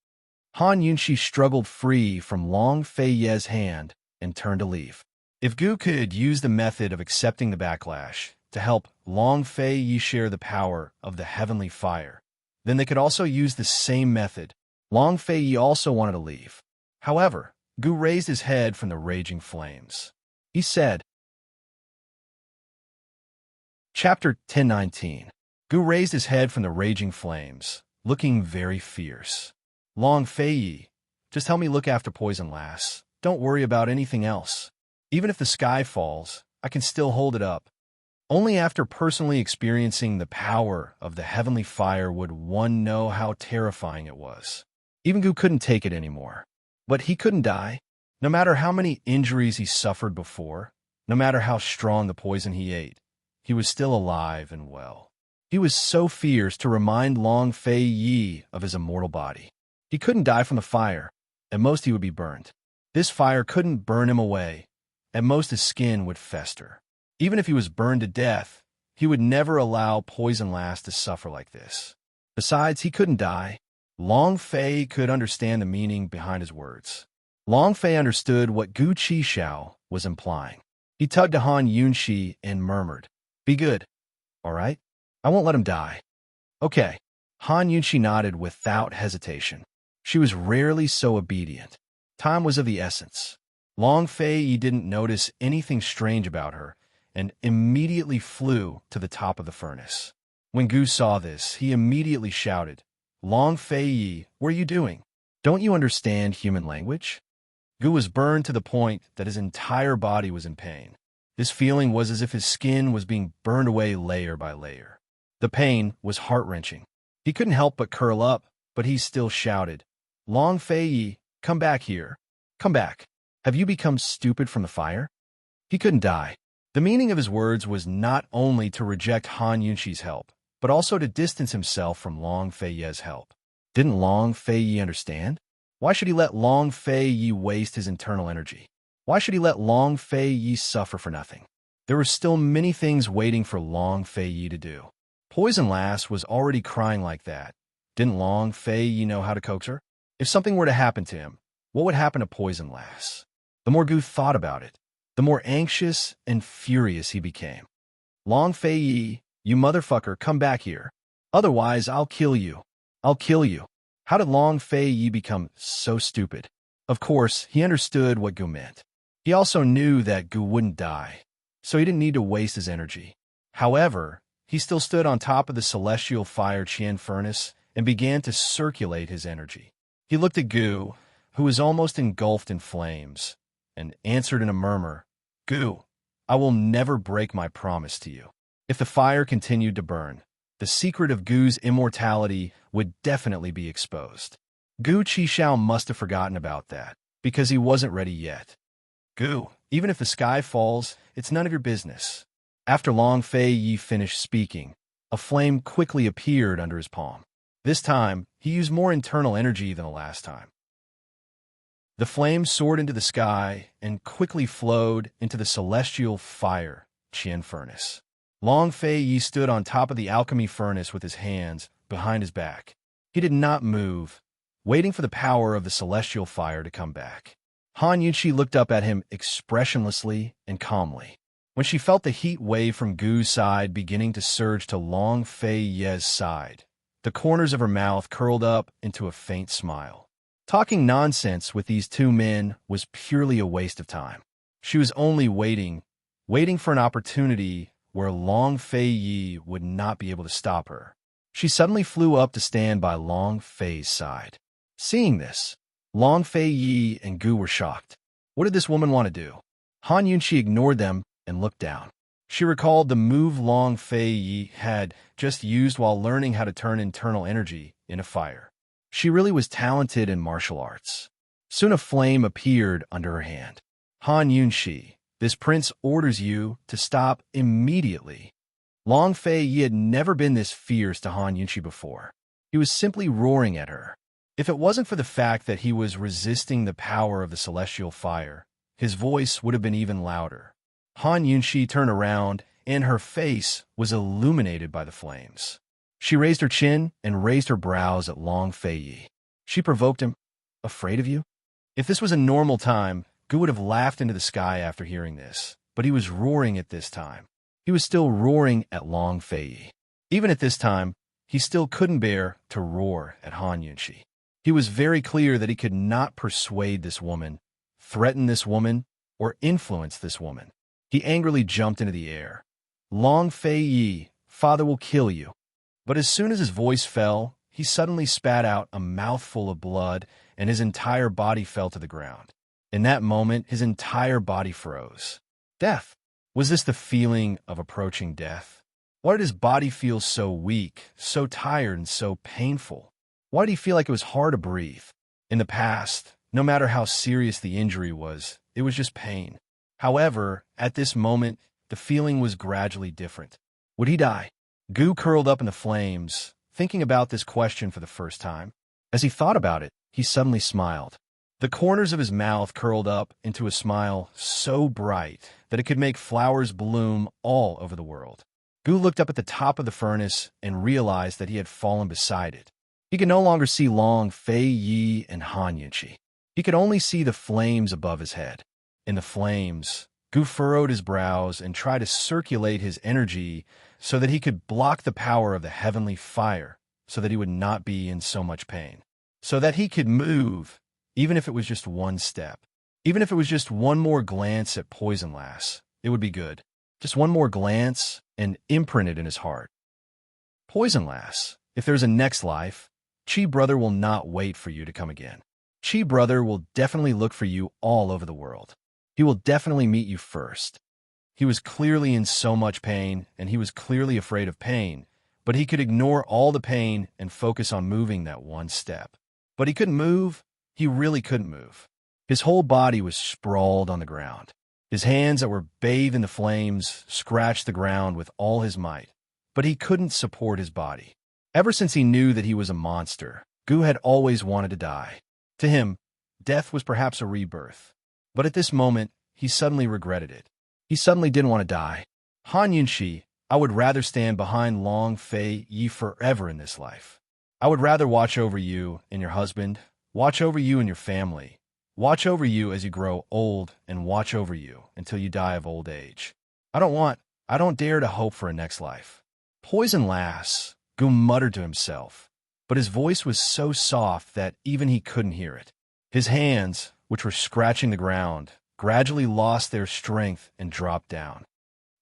Han Yunqi struggled free from Long Fei Yi's hand and turned to leave. If Gu could use the method of accepting the backlash to help Long Fei Yi share the power of the heavenly fire, then they could also use the same method. Long Fei Yi also wanted to leave. However, Gu raised his head from the raging flames. He said, Chapter 1019. Gu raised his head from the raging flames, looking very fierce. Long Fei Yi, just help me look after Poison Lass. Don't worry about anything else. Even if the sky falls, I can still hold it up. Only after personally experiencing the power of the heavenly fire would one know how terrifying it was. Even Gu couldn't take it anymore. But he couldn't die. No matter how many injuries he suffered before, no matter how strong the poison he ate, he was still alive and well. He was so fierce to remind Long Fei Yi of his immortal body. He couldn't die from the fire. At most he would be burned. This fire couldn't burn him away. At most his skin would fester. Even if he was burned to death, he would never allow Poison Lass to suffer like this. Besides, he couldn't die. Long Fei could understand the meaning behind his words. Long Fei understood what Gu Qixiao was implying. He tugged to Han Yunqi and murmured, Be good. All right? I won't let him die. Okay. Han Yunqi nodded without hesitation. She was rarely so obedient. Time was of the essence. Long Fei Yi didn't notice anything strange about her and immediately flew to the top of the furnace. When Gu saw this, he immediately shouted, Long Fei Yi, what are you doing? Don't you understand human language? Gu was burned to the point that his entire body was in pain. This feeling was as if his skin was being burned away layer by layer. The pain was heart-wrenching. He couldn't help but curl up, but he still shouted, "Long Fei Yi, come back here. Come back. Have you become stupid from the fire?" He couldn't die. The meaning of his words was not only to reject Han Yunxi's help, but also to distance himself from Long Fei Yi's help. Didn't Long Fei Yi understand? Why should he let Long Fei Yi waste his internal energy? Why should he let Long Fei Yi suffer for nothing? There were still many things waiting for Long Fei Yi to do. Poison Lass was already crying like that. Didn't Long Fei Yi know how to coax her? If something were to happen to him, what would happen to Poison Lass? The more Gu thought about it, the more anxious and furious he became. "Long Fei Yi, you motherfucker, come back here. Otherwise, I'll kill you. I'll kill you." How did Long Fei Yi become so stupid? Of course, he understood what Gu meant. He also knew that Gu wouldn't die, so he didn't need to waste his energy. However, he still stood on top of the celestial fire Qian furnace and began to circulate his energy. He looked at Gu, who was almost engulfed in flames, and answered in a murmur, "Gu, I will never break my promise to you." If the fire continued to burn, the secret of Gu's immortality would definitely be exposed. Gu Qishao must have forgotten about that, because he wasn't ready yet. "Gu, even if the sky falls, it's none of your business." After Long Fei Yi finished speaking, a flame quickly appeared under his palm. This time, he used more internal energy than the last time. The flame soared into the sky and quickly flowed into the celestial fire Qian furnace. Long Fei Yi stood on top of the alchemy furnace with his hands behind his back. He did not move, waiting for the power of the celestial fire to come back. Han Yunxi looked up at him expressionlessly and calmly. When she felt the heat wave from Gu's side beginning to surge to Long Fei Yi's side, the corners of her mouth curled up into a faint smile. Talking nonsense with these two men was purely a waste of time. She was only waiting for an opportunity where Long Fei Yi would not be able to stop her. She suddenly flew up to stand by Long Fei's side. Seeing this, Long Fei Yi and Gu were shocked. What did this woman want to do? Han Yunxi ignored them and looked down. She recalled the move Long Fei Yi had just used while learning how to turn internal energy into fire. She really was talented in martial arts. Soon a flame appeared under her hand. "Han Yunxi, this prince orders you to stop immediately." Long Fei Yi had never been this fierce to Han Yunxi before. He was simply roaring at her. If it wasn't for the fact that he was resisting the power of the celestial fire, his voice would have been even louder. Han Yunxi turned around, and her face was illuminated by the flames. She raised her chin and raised her brows at Long Fei Yi. She provoked him. "Afraid of you?" If this was a normal time, Gu would have laughed into the sky after hearing this, but he was roaring at this time. He was still roaring at Long Fei Yi. Even at this time, he still couldn't bear to roar at Han Yunxi. He was very clear that he could not persuade this woman, threaten this woman, or influence this woman. He angrily jumped into the air. "Long Fei Yi, father will kill you." But as soon as his voice fell, he suddenly spat out a mouthful of blood, and his entire body fell to the ground. In that moment, his entire body froze. Death. Was this the feeling of approaching death? Why did his body feel so weak, so tired, and so painful? Why did he feel like it was hard to breathe? In the past, no matter how serious the injury was, it was just pain. However, at this moment, the feeling was gradually different. Would he die? Gu curled up in the flames, thinking about this question for the first time. As he thought about it, he suddenly smiled. The corners of his mouth curled up into a smile so bright that it could make flowers bloom all over the world. Gu looked up at the top of the furnace and realized that he had fallen beside it. He could no longer see Long Fei Yi and Han Yunxi. He could only see the flames above his head. In the flames, Gu furrowed his brows and tried to circulate his energy so that he could block the power of the heavenly fire, so that he would not be in so much pain, so that he could move, even if it was just one step. Even if it was just one more glance at Poison Lass, it would be good. Just one more glance and imprint it in his heart. Poison Lass, if there's a next life, Chi Brother will not wait for you to come again. Chi Brother will definitely look for you all over the world. He will definitely meet you first. He was clearly in so much pain, and he was clearly afraid of pain, but he could ignore all the pain and focus on moving that one step. But he couldn't move. He really couldn't move. His whole body was sprawled on the ground. His hands that were bathed in the flames scratched the ground with all his might, but he couldn't support his body. Ever since he knew that he was a monster, Gu had always wanted to die. To him, death was perhaps a rebirth. But at this moment, he suddenly regretted it. He suddenly didn't want to die. Han Yunshi, I would rather stand behind Long Fei Yi forever in this life. I would rather watch over you and your husband, watch over you and your family, watch over you as you grow old, and watch over you until you die of old age. I don't dare to hope for a next life. Poison lass, Gu muttered to himself, but his voice was so soft that even he couldn't hear it. His hands, which were scratching the ground, gradually lost their strength and dropped down.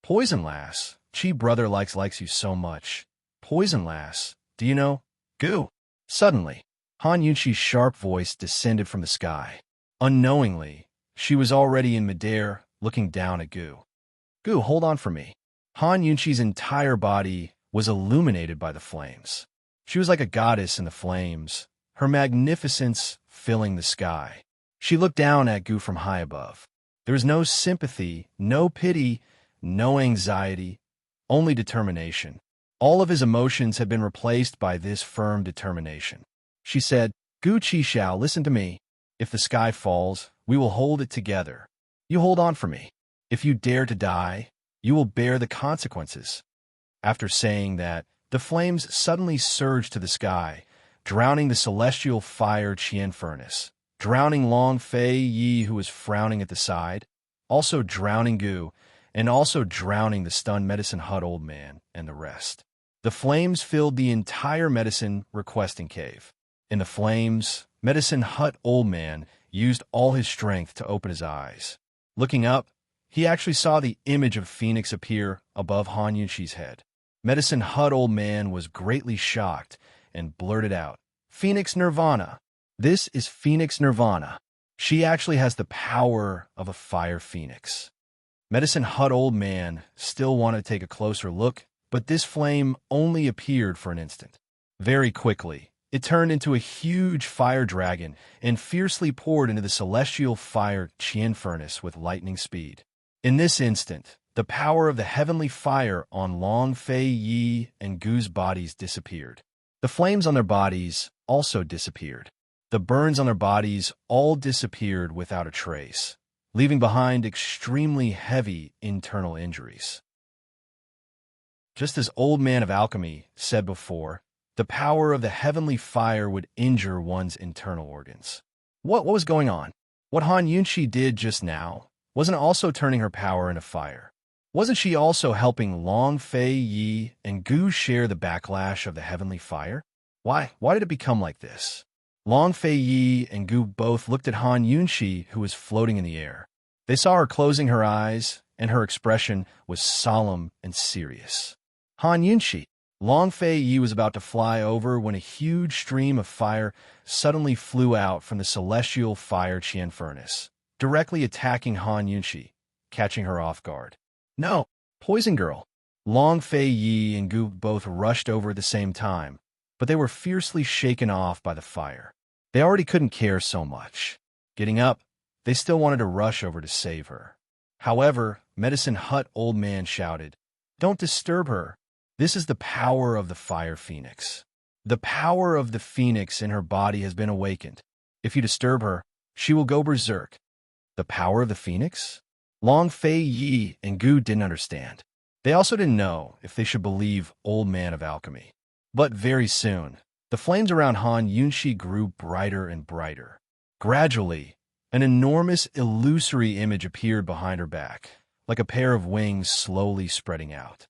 Poison lass, Chi brother likes you so much. Poison lass, do you know? Gu. Suddenly, Han Yunshi's sharp voice descended from the sky. Unknowingly, she was already in midair, looking down at Gu. Gu, hold on for me. Han Yunshi's entire body was illuminated by the flames. She was like a goddess in the flames, her magnificence filling the sky. She looked down at Gu from high above. There was no sympathy, no pity, no anxiety, only determination. All of his emotions had been replaced by this firm determination. She said, Gu Qishao, listen to me. If the sky falls, we will hold it together. You hold on for me. If you dare to die, you will bear the consequences. After saying that, the flames suddenly surged to the sky, drowning the celestial fire Qian furnace, drowning Long Fei Yi, who was frowning at the side, also drowning Gu, and also drowning the stunned medicine hut old man and the rest. The flames filled the entire medicine requesting cave. In the flames, medicine hut old man used all his strength to open his eyes. Looking up, he actually saw the image of Phoenix appear above Han Yunshi's head. Medicine hut old man was greatly shocked and blurted out, Phoenix Nirvana. This is Phoenix Nirvana. She actually has the power of a fire phoenix. Medicine hut old man still wanted to take a closer look, but this flame only appeared for an instant. Very quickly, it turned into a huge fire dragon and fiercely poured into the celestial fire Qian furnace with lightning speed. In this instant, the power of the heavenly fire on Long Fei Yi and Gu's bodies disappeared. The flames on their bodies also disappeared. The burns on their bodies all disappeared without a trace, leaving behind extremely heavy internal injuries. Just as Old Man of Alchemy said before, the power of the heavenly fire would injure one's internal organs. What was going on? What Han Yunshi did just now wasn't also turning her power into fire. Wasn't she also helping Long Fei Yi and Gu share the backlash of the heavenly fire? Why did it become like this? Long Fei Yi and Gu both looked at Han Yunshi, who was floating in the air. They saw her closing her eyes, and her expression was solemn and serious. Han Yunshi. Long Fei Yi was about to fly over when a huge stream of fire suddenly flew out from the celestial fire Qian furnace, directly attacking Han Yunshi, catching her off guard. No, Poison Girl. Long Fei Yi and Gu both rushed over at the same time, but they were fiercely shaken off by the fire. They already couldn't care so much. Getting up, they still wanted to rush over to save her. However, Medicine Hut Old Man shouted, Don't disturb her. This is the power of the fire phoenix. The power of the phoenix in her body has been awakened. If you disturb her, she will go berserk. The power of the phoenix? Long Fei Yi and Gu didn't understand. They also didn't know if they should believe Old Man of Alchemy. But very soon, the flames around Han Yunshi grew brighter and brighter. Gradually, an enormous illusory image appeared behind her back, like a pair of wings slowly spreading out.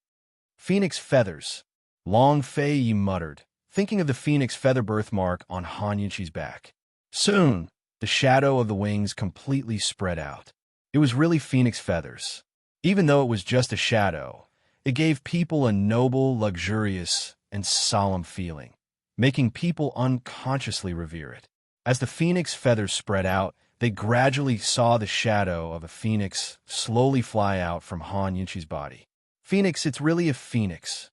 Phoenix feathers, Long Fei Yi muttered, thinking of the phoenix feather birthmark on Han Yunshi's back. Soon, the shadow of the wings completely spread out. It was really phoenix feathers. Even though it was just a shadow, it gave people a noble, luxurious, and solemn feeling, making people unconsciously revere it. As the phoenix feathers spread out, They gradually saw the shadow of a phoenix slowly fly out from Han Yunqi's body. Phoenix, it's really a phoenix.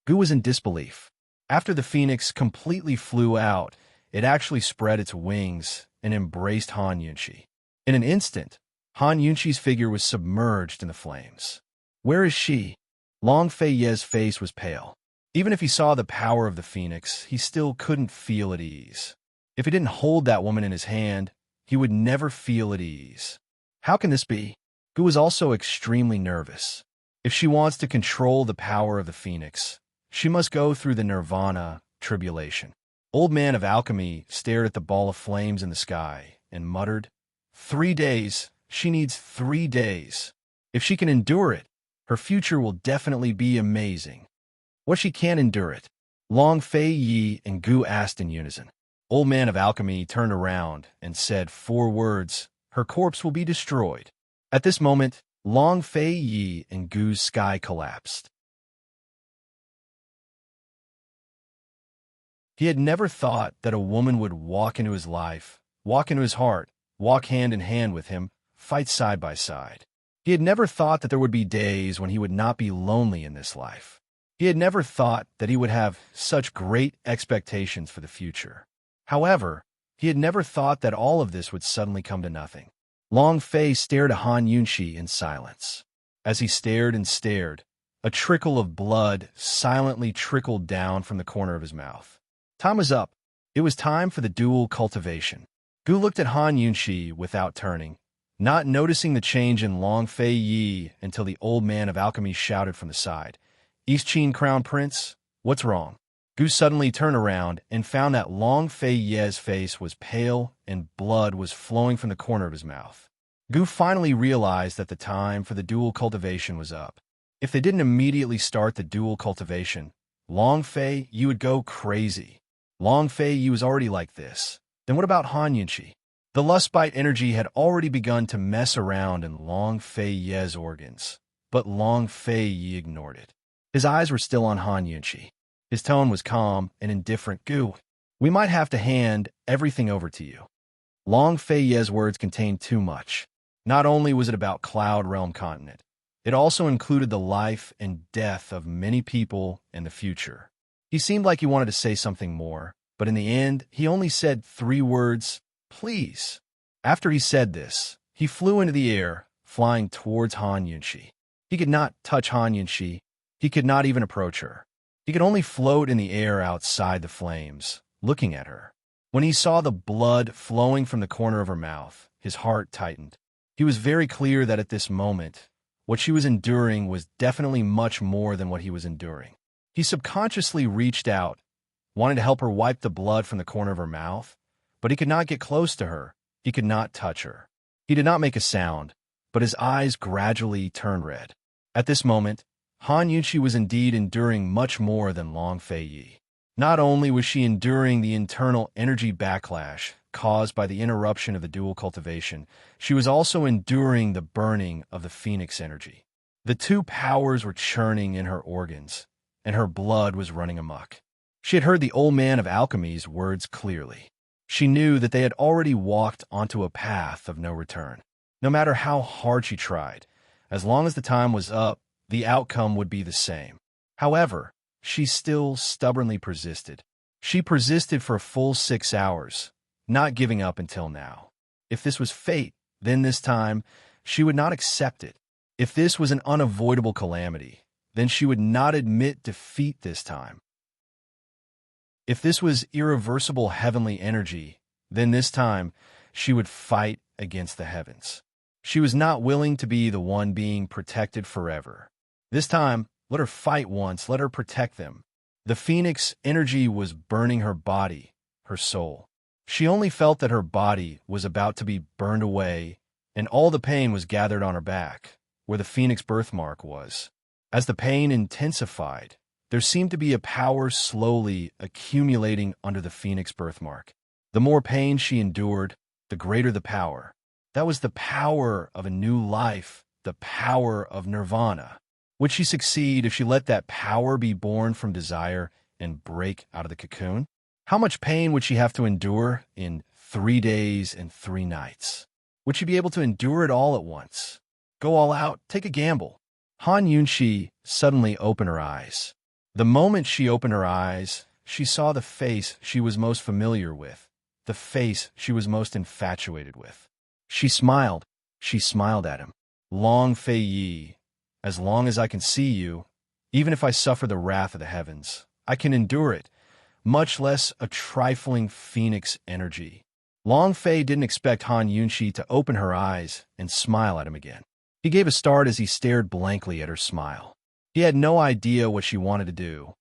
Gu was in disbelief. After the phoenix completely flew out, it actually spread its wings and embraced Han Yunqi. In an instant, Han Yunqi's figure was submerged in the flames. Where is she? Long Fei Ye's face was pale. Even if he saw the power of the phoenix, he still couldn't feel at ease. If he didn't hold that woman in his hand, he would never feel at ease. How can this be? Gu was also extremely nervous. If she wants to control the power of the phoenix, she must go through the nirvana tribulation. Old Man of Alchemy stared at the ball of flames in the sky and muttered, 3 days. She needs 3 days. If she can endure it, her future will definitely be amazing. What she can't endure it? Long Fei Yi and Gu asked in unison. Old Man of Alchemy turned around and said 4 words, her corpse will be destroyed. At this moment, Long Fei Yi and Gu's sky collapsed. He had never thought that a woman would walk into his life, walk into his heart, walk hand in hand with him, fight side by side. He had never thought that there would be days when he would not be lonely in this life. He had never thought that he would have such great expectations for the future. However, he had never thought that all of this would suddenly come to nothing. Long Fei stared at Han Yunqi in silence. As he stared and stared, a trickle of blood silently trickled down from the corner of his mouth. Time was up. It was time for the dual cultivation. Gu looked at Han Yunqi without turning, not noticing the change in Long Fei Yi until the Old Man of Alchemy shouted from the side, East Qin Crown Prince, what's wrong? Gu suddenly turned around and found that Long Fei Ye's face was pale and blood was flowing from the corner of his mouth. Gu finally realized that the time for the dual cultivation was up. If they didn't immediately start the dual cultivation, Long Fei Yi would go crazy. Long Fei Yi was already like this. Then what about Han Yunqi? The lustbite energy had already begun to mess around in Long Fei Ye's organs, but Long Fei Yi ignored it. His eyes were still on Han Yunqi. His tone was calm and indifferent. Gu, we might have to hand everything over to you. Long Fei Ye's words contained too much. Not only was it about Cloud Realm Continent, it also included the life and death of many people in the future. He seemed like he wanted to say something more, but in the end, he only said 3 words, please. After he said this, he flew into the air, flying towards Han Yunqi. He could not touch Han Yunqi. He could not even approach her. He could only float in the air outside the flames, looking at her. When he saw the blood flowing from the corner of her mouth, his heart tightened. He was very clear that at this moment, what she was enduring was definitely much more than what he was enduring. He subconsciously reached out, wanting to help her wipe the blood from the corner of her mouth, but he could not get close to her. He could not touch her. He did not make a sound, but his eyes gradually turned red. At this moment, Han Yunqi was indeed enduring much more than Long Fei Yi. Not only was she enduring the internal energy backlash caused by the interruption of the dual cultivation, she was also enduring the burning of the phoenix energy. The 2 powers were churning in her organs, and her blood was running amok. She had heard the Old Man of Alchemy's words clearly. She knew that they had already walked onto a path of no return. No matter how hard she tried, as long as the time was up, the outcome would be the same. However, she still stubbornly persisted. She persisted for a full 6 hours, not giving up until now. If this was fate, then this time, she would not accept it. If this was an unavoidable calamity, then she would not admit defeat this time. If this was irreversible heavenly energy, then this time, she would fight against the heavens. She was not willing to be the one being protected forever. This time, let her fight once, let her protect them. The phoenix energy was burning her body, her soul. She only felt that her body was about to be burned away, and all the pain was gathered on her back, where the phoenix birthmark was. As the pain intensified, there seemed to be a power slowly accumulating under the phoenix birthmark. The more pain she endured, the greater the power. That was the power of a new life, the power of nirvana. Would she succeed if she let that power be born from desire and break out of the cocoon? How much pain would she have to endure in 3 days and 3 nights? Would she be able to endure it all at once? Go all out, take a gamble. Han Yunxi suddenly opened her eyes. The moment she opened her eyes, she saw the face she was most familiar with, the face she was most infatuated with. She smiled at him. Long Fei Yi, as long as I can see you, even if I suffer the wrath of the heavens, I can endure it, much less a trifling phoenix energy. Long Fei didn't expect Han Yunxi to open her eyes and smile at him again. He gave a start as he stared blankly at her smile. He had no idea what she wanted to do,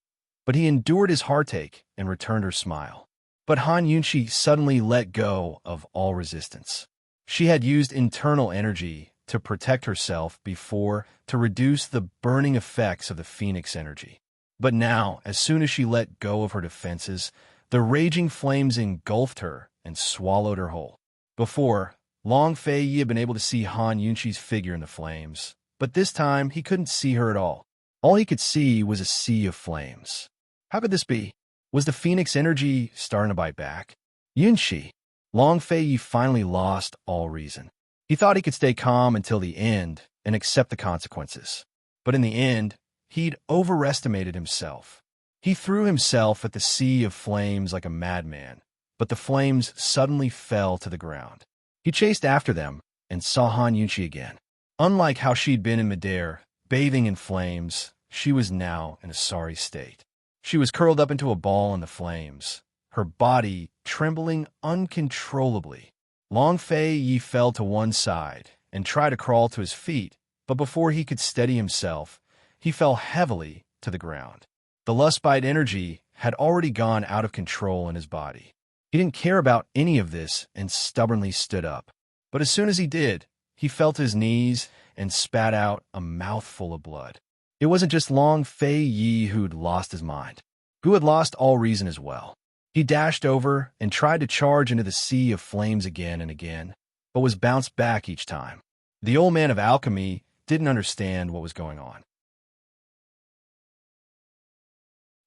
but he endured his heartache and returned her smile. But Han Yunxi suddenly let go of all resistance. She had used internal energy to protect herself before to reduce the burning effects of the phoenix energy. But now, as soon as she let go of her defenses, the raging flames engulfed her and swallowed her whole. Before, Long Fei Yi had been able to see Han Yunxi's figure in the flames, but this time he couldn't see her at all. All he could see was a sea of flames. How could this be? Was the phoenix energy starting to bite back? Yunxi. Long Fei Yi finally lost all reason. He thought he could stay calm until the end and accept the consequences. But in the end, he'd overestimated himself. He threw himself at the sea of flames like a madman, but the flames suddenly fell to the ground. He chased after them and saw Han Yunxi again. Unlike how she'd been in midair, bathing in flames, she was now in a sorry state. She was curled up into a ball in the flames, her body trembling uncontrollably. Long Fei Yi fell to one side and tried to crawl to his feet, but before he could steady himself, he fell heavily to the ground. The lustbite energy had already gone out of control in his body. He didn't care about any of this and stubbornly stood up. But as soon as he did, he fell to his knees and spat out a mouthful of blood. It wasn't just Long Fei Yi who'd lost his mind, who had lost all reason as well. He dashed over and tried to charge into the sea of flames again and again, but was bounced back each time. The old man of alchemy didn't understand what was going on.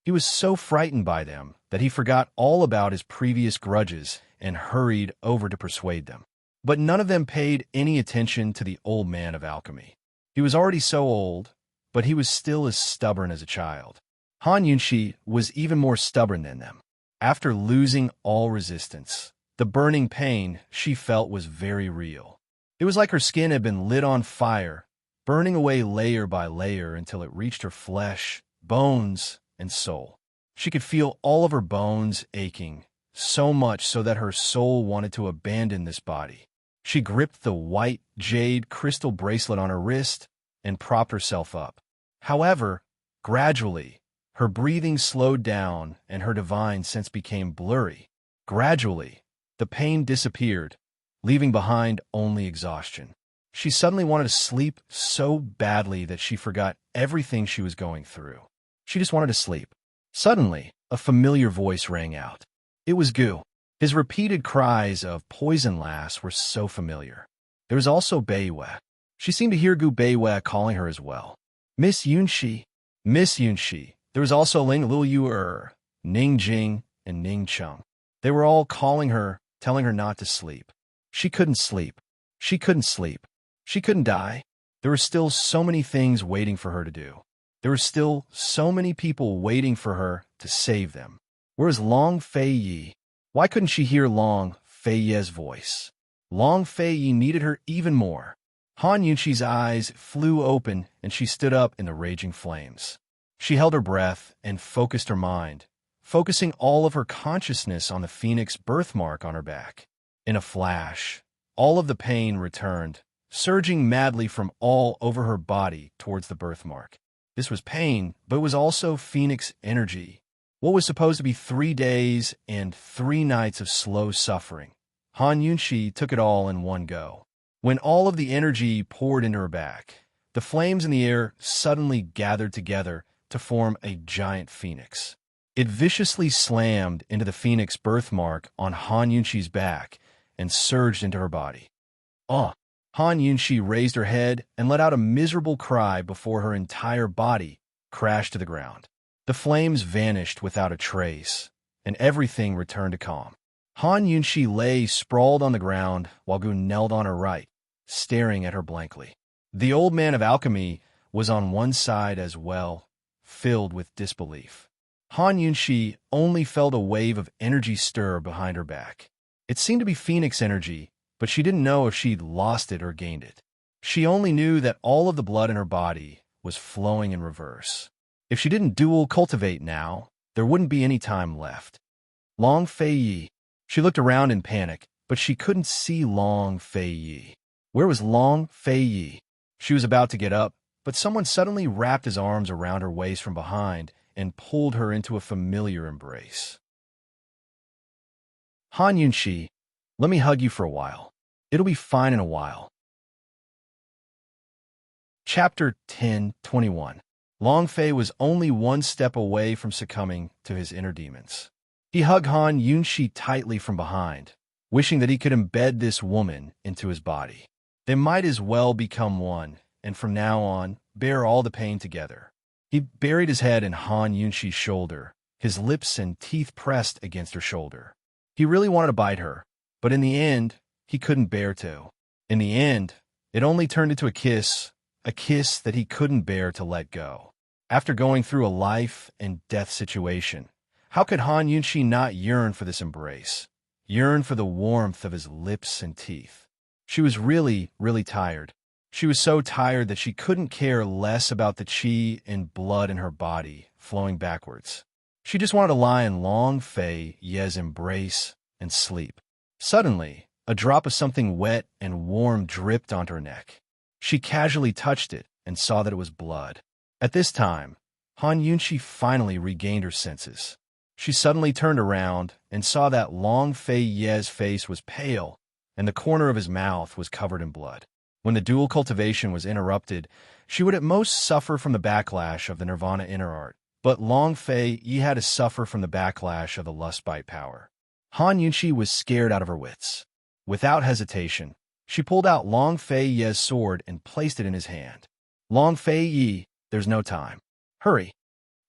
He was so frightened by them that he forgot all about his previous grudges and hurried over to persuade them. But none of them paid any attention to the old man of alchemy. He was already so old, but he was still as stubborn as a child. Han Yunxi was even more stubborn than them. After losing all resistance, the burning pain she felt was very real. It was like her skin had been lit on fire, burning away layer by layer until it reached her flesh, bones, and soul. She could feel all of her bones aching, so much so that her soul wanted to abandon this body. She gripped the white jade crystal bracelet on her wrist and propped herself up. However, gradually, her breathing slowed down and her divine sense became blurry. Gradually, the pain disappeared, leaving behind only exhaustion. She suddenly wanted to sleep so badly that she forgot everything she was going through. She just wanted to sleep. Suddenly, a familiar voice rang out. It was Gu. His repeated cries of "poison lass" were so familiar. There was also Beiwei. She seemed to hear Gu Beiwei calling her as well. Miss Yunxi. Miss Yunxi. There was also Ling Luyu, Ning Jing, and Ning Cheng. They were all calling her, telling her not to sleep. She couldn't sleep. She couldn't sleep. She couldn't die. There were still so many things waiting for her to do. There were still so many people waiting for her to save them. Where was Long Fei Yi? Why couldn't she hear Long Fei Yi's voice? Long Fei Yi needed her even more. Han Yunxi's eyes flew open and she stood up in the raging flames. She held her breath and focused her mind, focusing all of her consciousness on the phoenix birthmark on her back. In a flash, all of the pain returned, surging madly from all over her body towards the birthmark. This was pain, but it was also phoenix energy. What was supposed to be 3 days and 3 nights of slow suffering. Han Yunxi took it all in one go. When all of the energy poured into her back, the flames in the air suddenly gathered together to form a giant phoenix. It viciously slammed into the phoenix birthmark on Han Yunxi's back and surged into her body. Han Yunxi raised her head and let out a miserable cry before her entire body crashed to the ground. The flames vanished without a trace, and everything returned to calm. Han Yunxi lay sprawled on the ground while Gu knelt on her right, staring at her blankly. The old man of alchemy was on one side as well, filled with disbelief. Han Yunxi only felt a wave of energy stir behind her back. It seemed to be phoenix energy, but she didn't know if she'd lost it or gained it. She only knew that all of the blood in her body was flowing in reverse. If she didn't dual cultivate now, there wouldn't be any time left. Long Fei Yi. She looked around in panic, but she couldn't see Long Fei Yi. Where was Long Fei Yi? She was about to get up, but someone suddenly wrapped his arms around her waist from behind and pulled her into a familiar embrace. Han Yunxi, let me hug you for a while. It'll be fine in a while. Chapter 10:21. Long Fei was only one step away from succumbing to his inner demons. He hugged Han Yunxi tightly from behind, wishing that he could embed this woman into his body. They might as well become one, and from now on, bear all the pain together. He buried his head in Han Yunxi's shoulder, his lips and teeth pressed against her shoulder. He really wanted to bite her, but in the end, he couldn't bear to. In the end, it only turned into a kiss that he couldn't bear to let go. After going through a life and death situation, how could Han Yunxi not yearn for this embrace, yearn for the warmth of his lips and teeth? She was really, really tired. She was so tired that she couldn't care less about the qi and blood in her body flowing backwards. She just wanted to lie in Long Fei Yi's embrace and sleep. Suddenly, a drop of something wet and warm dripped onto her neck. She casually touched it and saw that it was blood. At this time, Han Yunxi finally regained her senses. She suddenly turned around and saw that Long Fei Yi's face was pale and the corner of his mouth was covered in blood. When the dual cultivation was interrupted, she would at most suffer from the backlash of the Nirvana inner art. But Long Fei Yi had to suffer from the backlash of the lust bite power. Han Yunxi was scared out of her wits. Without hesitation, she pulled out Long Fei Yi's sword and placed it in his hand. Long Fei Yi, there's no time. Hurry,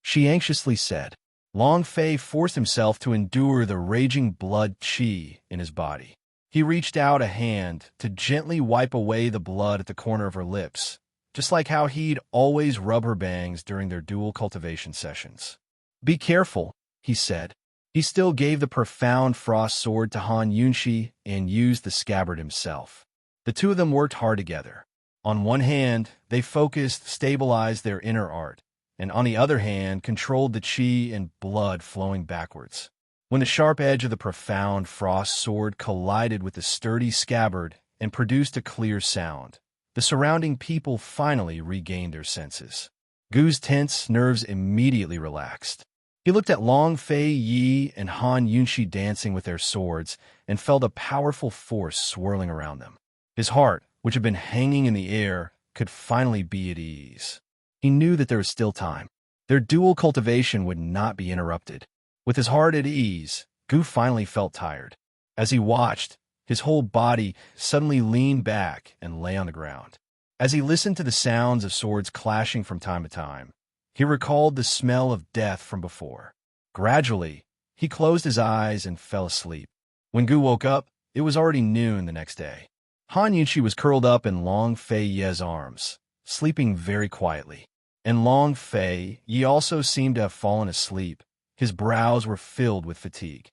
she anxiously said. Long Fei forced himself to endure the raging blood qi in his body. He reached out a hand to gently wipe away the blood at the corner of her lips, just like how he'd always rub her bangs during their dual cultivation sessions. Be careful, he said. He still gave the profound frost sword to Han Yunxi and used the scabbard himself. The two of them worked hard together. On one hand, they focused, stabilized their inner art, and on the other hand, controlled the qi and blood flowing backwards. When the sharp edge of the profound frost sword collided with the sturdy scabbard and produced a clear sound, the surrounding people finally regained their senses. Gu's tense nerves immediately relaxed. He looked at Long Fei Yi and Han Yunxi dancing with their swords and felt a powerful force swirling around them. His heart, which had been hanging in the air, could finally be at ease. He knew that there was still time. Their dual cultivation would not be interrupted. With his heart at ease, Gu finally felt tired. As he watched, his whole body suddenly leaned back and lay on the ground. As he listened to the sounds of swords clashing from time to time, he recalled the smell of death from before. Gradually, he closed his eyes and fell asleep. When Gu woke up, it was already noon the next day. Han Yunxi was curled up in Long Fei Yi's arms, sleeping very quietly. And Long Fei Yi also seemed to have fallen asleep. His brows were filled with fatigue.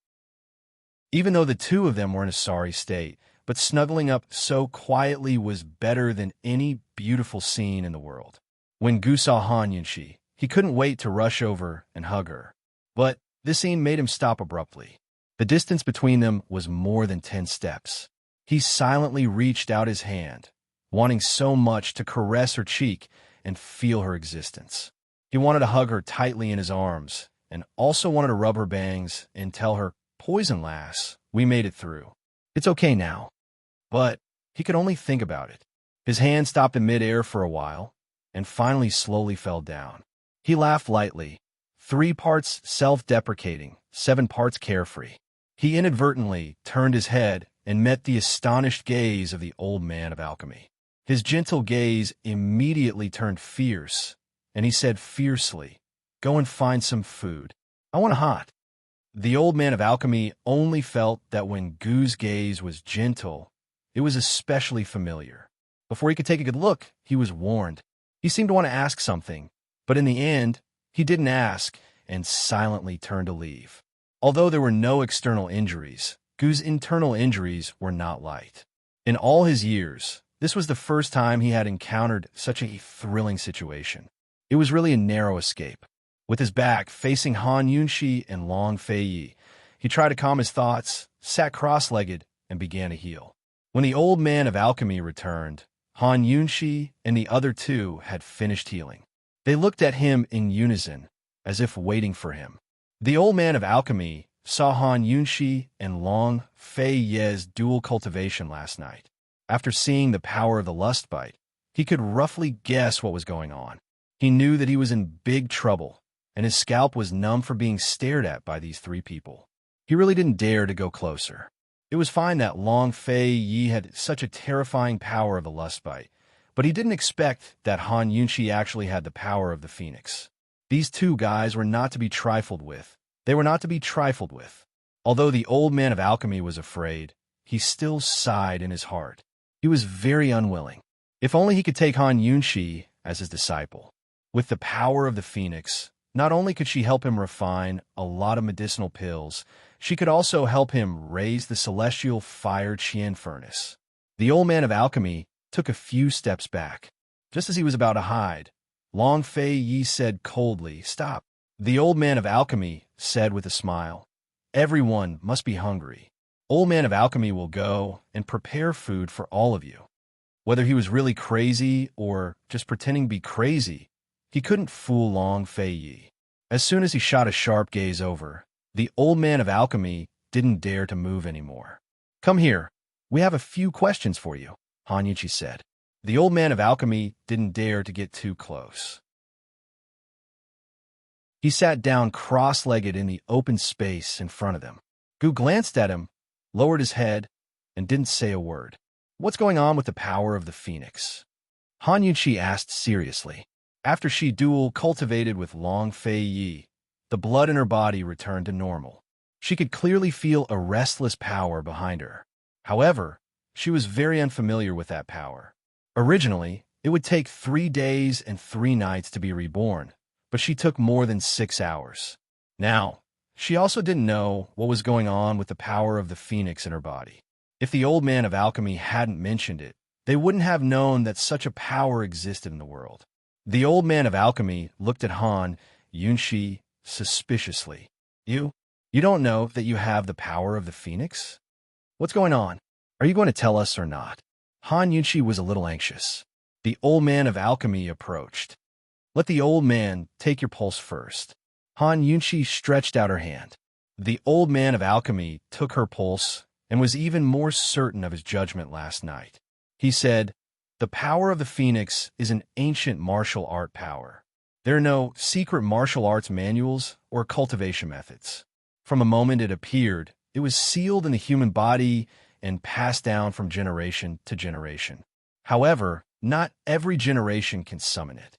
Even though the two of them were in a sorry state, but snuggling up so quietly was better than any beautiful scene in the world. When Gu saw Han Yunxi, he couldn't wait to rush over and hug her. But this scene made him stop abruptly. The distance between them was more than 10 steps. He silently reached out his hand, wanting so much to caress her cheek and feel her existence. He wanted to hug her tightly in his arms, and also wanted to rub her bangs and tell her, "Poison lass, we made it through. It's okay now." But he could only think about it. His hand stopped in midair for a while, and finally slowly fell down. He laughed lightly, 3 parts self-deprecating, 7 parts carefree. He inadvertently turned his head and met the astonished gaze of the old man of alchemy. His gentle gaze immediately turned fierce, and he said fiercely, "Go and find some food. I want it hot." The old man of alchemy only felt that when Gu's gaze was gentle, it was especially familiar. Before he could take a good look, he was warned. He seemed to want to ask something, but in the end, he didn't ask and silently turned to leave. Although there were no external injuries, Gu's internal injuries were not light. In all his years, this was the first time he had encountered such a thrilling situation. It was really a narrow escape. With his back facing Han Yunxi and Long Feiyi, he tried to calm his thoughts, sat cross-legged, and began to heal. When the old man of alchemy returned, Han Yunxi and the other two had finished healing. They looked at him in unison, as if waiting for him. The old man of alchemy saw Han Yunxi and Long Feiyi's dual cultivation last night. After seeing the power of the lust bite, he could roughly guess what was going on. He knew that he was in big trouble, and his scalp was numb for being stared at by these three people. He really didn't dare to go closer. It was fine that Long Feiyi had such a terrifying power of the lust bite, but he didn't expect that Han Yunxi actually had the power of the phoenix. These two guys were not to be trifled with. They were not to be trifled with. Although the old man of alchemy was afraid, he still sighed in his heart. He was very unwilling. If only he could take Han Yunxi as his disciple. With the power of the phoenix, not only could she help him refine a lot of medicinal pills, she could also help him raise the celestial fire Qian furnace. The old man of alchemy took a few steps back. Just as he was about to hide, Long Feiyi said coldly, "Stop." The old man of alchemy said with a smile, "Everyone must be hungry. Old man of alchemy will go and prepare food for all of you." Whether he was really crazy or just pretending to be crazy, he couldn't fool Long Feiyi. As soon as he shot a sharp gaze over, the old man of alchemy didn't dare to move anymore. "Come here. We have a few questions for you," Han Yunxi said. The old man of alchemy didn't dare to get too close. He sat down cross-legged in the open space in front of them. Gu glanced at him, lowered his head, and didn't say a word. "What's going on with the power of the phoenix?" Han Yunxi asked seriously. After she dual cultivated with Long Feiyi, the blood in her body returned to normal. She could clearly feel a restless power behind her. However, she was very unfamiliar with that power. Originally, it would take 3 days and 3 nights to be reborn, but she took more than 6 hours. Now, she also didn't know what was going on with the power of the phoenix in her body. If the old man of alchemy hadn't mentioned it, they wouldn't have known that such a power existed in the world. The old man of alchemy looked at Han Yunxi suspiciously. You don't know that you have the power of the phoenix? What's going on? Are you going to tell us or not?" Han Yunxi was a little anxious. The old man of alchemy approached. "Let the old man take your pulse first." Han Yunxi stretched out her hand. The old man of alchemy took her pulse and was even more certain of his judgment last night. He said, "The power of the phoenix is an ancient martial art power. There are no secret martial arts manuals or cultivation methods. From the moment it appeared, it was sealed in the human body and passed down from generation to generation. However, not every generation can summon it."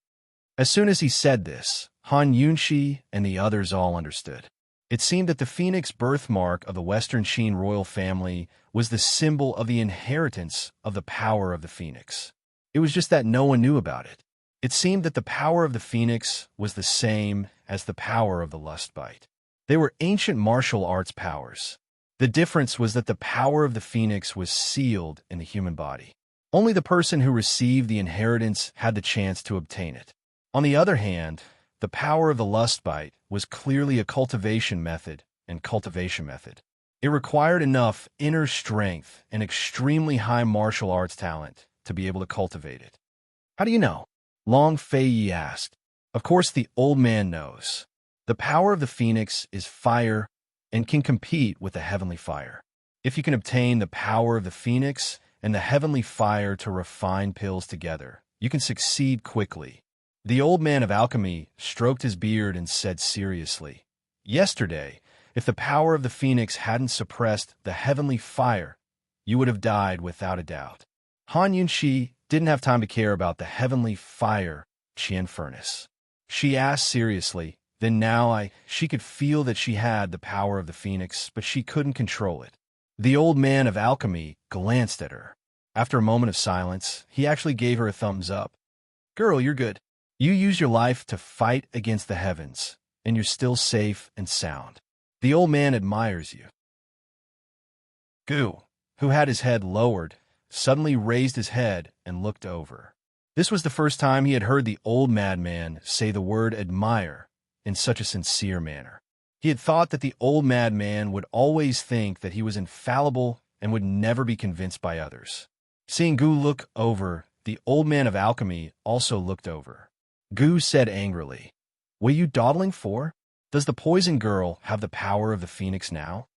As soon as he said this, Han Yunxi and the others all understood. It seemed that the phoenix birthmark of the Western Qin royal family was the symbol of the inheritance of the power of the phoenix. It was just that no one knew about it. It seemed that the power of the phoenix was the same as the power of the lust bite. They were ancient martial arts powers. The difference was that the power of the phoenix was sealed in the human body. Only the person who received the inheritance had the chance to obtain it. On the other hand, the power of the lust bite was clearly a cultivation method and cultivation method. It required enough inner strength and extremely high martial arts talent to be able to cultivate it. "How do you know?" Long Feiyi asked. Of course, the old man knows. The power of the phoenix is fire and can compete with the heavenly fire. If you can obtain the power of the phoenix and the heavenly fire to refine pills together, you can succeed quickly. The old man of alchemy stroked his beard and said seriously, "Yesterday, if the power of the phoenix hadn't suppressed the heavenly fire, you would have died without a doubt." Han Yunxi didn't have time to care about the heavenly fire Qian furnace. She asked seriously, Then now she could feel that she had the power of the phoenix, but she couldn't control it. The old man of alchemy glanced at her. After a moment of silence, he actually gave her a thumbs up. Girl, you're good. You used your life to fight against the heavens, and you're still safe and sound. The old man admires you. Gu, who had his head lowered, suddenly raised his head and looked over. This was the first time he had heard the old madman say the word admire in such a sincere manner. He had thought that the old madman would always think that he was infallible and would never be convinced by others. Seeing Gu look over, the old man of alchemy also looked over. Gu said angrily, "What are you dawdling for? Does the poison girl have the power of the phoenix now?"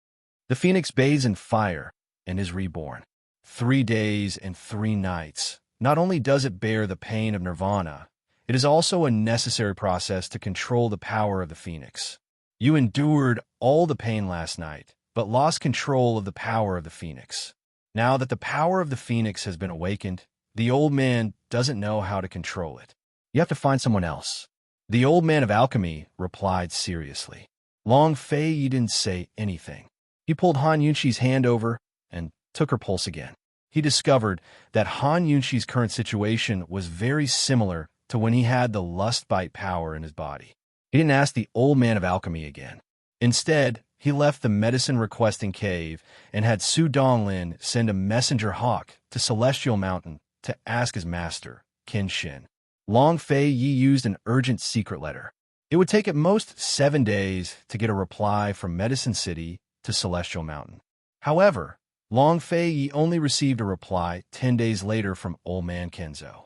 The phoenix bathes in fire and is reborn. 3 days and 3 nights. Not only does it bear the pain of nirvana, it is also a necessary process to control the power of the phoenix. You endured all the pain last night, but lost control of the power of the phoenix. Now that the power of the phoenix has been awakened, the old man doesn't know how to control it. You have to find someone else. The old man of alchemy replied seriously. Long Fei Yi didn't say anything. He pulled Han Yunxi's hand over and took her pulse again. He discovered that Han Yunxi's current situation was very similar to when he had the lust bite power in his body. He didn't ask the old man of alchemy again. Instead, he left the medicine-requesting cave and had Su Donglin send a messenger hawk to Celestial Mountain to ask his master, Qin Shin. Long Fei Yi used an urgent secret letter. It would take at most 7 days to get a reply from Medicine City to Celestial Mountain. However, Long Fei Yi only received a reply 10 days later from Old Man Kenzo.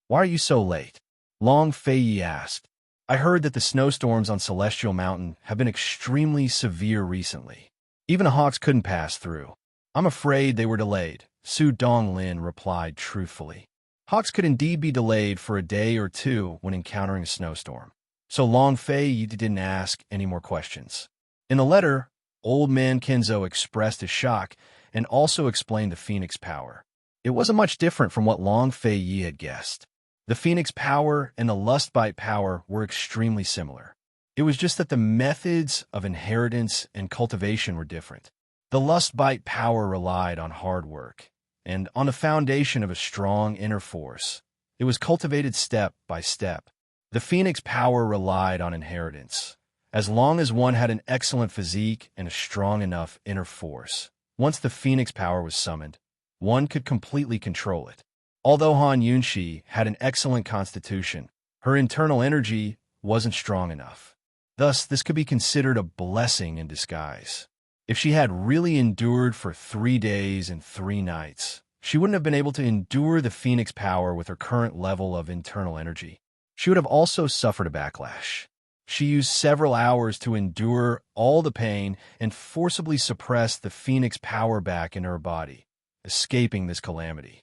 Why are you so late? Long Fei Yi asked. I heard that the snowstorms on Celestial Mountain have been extremely severe recently. Even the hawks couldn't pass through. I'm afraid they were delayed, Su Donglin replied truthfully. Hawks could indeed be delayed for a day or two when encountering a snowstorm. So Long Fei Yi didn't ask any more questions. In the letter, Old Man Kenzo expressed his shock and also explained the phoenix power. It wasn't much different from what Long Fei Yi had guessed. The phoenix power and the lust bite power were extremely similar. It was just that the methods of inheritance and cultivation were different. The lust bite power relied on hard work, and on the foundation of a strong inner force. It was cultivated step by step. The phoenix power relied on inheritance. As long as one had an excellent physique and a strong enough inner force, once the phoenix power was summoned, one could completely control it. Although Han Yunxi had an excellent constitution, her internal energy wasn't strong enough. Thus, this could be considered a blessing in disguise. If she had really endured for 3 days and 3 nights, she wouldn't have been able to endure the phoenix power with her current level of internal energy. She would have also suffered a backlash. She used several hours to endure all the pain and forcibly suppress the phoenix power back in her body, escaping this calamity.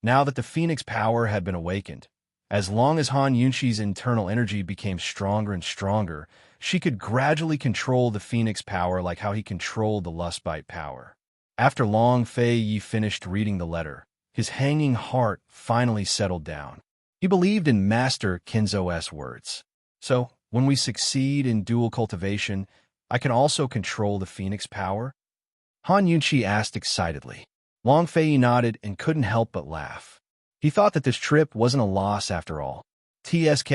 Now that the phoenix power had been awakened, as long as Han Yunxi's internal energy became stronger and stronger, she could gradually control the phoenix power like how he controlled the lust bite power. After Long Fei Yi finished reading the letter, his hanging heart finally settled down. He believed in Master Kenzo's words. So, when we succeed in dual cultivation, I can also control the phoenix power? Han Yunxi asked excitedly. Long Fei Yi nodded and couldn't help but laugh. He thought that this trip wasn't a loss after all. TSK.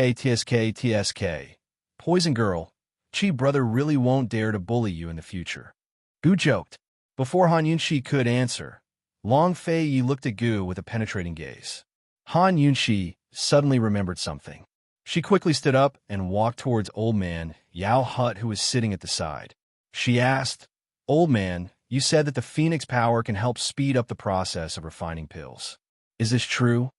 Poison girl, Chi brother really won't dare to bully you in the future. Gu joked. Before Han Yunxi could answer, Long Fei Yi looked at Gu with a penetrating gaze. Han Yunxi suddenly remembered something. She quickly stood up and walked towards Old Man Yao Hut, who was sitting at the side. She asked, Old Man, you said that the phoenix power can help speed up the process of refining pills. Is this true?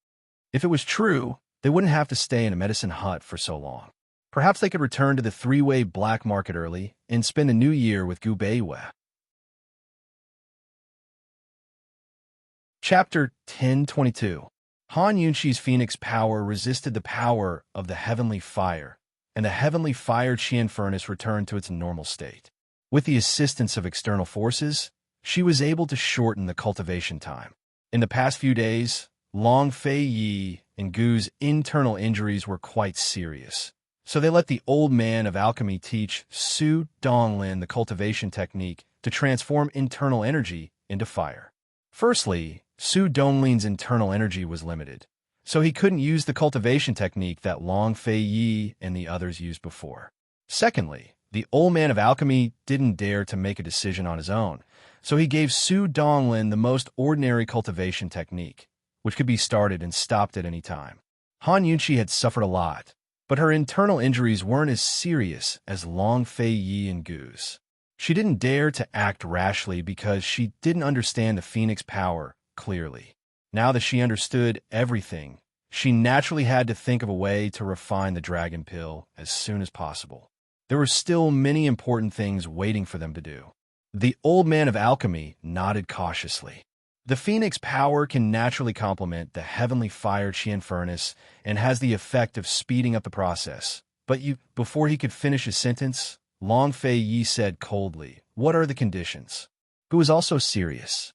If it was true, they wouldn't have to stay in a medicine hut for so long. Perhaps they could return to the three-way black market early and spend the new year with Gu Beiwe. Chapter 1022. Han Yunxi's phoenix power resisted the power of the heavenly fire, and the heavenly fire Qian furnace returned to its normal state. With the assistance of external forces, she was able to shorten the cultivation time. In the past few days, Long Fei Yi and Gu's internal injuries were quite serious, So they let the old man of alchemy teach Su Donglin the cultivation technique to transform internal energy into fire. Firstly, Su Donglin's internal energy was limited, so he couldn't use the cultivation technique that Long Fei Yi and the others used before. Secondly, the old man of alchemy didn't dare to make a decision on his own, so he gave Su Donglin the most ordinary cultivation technique, which could be started and stopped at any time. Han Yunqi had suffered a lot, but her internal injuries weren't as serious as Long Fei Yi and Gu's. She didn't dare to act rashly because she didn't understand the Phoenix power clearly. Now that she understood everything, she naturally had to think of a way to refine the dragon pill as soon as possible. There were still many important things waiting for them to do. The old man of alchemy nodded cautiously. The Phoenix power can naturally complement the heavenly fire Qian furnace and has the effect of speeding up the process. But before he could finish his sentence, Long Fei Yi said coldly, "What are the conditions?" Who was also serious.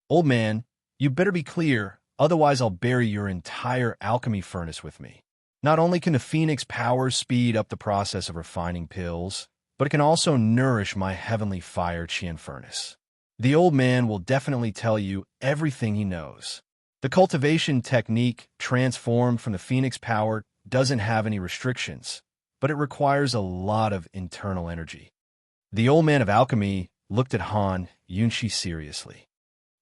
"Old man, you better be clear, otherwise I'll bury your entire alchemy furnace with me. Not only can the Phoenix power speed up the process of refining pills, but it can also nourish my heavenly fire Qian furnace. The old man will definitely tell you everything he knows. The cultivation technique transformed from the Phoenix power doesn't have any restrictions, but it requires a lot of internal energy." The old man of alchemy looked at Han Yunqi seriously.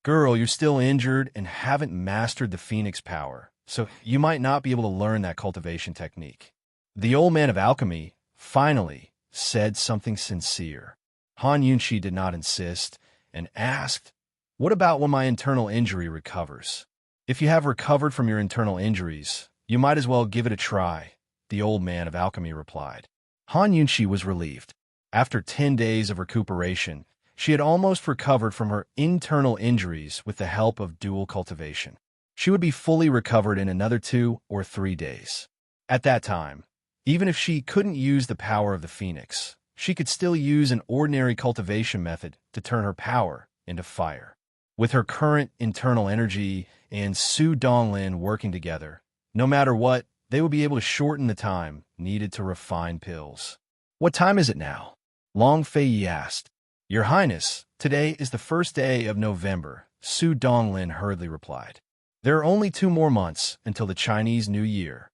"Girl, you're still injured and haven't mastered the Phoenix power, so you might not be able to learn that cultivation technique." The old man of alchemy finally said something sincere. Han Yunqi did not insist and asked, "What about when my internal injury recovers?" "If you have recovered from your internal injuries, you might as well give it a try," the old man of alchemy replied. Han Yunqi was relieved. After 10 days of recuperation, she had almost recovered from her internal injuries with the help of dual cultivation. She would be fully recovered in another 2 or 3 days. At that time, even if she couldn't use the power of the Phoenix, she could still use an ordinary cultivation method to turn her power into fire. With her current internal energy and Su Donglin working together, no matter what, they would be able to shorten the time needed to refine pills. "What time is it now?" Long Fei Yi asked. "Your Highness, today is the first day of November," Su Donglin hurriedly replied. "There are only 2 more months until the Chinese New Year."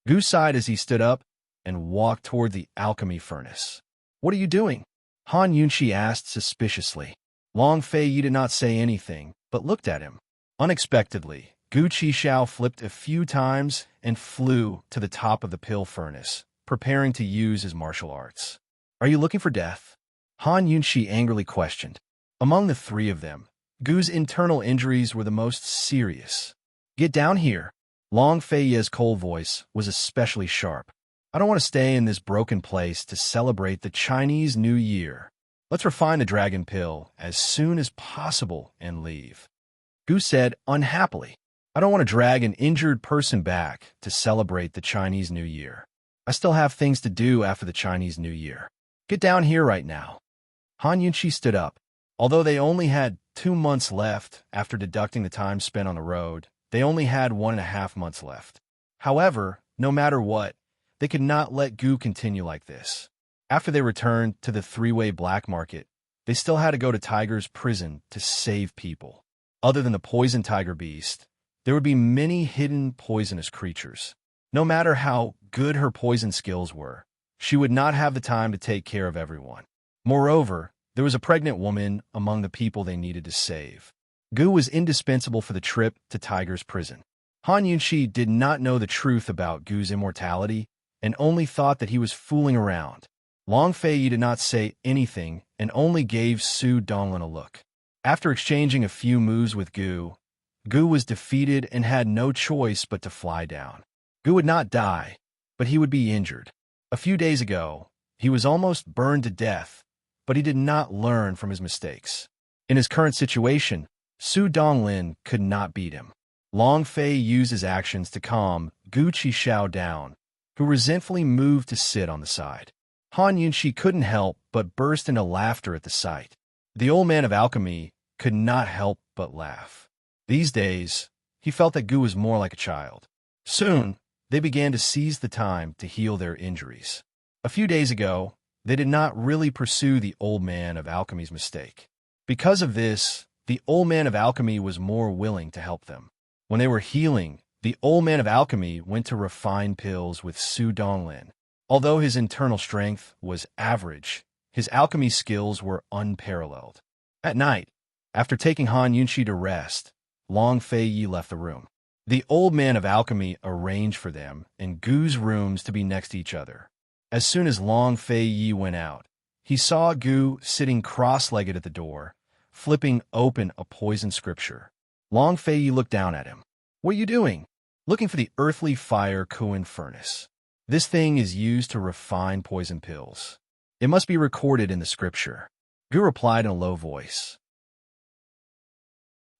Gu sighed as he stood up and walked toward the alchemy furnace. "What are you doing?" Han Yunqi asked suspiciously. Long Fei Yi did not say anything, but looked at him. Unexpectedly, Gu Qishao flipped a few times and flew to the top of the pill furnace, preparing to use his martial arts. "Are you looking for death?" Han Yunqi angrily questioned. Among the 3 of them, Gu's internal injuries were the most serious. "Get down here." Long Fei Yi's cold voice was especially sharp. "I don't want to stay in this broken place to celebrate the Chinese New Year. Let's refine the dragon pill as soon as possible and leave." Gu said unhappily, "I don't want to drag an injured person back to celebrate the Chinese New Year. I still have things to do after the Chinese New Year. Get down here right now." Han Yunqi stood up. Although they only had 2 months left after deducting the time spent on the road, they only had 1.5 months left. However, no matter what, they could not let Gu continue like this. After they returned to the 3-way black market, they still had to go to Tiger's prison to save people. Other than the poison tiger beast, there would be many hidden poisonous creatures. No matter how good her poison skills were, she would not have the time to take care of everyone. Moreover, there was a pregnant woman among the people they needed to save. Gu was indispensable for the trip to Tiger's prison. Han Yunqi did not know the truth about Gu's immortality and only thought that he was fooling around. Long Fei Yi did not say anything and only gave Su Donglin a look. After exchanging a few moves with Gu was defeated and had no choice but to fly down. Gu would not die, but he would be injured. A few days ago, he was almost burned to death, but he did not learn from his mistakes. In his current situation, Su Donglin could not beat him. Long Fei used his actions to calm Gu Qishao down, who resentfully moved to sit on the side. Han Yunqi couldn't help but burst into laughter at the sight. The old man of alchemy could not help but laugh. These days, he felt that Gu was more like a child. Soon, they began to seize the time to heal their injuries. A few days ago, they did not really pursue the old man of alchemy's mistake. Because of this, the old man of alchemy was more willing to help them. When they were healing, the old man of alchemy went to refine pills with Su Donglin. Although his internal strength was average, his alchemy skills were unparalleled. At night, after taking Han Yunshi to rest, Long Fei Yi left the room. The old man of alchemy arranged for them and Gu's rooms to be next to each other. As soon as Long Fei Yi went out, he saw Gu sitting cross-legged at the door, flipping open a poison scripture. Long Fei Yi looked down at him. "What are you doing?" "Looking for the earthly fire Kuan furnace. This thing is used to refine poison pills. It must be recorded in the scripture." Gu replied in a low voice.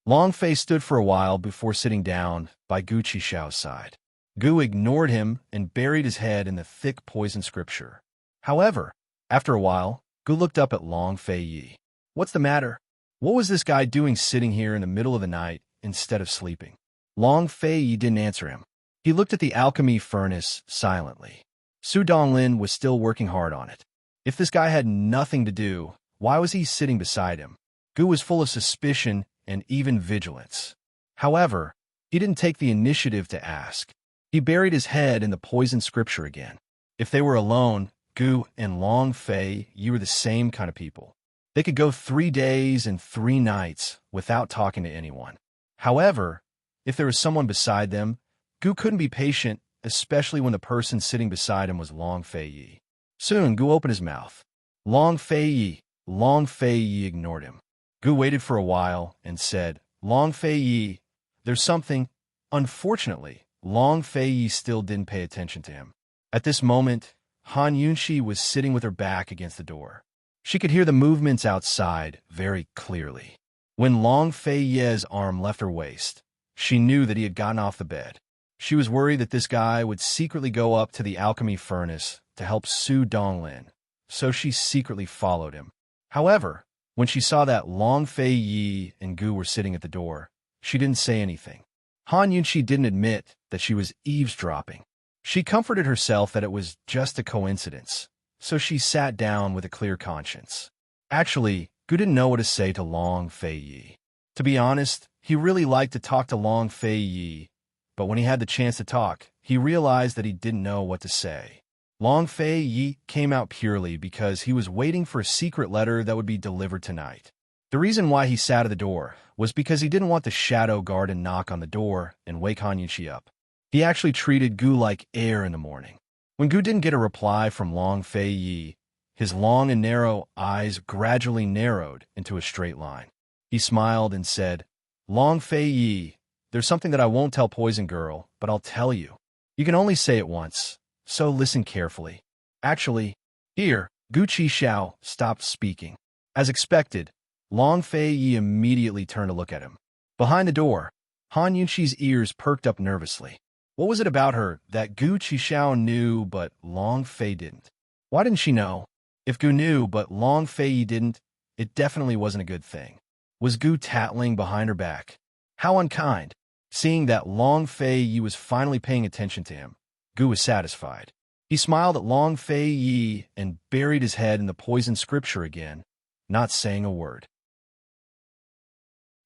Long Fei stood for a while before sitting down by Gu Qishao's side. Gu ignored him and buried his head in the thick poison scripture. However, after a while, Gu looked up at Long Fei Yi. "What's the matter? What was this guy doing sitting here in the middle of the night instead of sleeping?" Long Fei Yi didn't answer him. He looked at the alchemy furnace silently. Su Donglin was still working hard on it. If this guy had nothing to do, why was he sitting beside him? Gu was full of suspicion and even vigilance. However, he didn't take the initiative to ask. He buried his head in the poison scripture again. If they were alone, Gu and Long Fei Yi were the same kind of people. They could go 3 days and 3 nights without talking to anyone. However, if there was someone beside them, Gu couldn't be patient, especially when the person sitting beside him was Long Fei Yi. Soon, Gu opened his mouth. Long Fei Yi ignored him. Gu waited for a while and said, "Long Fei Yi, there's something." Unfortunately, Long Fei Yi still didn't pay attention to him. At this moment, Han Yunshi was sitting with her back against the door. She could hear the movements outside very clearly. When Long Fei Yi's arm left her waist, she knew that he had gotten off the bed. She was worried that this guy would secretly go up to the alchemy furnace to help Su Donglin, so she secretly followed him. However, when she saw that Long Fei Yi and Gu were sitting at the door, she didn't say anything. Han Yunshi didn't admit that she was eavesdropping. She comforted herself that it was just a coincidence, so she sat down with a clear conscience. Actually, Gu didn't know what to say to Long Fei Yi. To be honest, he really liked to talk to Long Fei Yi, but when he had the chance to talk, he realized that he didn't know what to say. Long Fei Yi came out purely because he was waiting for a secret letter that would be delivered tonight. The reason why he sat at the door was because he didn't want the shadow guard to knock on the door and wake Han Yunshi up. He actually treated Gu like air in the morning. When Gu didn't get a reply from Long Fei Yi, his long and narrow eyes gradually narrowed into a straight line. He smiled and said, "Long Fei Yi, there's something that I won't tell Poison Girl, but I'll tell you. You can only say it once, so listen carefully." Actually, here, Gu Qishao stopped speaking. As expected, Long Fei Yi immediately turned to look at him. Behind the door, Han Yunshi's ears perked up nervously. What was it about her that Gu Qishao knew but Long Fei didn't? Why didn't she know? If Gu knew but Long Fei Yi didn't, it definitely wasn't a good thing. Was Gu tattling behind her back? How unkind. Seeing that Long Fei Yi was finally paying attention to him, Gu was satisfied. He smiled at Long Fei Yi and buried his head in the poison scripture again, not saying a word.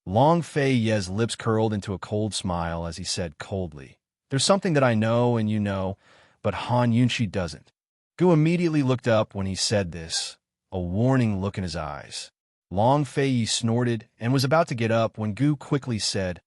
Long Fei Yi's lips curled into a cold smile as he said coldly, "There's something that I know and you know, but Han Yunshi doesn't." Gu immediately looked up when he said this, a warning look in his eyes. Long Fei Yi snorted and was about to get up when Gu quickly said,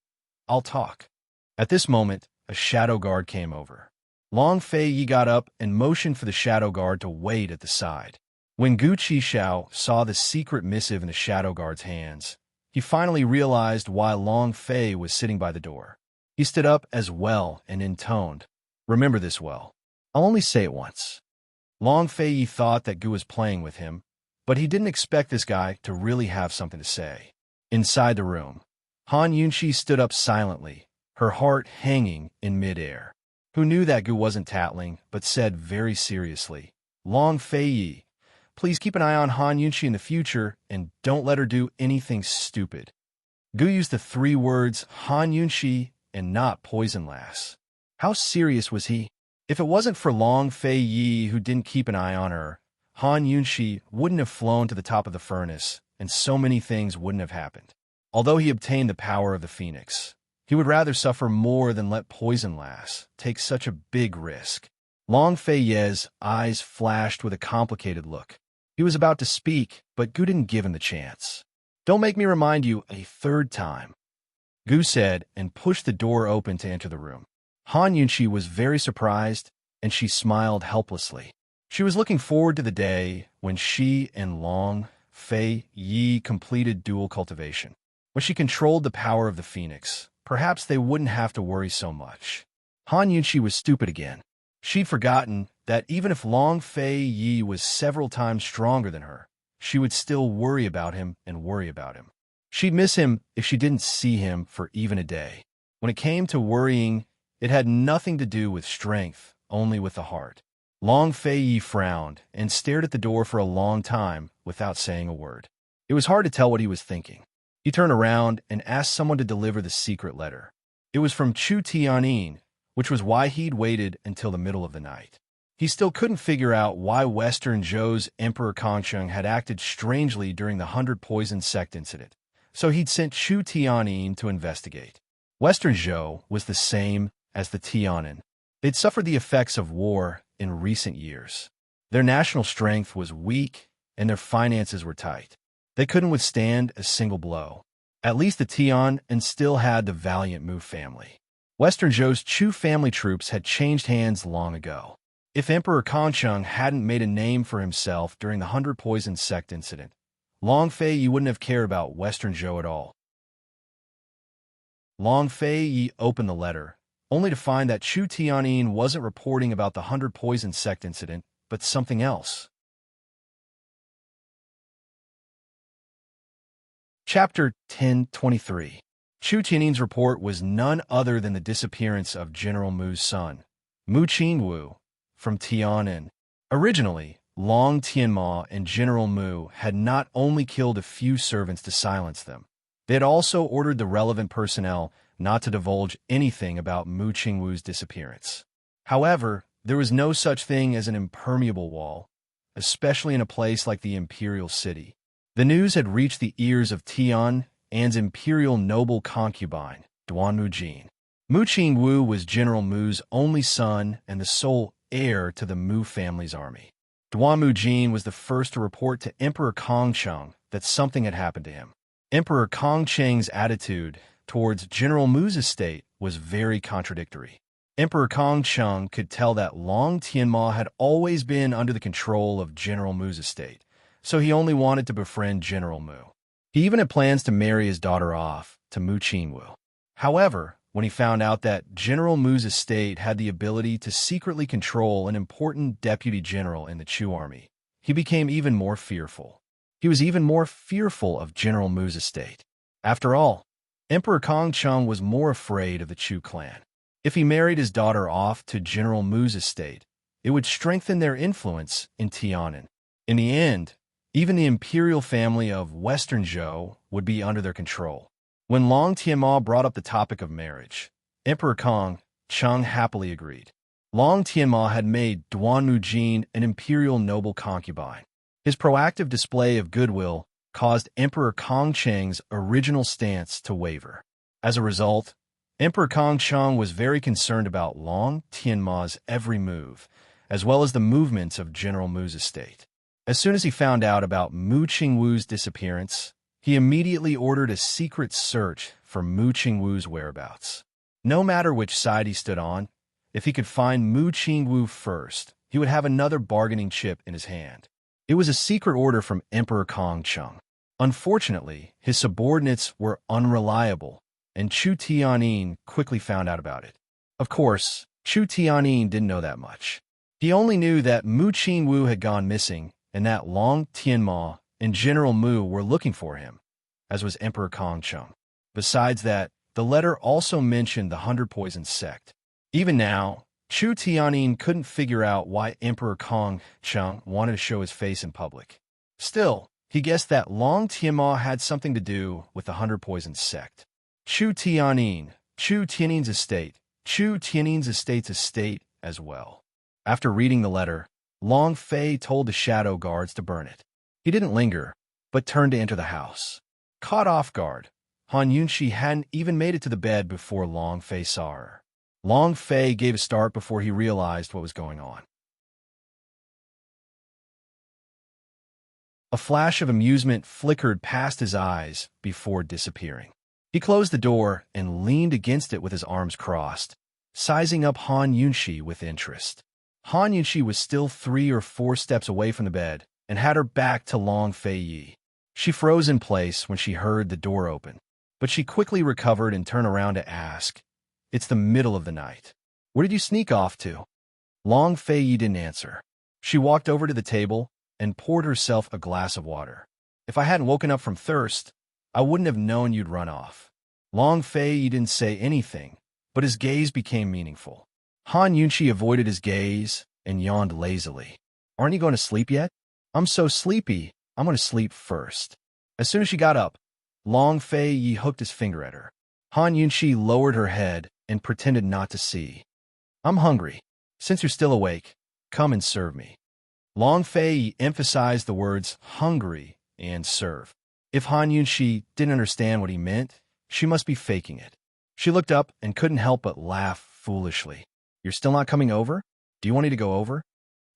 "I'll talk." At this moment, a shadow guard came over. Long Fei Yi got up and motioned for the shadow guard to wait at the side. When Gu Qishao saw the secret missive in the shadow guard's hands, he finally realized why Long Fei was sitting by the door. He stood up as well and intoned, "Remember this well. I'll only say it once." Long Fei Yi thought that Gu was playing with him, but he didn't expect this guy to really have something to say. Inside the room, Han Yunshi stood up silently, her heart hanging in midair. Who knew that Gu wasn't tattling, but said very seriously, "Long Fei Yi, please keep an eye on Han Yunshi in the future and don't let her do anything stupid." Gu used the 3 words Han Yunshi and not Poison Lass. How serious was he? If it wasn't for Long Fei Yi, who didn't keep an eye on her, Han Yunshi wouldn't have flown to the top of the furnace, and so many things wouldn't have happened. Although he obtained the power of the Phoenix, he would rather suffer more than let Poison Lass take such a big risk. Long Fei Ye's eyes flashed with a complicated look. He was about to speak, but Gu didn't give him the chance. "Don't make me remind you a third time," Gu said, and pushed the door open to enter the room. Han Yunshi was very surprised, and she smiled helplessly. She was looking forward to the day when she and Long Fei Yi completed dual cultivation. When she controlled the power of the Phoenix, perhaps they wouldn't have to worry so much. Han Yunshi was stupid again. She'd forgotten that even if Long Fei Yi was several times stronger than her, she would still worry about him and worry about him. She'd miss him if she didn't see him for even a day. When it came to worrying, it had nothing to do with strength, only with the heart. Long Fei Yi frowned and stared at the door for a long time without saying a word. It was hard to tell what he was thinking. He turned around and asked someone to deliver the secret letter. It was from Chu Tianyin, which was why he'd waited until the middle of the night. He still couldn't figure out why Western Zhou's Emperor Kongsheng had acted strangely during the 100 Poison Sect incident, so he'd sent Chu Tianyin to investigate. Western Zhou was the same as the Tianan. They'd suffered the effects of war in recent years. Their national strength was weak, and their finances were tight. They couldn't withstand a single blow. At least the Tian and still had the valiant Mu family. Western Zhou's Chu family troops had changed hands long ago. If Emperor Kongsheng hadn't made a name for himself during the 100 Poison Sect incident, Long Fei Yi wouldn't have cared about Western Zhou at all. Long Fei Yi opened the letter, only to find that Chu Tianyin wasn't reporting about the 100 Poison Sect incident, but something else. Chapter 1023. Chu Tianyin's report was none other than the disappearance of General Mu's son, Mu Qingwu, from Tianan. Originally, Long Tianma and General Mu had not only killed a few servants to silence them, they had also ordered the relevant personnel not to divulge anything about Mu Qingwu's disappearance. However, there was no such thing as an impermeable wall, especially in a place like the Imperial City. The news had reached the ears of Tian An's imperial noble concubine, Duan Mujin. Mu Qingwu was General Mu's only son and the sole heir to the Mu family's army. Duan Mujin was the first to report to Emperor Kongsheng that something had happened to him. Emperor Kongsheng's attitude towards General Mu's estate was very contradictory. Emperor Kongsheng could tell that Long Tianma had always been under the control of General Mu's estate, so he only wanted to befriend General Mu. He even had plans to marry his daughter off to Mu Qingwu. However, when he found out that General Mu's estate had the ability to secretly control an important deputy general in the Chu army, he became even more fearful. He was even more fearful of General Mu's estate. After all, Emperor Kongsheng was more afraid of the Chu clan. If he married his daughter off to General Mu's estate, it would strengthen their influence in Tianan. In the end, even the imperial family of Western Zhou would be under their control. When Long Tianma brought up the topic of marriage, Emperor Kongsheng happily agreed. Long Tianma had made Duan Mujin an imperial noble concubine. His proactive display of goodwill caused Emperor Kongsheng's original stance to waver. As a result, Emperor Kongsheng was very concerned about Long Tianma's every move, as well as the movements of General Mu's estate. As soon as he found out about Mu Qingwu's disappearance, he immediately ordered a secret search for Mu Qingwu's whereabouts. No matter which side he stood on, if he could find Mu Qingwu first, he would have another bargaining chip in his hand. It was a secret order from Emperor Kongsheng. Unfortunately, his subordinates were unreliable, and Chu Tianyin quickly found out about it. Of course, Chu Tianyin didn't know that much. He only knew that Mu Qingwu had gone missing and that Long Tianma and General Mu were looking for him, as was Emperor Kongsheng. Besides that, the letter also mentioned the 100 Poison Sect. Even now, Chu Tianyin couldn't figure out why Emperor Kongsheng wanted to show his face in public. Still, he guessed that Long Tianma had something to do with the 100 Poison Sect. Chu Tianyin's estate, Chu Tianing's estate as well. After reading the letter, Long Fei told the shadow guards to burn it. He didn't linger, but turned to enter the house. Caught off guard, Han Yunxi hadn't even made it to the bed before Long Fei saw her. Long Fei gave a start before he realized what was going on. A flash of amusement flickered past his eyes before disappearing. He closed the door and leaned against it with his arms crossed, sizing up Han Yunxi with interest. Han Yunxi was still 3 or 4 steps away from the bed and had her back to Long Fei Yi. She froze in place when she heard the door open, but she quickly recovered and turned around to ask, "It's the middle of the night. Where did you sneak off to?" Long Fei Yi didn't answer. She walked over to the table and poured herself a glass of water. "If I hadn't woken up from thirst, I wouldn't have known you'd run off." Long Fei Yi didn't say anything, but his gaze became meaningful. Han Yunxi avoided his gaze and yawned lazily. "Aren't you going to sleep yet?" "I'm so sleepy, I'm going to sleep first." As soon as she got up, Long Fei Yi hooked his finger at her. Han Yunxi lowered her head and pretended not to see. "I'm hungry. Since you're still awake, come and serve me." Long Fei Yi emphasized the words hungry and serve. If Han Yunxi didn't understand what he meant, she must be faking it. She looked up and couldn't help but laugh foolishly. "You're still not coming over? Do you want me to go over?"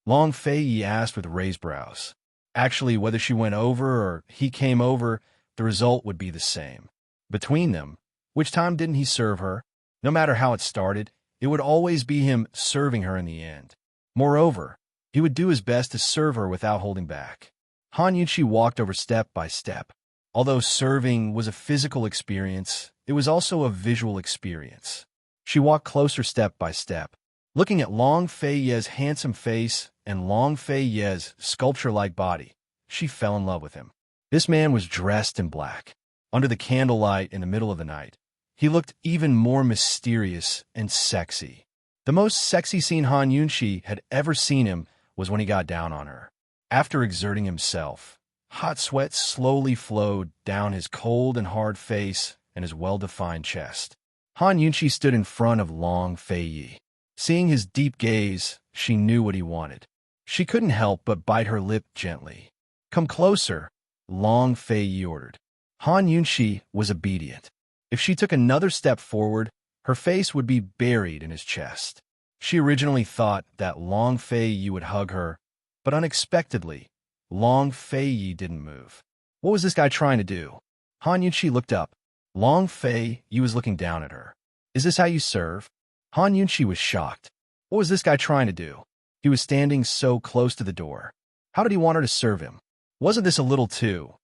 Long Fei Yi asked with raised brows. Actually, whether she went over or he came over, the result would be the same. Between them, which time didn't he serve her? No matter how it started, it would always be him serving her in the end. Moreover, he would do his best to serve her without holding back. Han Yunxi walked over step by step. Although serving was a physical experience, it was also a visual experience. She walked closer step by step, looking at Long Fei Ye's handsome face and Long Fei Ye's sculpture-like body. She fell in love with him. This man was dressed in black. Under the candlelight in the middle of the night, he looked even more mysterious and sexy. The most sexy scene Han Yunxi had ever seen him was when he got down on her. After exerting himself, hot sweat slowly flowed down his cold and hard face and his well-defined chest. Han Yunxi stood in front of Long Fei Yi. Seeing his deep gaze, she knew what he wanted. She couldn't help but bite her lip gently. "Come closer," Long Fei Yi ordered. Han Yunxi was obedient. If she took another step forward, her face would be buried in his chest. She originally thought that Long Fei Yi would hug her, but unexpectedly, Long Fei Yi didn't move. What was this guy trying to do? Han Yunxi looked up. Long Fei Yi was looking down at her. "Is this how you serve?" Han Yunxi was shocked. What was this guy trying to do? He was standing so close to the door. How did he want her to serve him? Wasn't this a little too?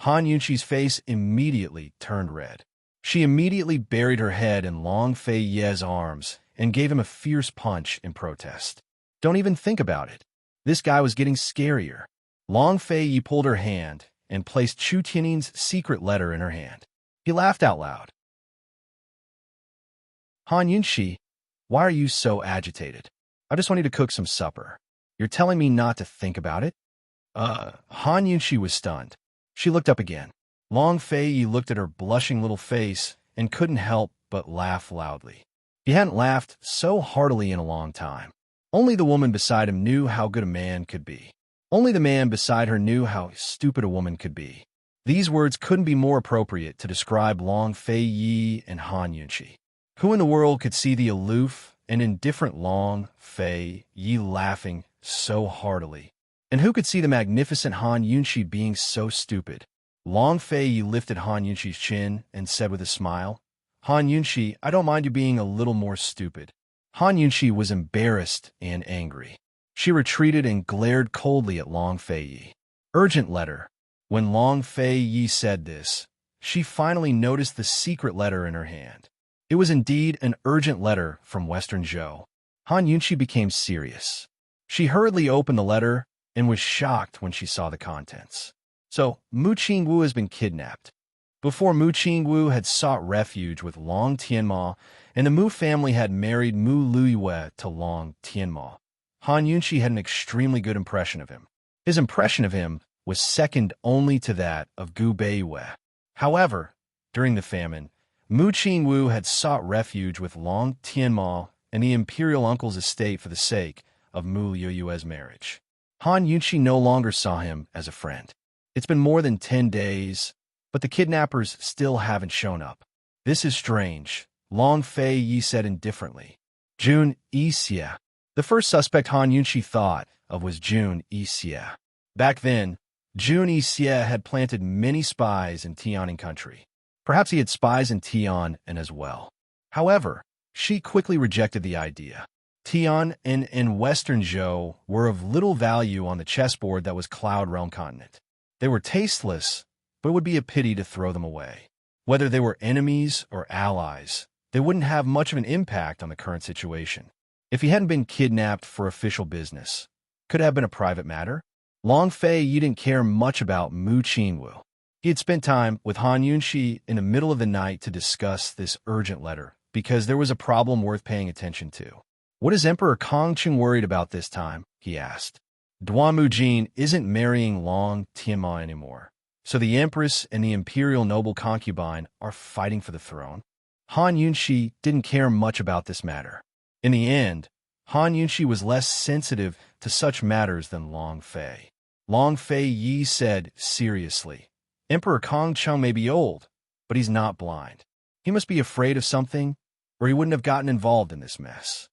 Han Yunxi's face immediately turned red. She immediately buried her head in Long Fei Ye's arms and gave him a fierce punch in protest. Don't even think about it. This guy was getting scarier. Long Fei Yi pulled her hand and placed Chu Tianing's secret letter in her hand. He laughed out loud. "Han Yunxi, why are you so agitated? I just want you to cook some supper. You're telling me not to think about it?" Han Yunxi was stunned. She looked up again. Long Fei Yi looked at her blushing little face and couldn't help but laugh loudly. He hadn't laughed so heartily in a long time. Only the woman beside him knew how good a man could be. Only the man beside her knew how stupid a woman could be. These words couldn't be more appropriate to describe Long Fei Yi and Han Yunxi. Who in the world could see the aloof and indifferent Long Fei Yi laughing so heartily? And who could see the magnificent Han Yunxi being so stupid? Long Fei Yi lifted Han Yunxi's chin and said with a smile, "Han Yunxi, I don't mind you being a little more stupid." Han Yunxi was embarrassed and angry. She retreated and glared coldly at Long Fei Yi. Urgent letter. When Long Fei Yi said this, she finally noticed the secret letter in her hand. It was indeed an urgent letter from Western Zhou. Han Yunxi became serious. She hurriedly opened the letter and was shocked when she saw the contents. So, Mu Qingwu has been kidnapped. Before Mu Qingwu had sought refuge with Long Tianma, and the Mu family had married Mu Luyue to Long Tianma, Han Yunxi had an extremely good impression of him. His impression of him was second only to that of Gu Beiyue. However, during the famine, Mu Qingwu had sought refuge with Long Tianma and the imperial uncle's estate for the sake of Mu Liyue's marriage. Han Yunqi no longer saw him as a friend. It's been more than 10 days, but the kidnappers still haven't shown up. This is strange, Long Fei Yi said indifferently. Jun Yixie. The first suspect Han Yunqi thought of was Jun Yixie. Back then, Jun Yixie had planted many spies in Tianing country. Perhaps he had spies in Tian and as well. However, she quickly rejected the idea. Tian and Western Zhou were of little value on the chessboard that was Cloud Realm continent. They were tasteless, but it would be a pity to throw them away. Whether they were enemies or allies, they wouldn't have much of an impact on the current situation. If he hadn't been kidnapped for official business, could it have been a private matter? Long Fei Yi didn't care much about Mu Qingwu. He had spent time with Han Yunqi in the middle of the night to discuss this urgent letter, because there was a problem worth paying attention to. What is Emperor Kongqing worried about this time? He asked. Duan Mujin isn't marrying Long Tianma anymore, so the Empress and the imperial noble concubine are fighting for the throne. Han Yunqi didn't care much about this matter. In the end, Han Yunqi was less sensitive to such matters than Long Fei. Long Fei Yi said seriously, Emperor Kongqing may be old, but he's not blind. He must be afraid of something, or he wouldn't have gotten involved in this mess.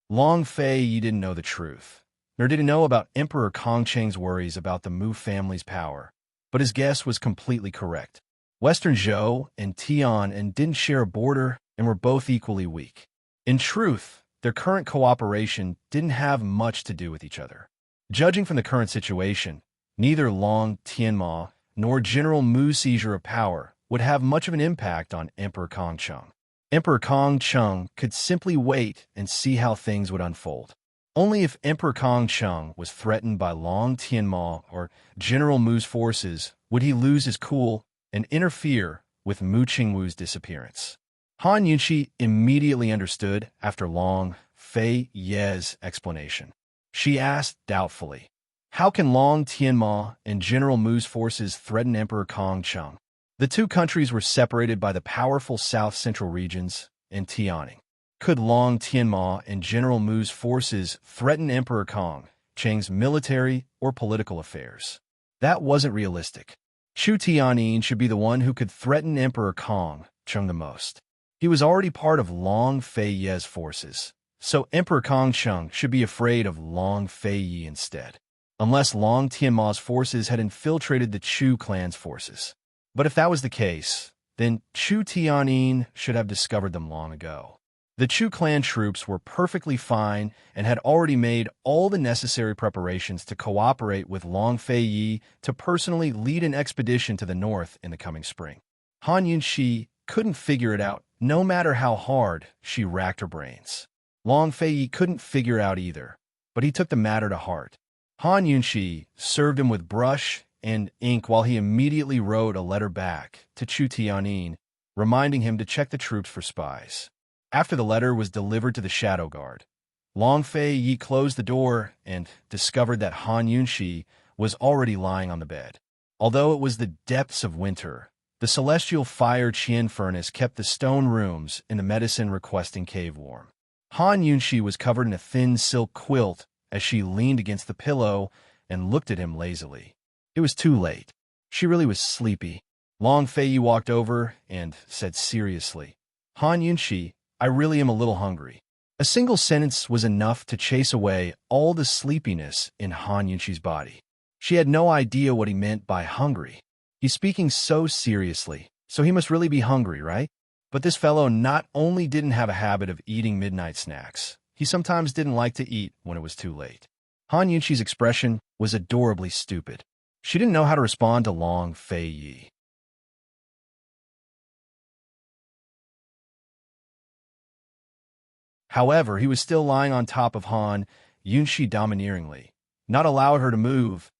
Long Fei Yi didn't know the truth, nor did he know about Emperor Kongqing's worries about the Mu family's power, but his guess was completely correct. Western Zhou and Tian didn't share a border and were both equally weak. In truth, their current cooperation didn't have much to do with each other. Judging from the current situation, neither Long Tianma nor General Mu's seizure of power would have much of an impact on Emperor Kongqing. Emperor Kongqing could simply wait and see how things would unfold. Only if Emperor Kongqing was threatened by Long Tianma or General Mu's forces would he lose his cool and interfere with Mu Qingwu's disappearance. Han Yunqi immediately understood after Long Fei Yi's explanation. She asked doubtfully, how can Long Tianma and General Mu's forces threaten Emperor Kongqing? The two countries were separated by the powerful south-central regions and Tianing. Could Long Tianma and General Mu's forces threaten Emperor Kongqing's military or political affairs? That wasn't realistic. Chu Tianyin should be the one who could threaten Emperor Kongqing the most. He was already part of Long Fei Yi's forces, so Emperor Kongqing should be afraid of Long Fei Yi instead, unless Long Tianma's forces had infiltrated the Chu clan's forces. But if that was the case, then Chu Tianyin should have discovered them long ago. The Chu clan troops were perfectly fine and had already made all the necessary preparations to cooperate with Long Fei Yi to personally lead an expedition to the north in the coming spring. Han Yunqi couldn't figure it out, no matter how hard she racked her brains. Long Fei Yi couldn't figure it out either, but he took the matter to heart. Han Yunqi served him with brush and ink while he immediately wrote a letter back to Chu Tianyin, reminding him to check the troops for spies. After the letter was delivered to the Shadow Guard, Long Fei Yi closed the door and discovered that Han Yunqi was already lying on the bed. Although it was the depths of winter, the celestial fire Qian furnace kept the stone rooms in the medicine-requesting cave warm. Han Yunqi was covered in a thin silk quilt as she leaned against the pillow and looked at him lazily. It was too late. She really was sleepy. Long Fei Yi walked over and said seriously, Han Yunqi, I really am a little hungry. A single sentence was enough to chase away all the sleepiness in Han Yunqi's body. She had no idea what he meant by hungry. He's speaking so seriously, so he must really be hungry, right? But this fellow not only didn't have a habit of eating midnight snacks, he sometimes didn't like to eat when it was too late. Han Yunqi's expression was adorably stupid. She didn't know how to respond to Long Fei Yi. However, he was still lying on top of Han Yunqi domineeringly, not allowed her to move.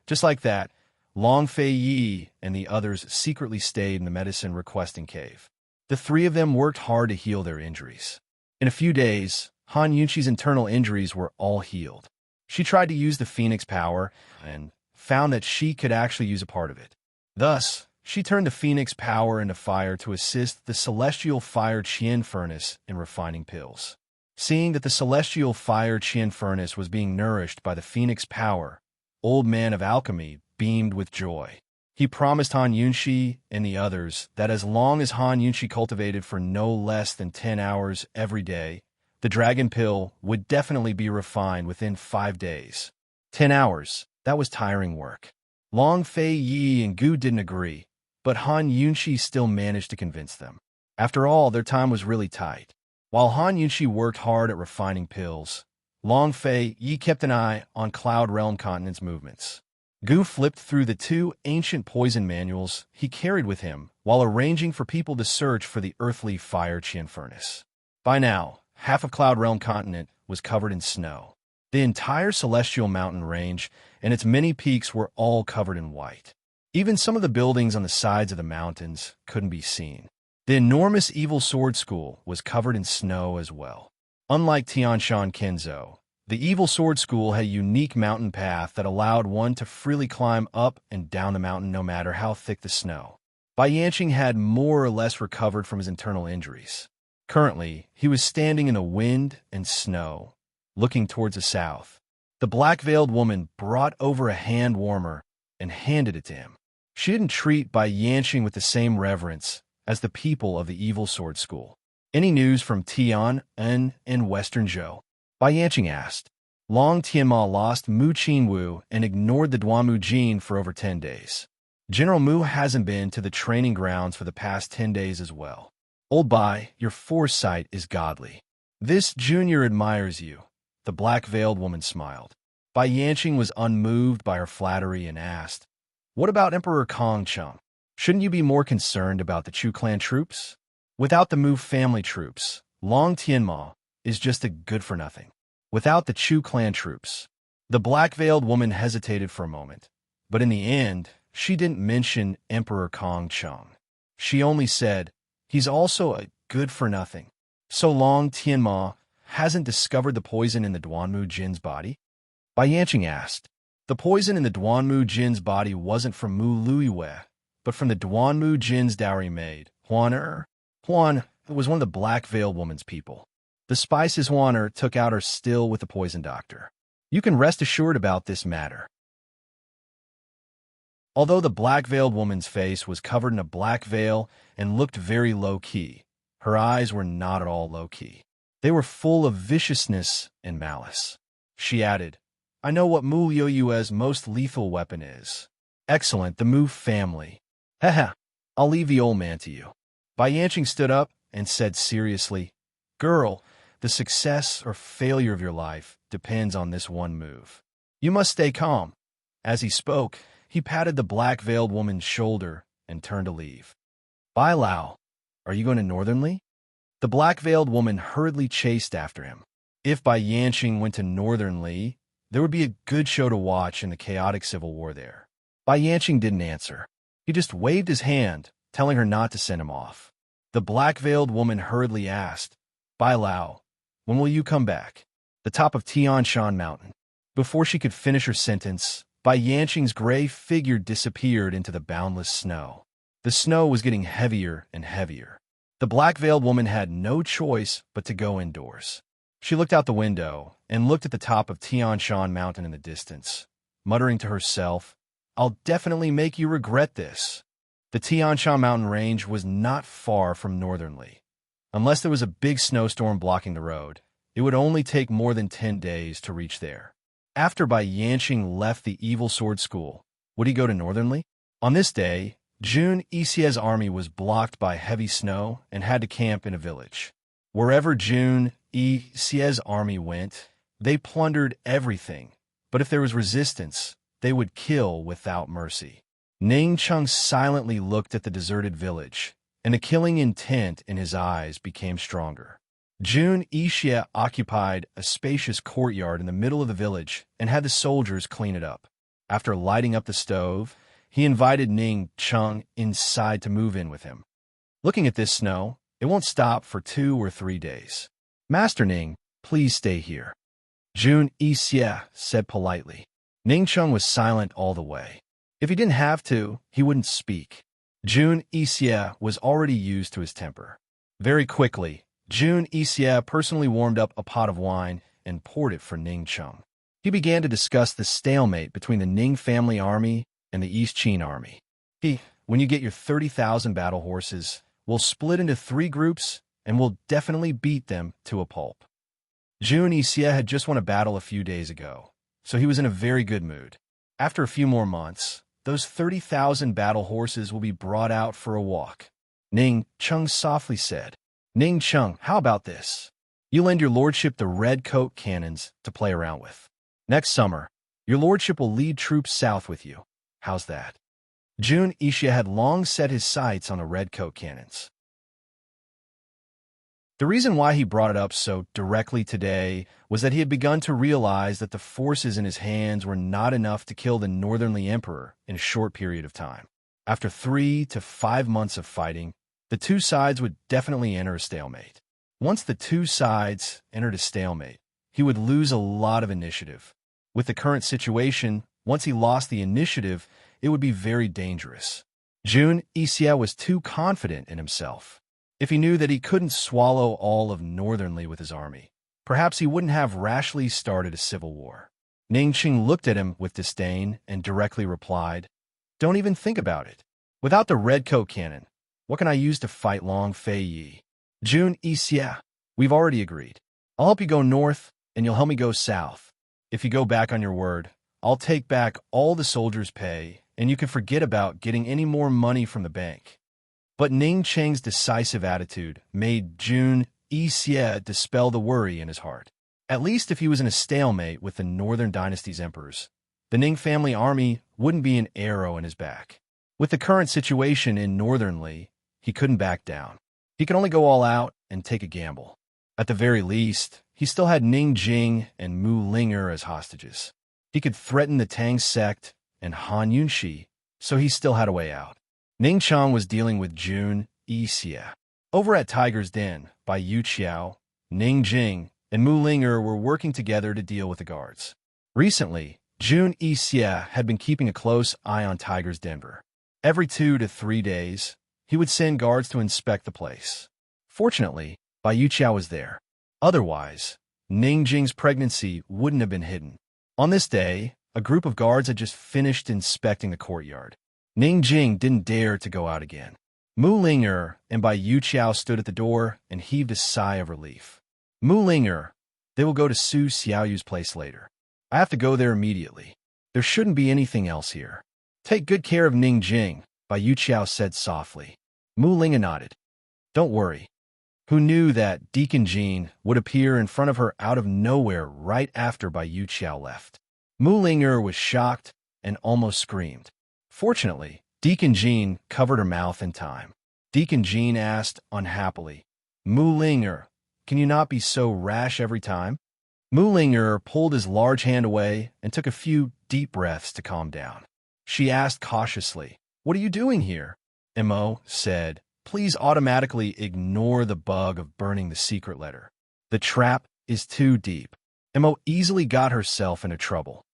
Just like that, Long Fei Yi and the others secretly stayed in the medicine-requesting cave. The three of them worked hard to heal their injuries. In a few days, Han Yunqi's internal injuries were all healed. She tried to use the Phoenix power and found that she could actually use a part of it. Thus, She turned the phoenix power into fire to assist the celestial fire Qian furnace in refining pills. Seeing that the celestial fire Qian furnace was being nourished by the phoenix power, Old Man of Alchemy beamed with joy. He promised Han Yunxi and the others that as long as Han Yunxi cultivated for no less than 10 hours every day, the dragon pill would definitely be refined within 5 days. 10 hours, that was tiring work. Long Fei Yi and Gu didn't agree, but Han Yunxi still managed to convince them. After all, their time was really tight. While Han Yunxi worked hard at refining pills, Long Fei Yi kept an eye on Cloud Realm Continent's movements. Gu flipped through the 2 ancient poison manuals he carried with him while arranging for people to search for the earthly fire Qian furnace. By now, half of Cloud Realm Continent was covered in snow. The entire celestial mountain range and its many peaks were all covered in white. Even some of the buildings on the sides of the mountains couldn't be seen. The enormous Evil Sword School was covered in snow as well. Unlike Tianshan Kenzo, the Evil Sword School had a unique mountain path that allowed one to freely climb up and down the mountain no matter how thick the snow. Bai Yanqing had more or less recovered from his internal injuries. Currently, he was standing in the wind and snow, looking towards the south. The black-veiled woman brought over a hand warmer and handed it to him. She didn't treat Bai Yanqing with the same reverence as the people of the Evil Sword School. Any news from Tian-En and Western Zhou? Bai Yanqing asked. Long Tianma lost Mu Qinwu and ignored the Duanmu Jin for over 10 days. General Mu hasn't been to the training grounds for the past 10 days as well. Old Bai, your foresight is godly. This junior admires you. The black-veiled woman smiled. Bai Yanqing was unmoved by her flattery and asked, what about Emperor Kong Cheng? Shouldn't you be more concerned about the Chu clan troops? Without the Mu family troops, Long Tianma is just a good-for-nothing. Without the Chu clan troops. The black-veiled woman hesitated for a moment, but in the end, she didn't mention Emperor Kong Cheng. She only said, he's also a good-for-nothing. So Long Tianma hasn't discovered the poison in the Duanmu Jin's body? Bai Yanqing asked. The poison in the Duanmu Jin's body wasn't from Mu Luiwei, but from the Duanmu Jin's dowry maid, Huan was one of the black-veiled woman's people. The spices Huan took out are still with the poison doctor. You can rest assured about this matter. Although the black-veiled woman's face was covered in a black veil and looked very low-key, her eyes were not at all low-key. They were full of viciousness and malice. She added, I know what Mu Yoyue's most lethal weapon is. Excellent, the Mu family. Haha, I'll leave the old man to you. Bai Yanqing stood up and said seriously, Girl, the success or failure of your life depends on this one move. You must stay calm. As he spoke, he patted the black-veiled woman's shoulder and turned to leave. Bai Lao, are you going to Northernly? The black-veiled woman hurriedly chased after him. If Bai Yanqing went to Northernly, there would be a good show to watch in the chaotic civil war there. Bai Yanqing didn't answer. He just waved his hand, telling her not to send him off. The black-veiled woman hurriedly asked, Bai Lao, when will you come back? The top of Tianshan Mountain. Before she could finish her sentence, Bai Yanqing's gray figure disappeared into the boundless snow. The snow was getting heavier and heavier. The black-veiled woman had no choice but to go indoors. She looked out the window and looked at the top of Tianshan Mountain in the distance, muttering to herself, I'll definitely make you regret this. The Tianshan Mountain range was not far from Northernly. Unless there was a big snowstorm blocking the road, it would only take more than 10 days to reach there. After Bai Yanqing left the Evil Sword School, would he go to Northernly? On this day, Jun Yixie's army was blocked by heavy snow and had to camp in a village. Wherever Jun Yixie's army went, they plundered everything, but if there was resistance, they would kill without mercy. Ning Chung silently looked at the deserted village, and the killing intent in his eyes became stronger. Jun Yixie occupied a spacious courtyard in the middle of the village and had the soldiers clean it up. After lighting up the stove, he invited Ning Chung inside to move in with him. Looking at this snow, it won't stop for 2 or 3 days. Master Ning, please stay here. Jun Yixie said politely. Ning Chung was silent all the way. If he didn't have to, he wouldn't speak. Jun Ixia was already used to his temper. Very quickly, Jun Ixia personally warmed up a pot of wine and poured it for Ning Cheng. He began to discuss the stalemate between the Ning family army and the East Qin army. When you get your 30,000 battle horses, we'll split into 3 groups and we'll definitely beat them to a pulp. Jun Ixia had just won a battle a few days ago, so he was in a very good mood. After a few more months, those 30,000 battle horses will be brought out for a walk. Ning Cheng softly said, Ning Cheng, how about this? You lend your lordship the red coat cannons to play around with. Next summer, your lordship will lead troops south with you. How's that? Jun Ixia had long set his sights on the red coat cannons. The reason why he brought it up so directly today was that he had begun to realize that the forces in his hands were not enough to kill the Northernly Emperor in a short period of time. After 3 to 5 months of fighting, the two sides would definitely enter a stalemate. Once the two sides entered a stalemate, he would lose a lot of initiative. With the current situation, once he lost the initiative, it would be very dangerous. Jun Ixia was too confident in himself. If he knew that he couldn't swallow all of Northernly with his army, perhaps he wouldn't have rashly started a civil war. Ning Qing looked at him with disdain and directly replied, Don't even think about it. Without the red coat cannon, what can I use to fight Long Fei Yi? Jun Ixia, we've already agreed. I'll help you go north, and you'll help me go south. If you go back on your word, I'll take back all the soldiers' pay, and you can forget about getting any more money from the bank. But Ning Cheng's decisive attitude made Jun Ixia dispel the worry in his heart. At least if he was in a stalemate with the Northern Dynasty's emperors, the Ning family army wouldn't be an arrow in his back. With the current situation in Northernly, he couldn't back down. He could only go all out and take a gamble. At the very least, he still had Ning Jing and Mu Linger as hostages. He could threaten the Tang sect and Han Yunxi, so he still had a way out. Ning Cheng was dealing with Jun Ixia. Over at Tiger's Den, by Yu Qiao, Ning Jing and Mu Linger were working together to deal with the guards. Recently, Jun Ixia had been keeping a close eye on Tiger's Den. Every 2 to 3 days, he would send guards to inspect the place. Fortunately, Bai Yuqiao was there. Otherwise, Ning Jing's pregnancy wouldn't have been hidden. On this day, a group of guards had just finished inspecting the courtyard. Ning Jing didn't dare to go out again. Mu Linger and Bai Yuqiao stood at the door and heaved a sigh of relief. Mu Linger, they will go to Su Xiaoyu's place later. I have to go there immediately. There shouldn't be anything else here. Take good care of Ning Jing, Bai Yuqiao said softly. Mu Linger nodded. Don't worry. Who knew that Deacon Jean would appear in front of her out of nowhere right after Bai Yuqiao left? Mu Linger was shocked and almost screamed. Fortunately, Deacon Jean covered her mouth in time. Deacon Jean asked unhappily, Mu Linger, can you not be so rash every time? Mu Linger pulled his large hand away and took a few deep breaths to calm down. She asked cautiously, What are you doing here? Mo said, Please automatically ignore the bug of burning the secret letter. The trap is too deep. Mo easily got herself into trouble.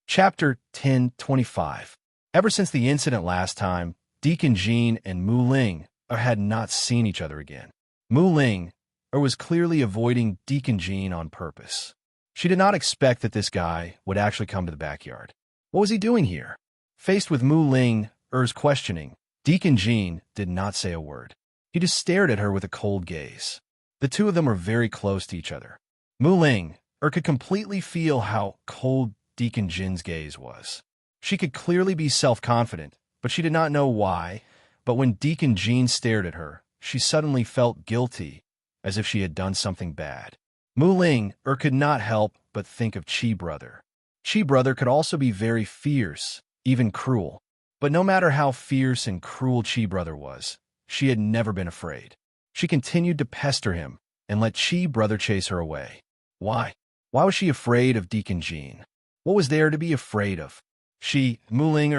Chapter 1025. Ever since the incident last time, Deacon Jean and Mu Ling had not seen each other again. Mu Ling was clearly avoiding Deacon Jean on purpose. She did not expect that this guy would actually come to the backyard. What was he doing here? Faced with Mu Ling's questioning, Deacon Jean did not say a word. He just stared at her with a cold gaze. The two of them were very close to each other. Mu Ling could completely feel how cold Deacon Jin's gaze was. She could clearly be self-confident, but she did not know why. But when Deacon Jean stared at her, she suddenly felt guilty, as if she had done something bad. Mu Ling could not help but think of Chi Brother. Chi Brother could also be very fierce, even cruel. But no matter how fierce and cruel Chi Brother was, she had never been afraid. She continued to pester him and let Chi Brother chase her away. Why? Why was she afraid of Deacon Jean? What was there to be afraid of? She, Mu Ling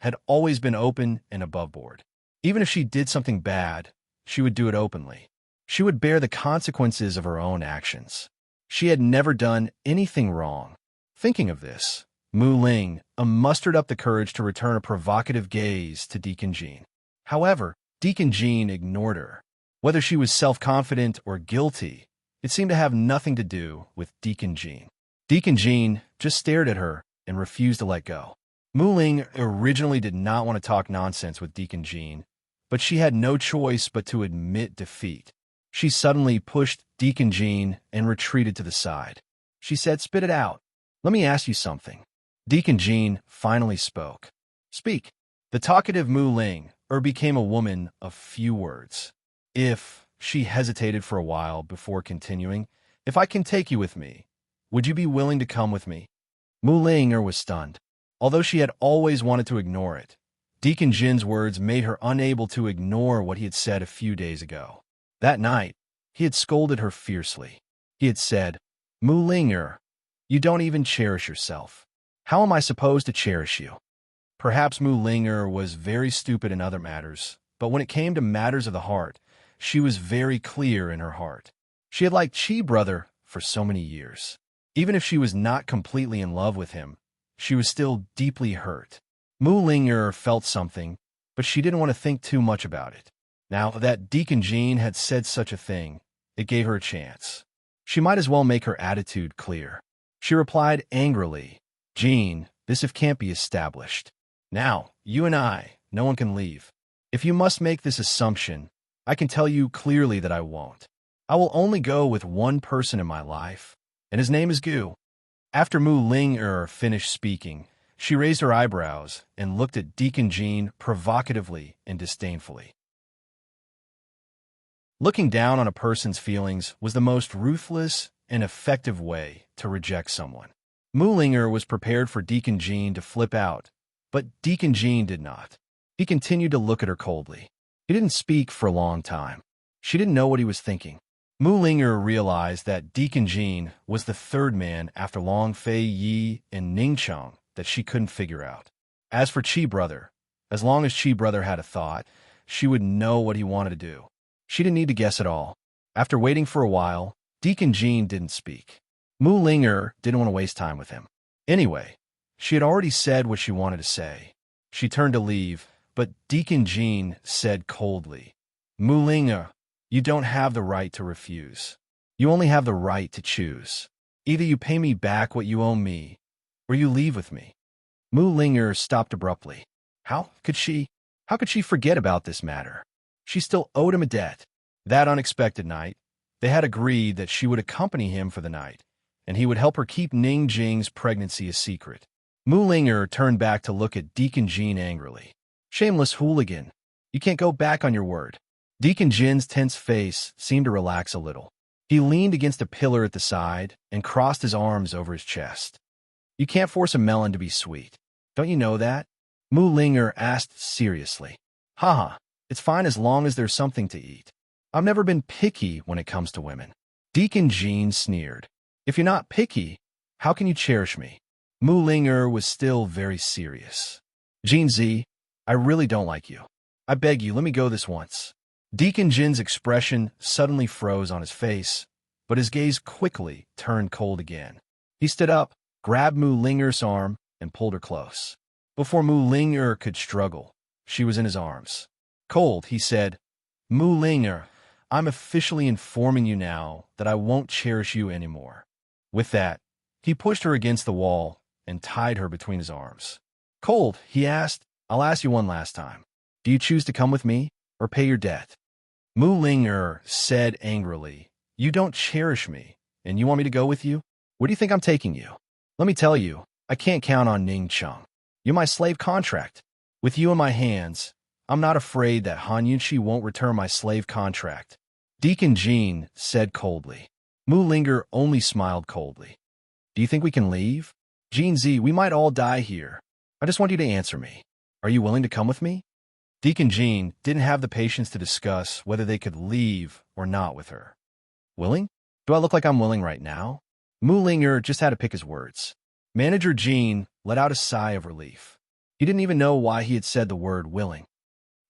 had always been open and above board. Even if she did something bad, she would do it openly. She would bear the consequences of her own actions. She had never done anything wrong. Thinking of this, Mu Ling mustered up the courage to return a provocative gaze to Deacon Jean. However, Deacon Jean ignored her. Whether she was self-confident or guilty, it seemed to have nothing to do with Deacon Jean. Deacon Jean just stared at her and refused to let go. Mu Ling originally did not want to talk nonsense with Deacon Jean, but she had no choice but to admit defeat. She suddenly pushed Deacon Jean and retreated to the side. She said, "Spit it out. Let me ask you something." Deacon Jean finally spoke. "Speak." The talkative Mu Ling became a woman of few words. She hesitated for a while before continuing, "If I can take you with me, would you be willing to come with me?" Mu Ling was stunned. Although she had always wanted to ignore it, Deacon Jin's words made her unable to ignore what he had said a few days ago. That night, he had scolded her fiercely. He had said, "Mu Ling, you don't even cherish yourself. How am I supposed to cherish you?" Perhaps Mu Ling was very stupid in other matters, but when it came to matters of the heart, she was very clear in her heart. She had liked Chi Brother for so many years. Even if she was not completely in love with him, she was still deeply hurt. Mu Ling felt something, but she didn't want to think too much about it. Now that Deacon Jean had said such a thing, it gave her a chance. She might as well make her attitude clear. She replied angrily, "Jean, this can't be established. Now, you and no one can leave. If you must make this assumption, I can tell you clearly that I won't. I will only go with one person in my life, and his name is Gu." After Mu Ling finished speaking, she raised her eyebrows and looked at Deacon Jean provocatively and disdainfully. Looking down on a person's feelings was the most ruthless and effective way to reject someone. Mu Ling was prepared for Deacon Jean to flip out, but Deacon Jean did not. He continued to look at her coldly. He didn't speak for a long time. She didn't know what he was thinking. Mu Ling realized that Deacon Jean was the third man after Long Fei Yi and Ning Cheng that she couldn't figure out. As for Chi Brother, as long as Chi Brother had a thought, she would know what he wanted to do. She didn't need to guess at all. After waiting for a while, Deacon Jean didn't speak. Mu Ling didn't want to waste time with him. Anyway, she had already said what she wanted to say. She turned to leave, but Deacon Jean said coldly, "Mu Ling, you don't have the right to refuse. You only have the right to choose. Either you pay me back what you owe me, or you leave with me." Mu Ling stopped abruptly. How could she forget about this matter? She still owed him a debt. That unexpected night, they had agreed that she would accompany him for the night, and he would help her keep Ning Jing's pregnancy a secret. Mu Ling turned back to look at Deacon Jean angrily. "Shameless hooligan. You can't go back on your word." Deacon Jin's tense face seemed to relax a little. He leaned against a pillar at the side and crossed his arms over his chest. "You can't force a melon to be sweet. Don't you know that?" Mu Ling asked seriously. "Haha, it's fine as long as there's something to eat. I've never been picky when it comes to women." Deacon Jean sneered. "If you're not picky, how can you cherish me?" Mu Ling was still very serious. "Jean Z, I really don't like you. I beg you, let me go this once." Deacon Jin's expression suddenly froze on his face, but his gaze quickly turned cold again. He stood up, grabbed Mu Linger's arm, and pulled her close. Before Mu Linger could struggle, she was in his arms. Cold, he said, "Mu Linger, I'm officially informing you now that I won't cherish you anymore." With that, he pushed her against the wall and tied her between his arms. "Cold," he asked, "I'll ask you one last time. Do you choose to come with me or pay your debt?" Mu Linger said angrily, "You don't cherish me, and you want me to go with you? Where do you think I'm taking you? Let me tell you, I can't count on Ning Cheng. You're my slave contract. With you in my hands, I'm not afraid that Han Yunshi won't return my slave contract." Deacon Jean said coldly. Mu Linger only smiled coldly. "Do you think we can leave? Jean Z, we might all die here. I just want you to answer me. Are you willing to come with me?" Deacon Jean didn't have the patience to discuss whether they could leave or not with her. "Willing? Do I look like I'm willing right now?" Mu Linger just had to pick his words. Manager Jean let out a sigh of relief. He didn't even know why he had said the word willing.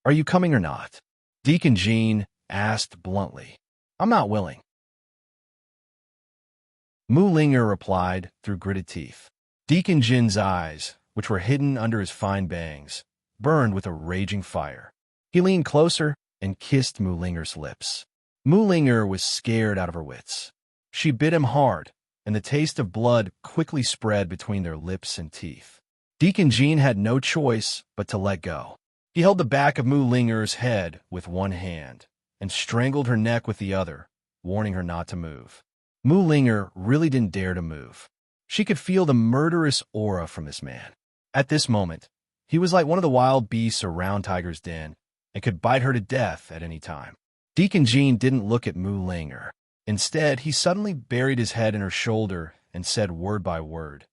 "Are you coming or not?" Deacon Jean asked bluntly. "I'm not willing." Mu Linger replied through gritted teeth. Deacon Jin's eyes, which were hidden under his fine bangs, burned with a raging fire. He leaned closer and kissed Mu Linger's lips. Mu Linger was scared out of her wits. She bit him hard, and the taste of blood quickly spread between their lips and teeth. Deacon Jin had no choice but to let go. He held the back of Mu Linger's head with one hand and strangled her neck with the other, warning her not to move. Mu Linger really didn't dare to move. She could feel the murderous aura from this man. At this moment, he was like one of the wild beasts around Tiger's den and could bite her to death at any time. Deacon Jin didn't look at Mu Linger. Instead, he suddenly buried his head in her shoulder and said word by word,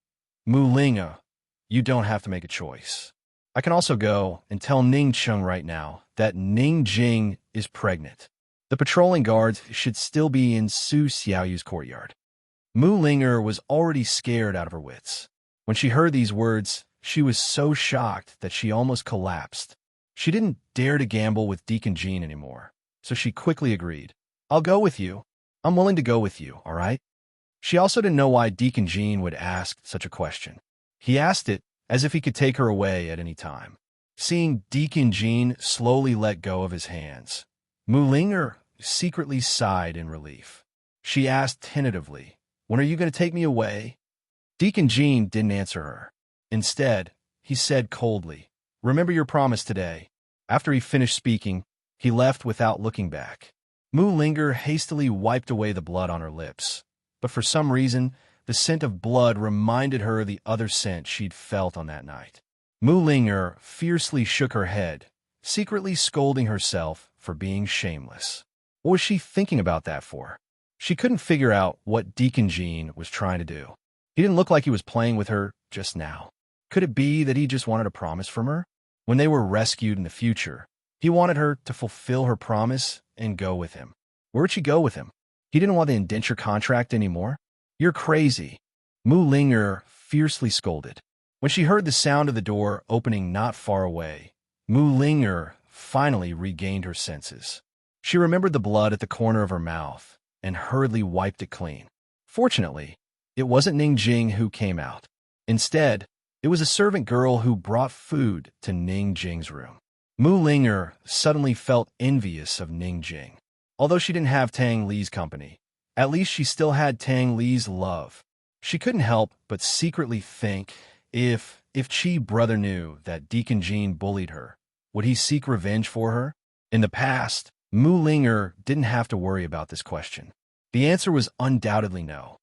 "Mu Linger, you don't have to make a choice. I can also go and tell Ning Chung right now that Ning Jing is pregnant. The patrolling guards should still be in Su Xiaoyu's courtyard." Mu Linger was already scared out of her wits. When she heard these words, she was so shocked that she almost collapsed. She didn't dare to gamble with Deacon Jin anymore, so she quickly agreed. "I'll go with you. I'm willing to go with you, all right?" She also didn't know why Deacon Jin would ask such a question. He asked it as if he could take her away at any time. Seeing Deacon Jin slowly let go of his hands, Mu Linger secretly sighed in relief. She asked tentatively, "When are you going to take me away?" Deacon Jin didn't answer her. Instead, he said coldly, "Remember your promise today." After he finished speaking, he left without looking back. Mu Linger hastily wiped away the blood on her lips, but for some reason, the scent of blood reminded her of the other scent she'd felt on that night. Mu Linger fiercely shook her head, secretly scolding herself for being shameless. What was she thinking about that for? She couldn't figure out what Deacon Jin was trying to do. He didn't look like he was playing with her just now. Could it be that he just wanted a promise from her? When they were rescued in the future, he wanted her to fulfill her promise and go with him. Where'd she go with him? He didn't want the indenture contract anymore? "You're crazy," Mu Linger fiercely scolded. When she heard the sound of the door opening not far away, Mu Linger finally regained her senses. She remembered the blood at the corner of her mouth and hurriedly wiped it clean. Fortunately, it wasn't Ning Jing who came out. Instead, it was a servant girl who brought food to Ning Jing's room. Mu Linger suddenly felt envious of Ning Jing. Although she didn't have Tang Li's company, at least she still had Tang Li's love. She couldn't help but secretly think, if Chi brother knew that Deacon Jin bullied her, would he seek revenge for her? In the past, Mu Linger didn't have to worry about this question. The answer was undoubtedly no.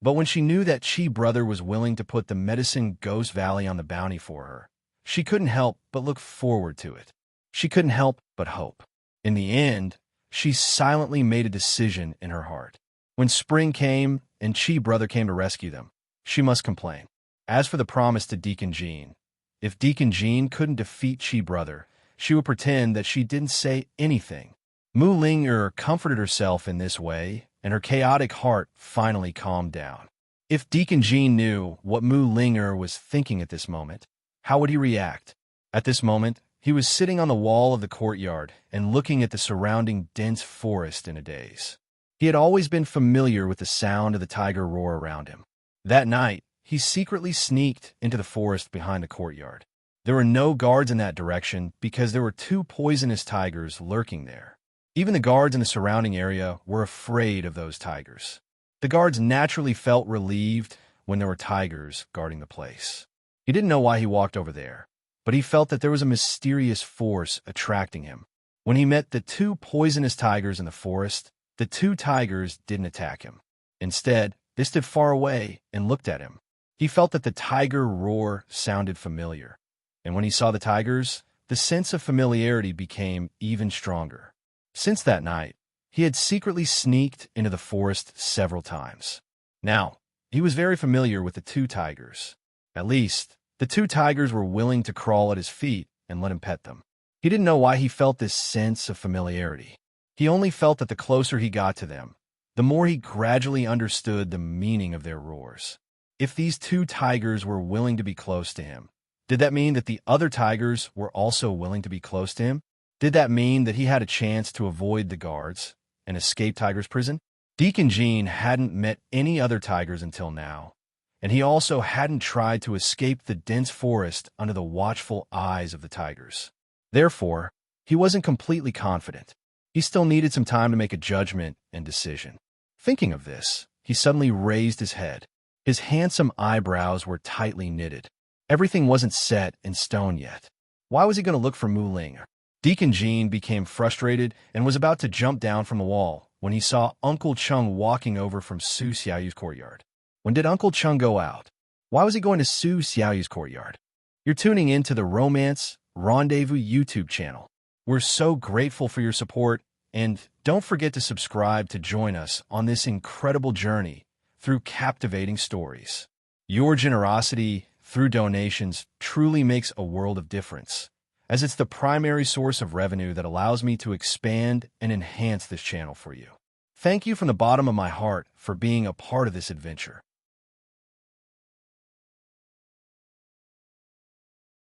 But when she knew that Chi brother was willing to put the medicine Ghost Valley on the bounty for her, she couldn't help but look forward to it. She couldn't help but hope. In the end, she silently made a decision in her heart. When spring came and Chi brother came to rescue them, she must complain. As for the promise to Deacon Jin, if Deacon Jin couldn't defeat Chi brother, she would pretend that she didn't say anything. Mu Linger comforted herself in this way, and her chaotic heart finally calmed down. If Deacon Jin knew what Mu Linger was thinking at this moment, how would he react? At this moment, he was sitting on the wall of the courtyard and looking at the surrounding dense forest in a daze. He had always been familiar with the sound of the tiger roar around him. That night, he secretly sneaked into the forest behind the courtyard. There were no guards in that direction because there were 2 poisonous tigers lurking there. Even the guards in the surrounding area were afraid of those tigers. The guards naturally felt relieved when there were tigers guarding the place. He didn't know why he walked over there, but he felt that there was a mysterious force attracting him. When he met the 2 poisonous tigers in the forest, the 2 tigers didn't attack him. Instead, they stood far away and looked at him. He felt that the tiger roar sounded familiar, and when he saw the tigers, the sense of familiarity became even stronger. Since that night, he had secretly sneaked into the forest several times. Now, he was very familiar with the 2 tigers. At least, the 2 tigers were willing to crawl at his feet and let him pet them. He didn't know why he felt this sense of familiarity. He only felt that the closer he got to them, the more he gradually understood the meaning of their roars. If these 2 tigers were willing to be close to him, did that mean that the other tigers were also willing to be close to him? Did that mean that he had a chance to avoid the guards and escape Tiger's prison? Deacon Jean hadn't met any other tigers until now, and he also hadn't tried to escape the dense forest under the watchful eyes of the tigers. Therefore, he wasn't completely confident. He still needed some time to make a judgment and decision. Thinking of this, he suddenly raised his head. His handsome eyebrows were tightly knitted. Everything wasn't set in stone yet. Why was he going to look for Mu Ling? Deacon Jean became frustrated and was about to jump down from the wall when he saw Uncle Chung walking over from Su Xiaoyu's courtyard. When did Uncle Chung go out? Why was he going to Su Xiaoyu's courtyard? You're tuning in to the Romance Rendezvous YouTube channel. We're so grateful for your support, and don't forget to subscribe to join us on this incredible journey through captivating stories. Your generosity through donations truly makes a world of difference, as it's the primary source of revenue that allows me to expand and enhance this channel for you. Thank you from the bottom of my heart for being a part of this adventure.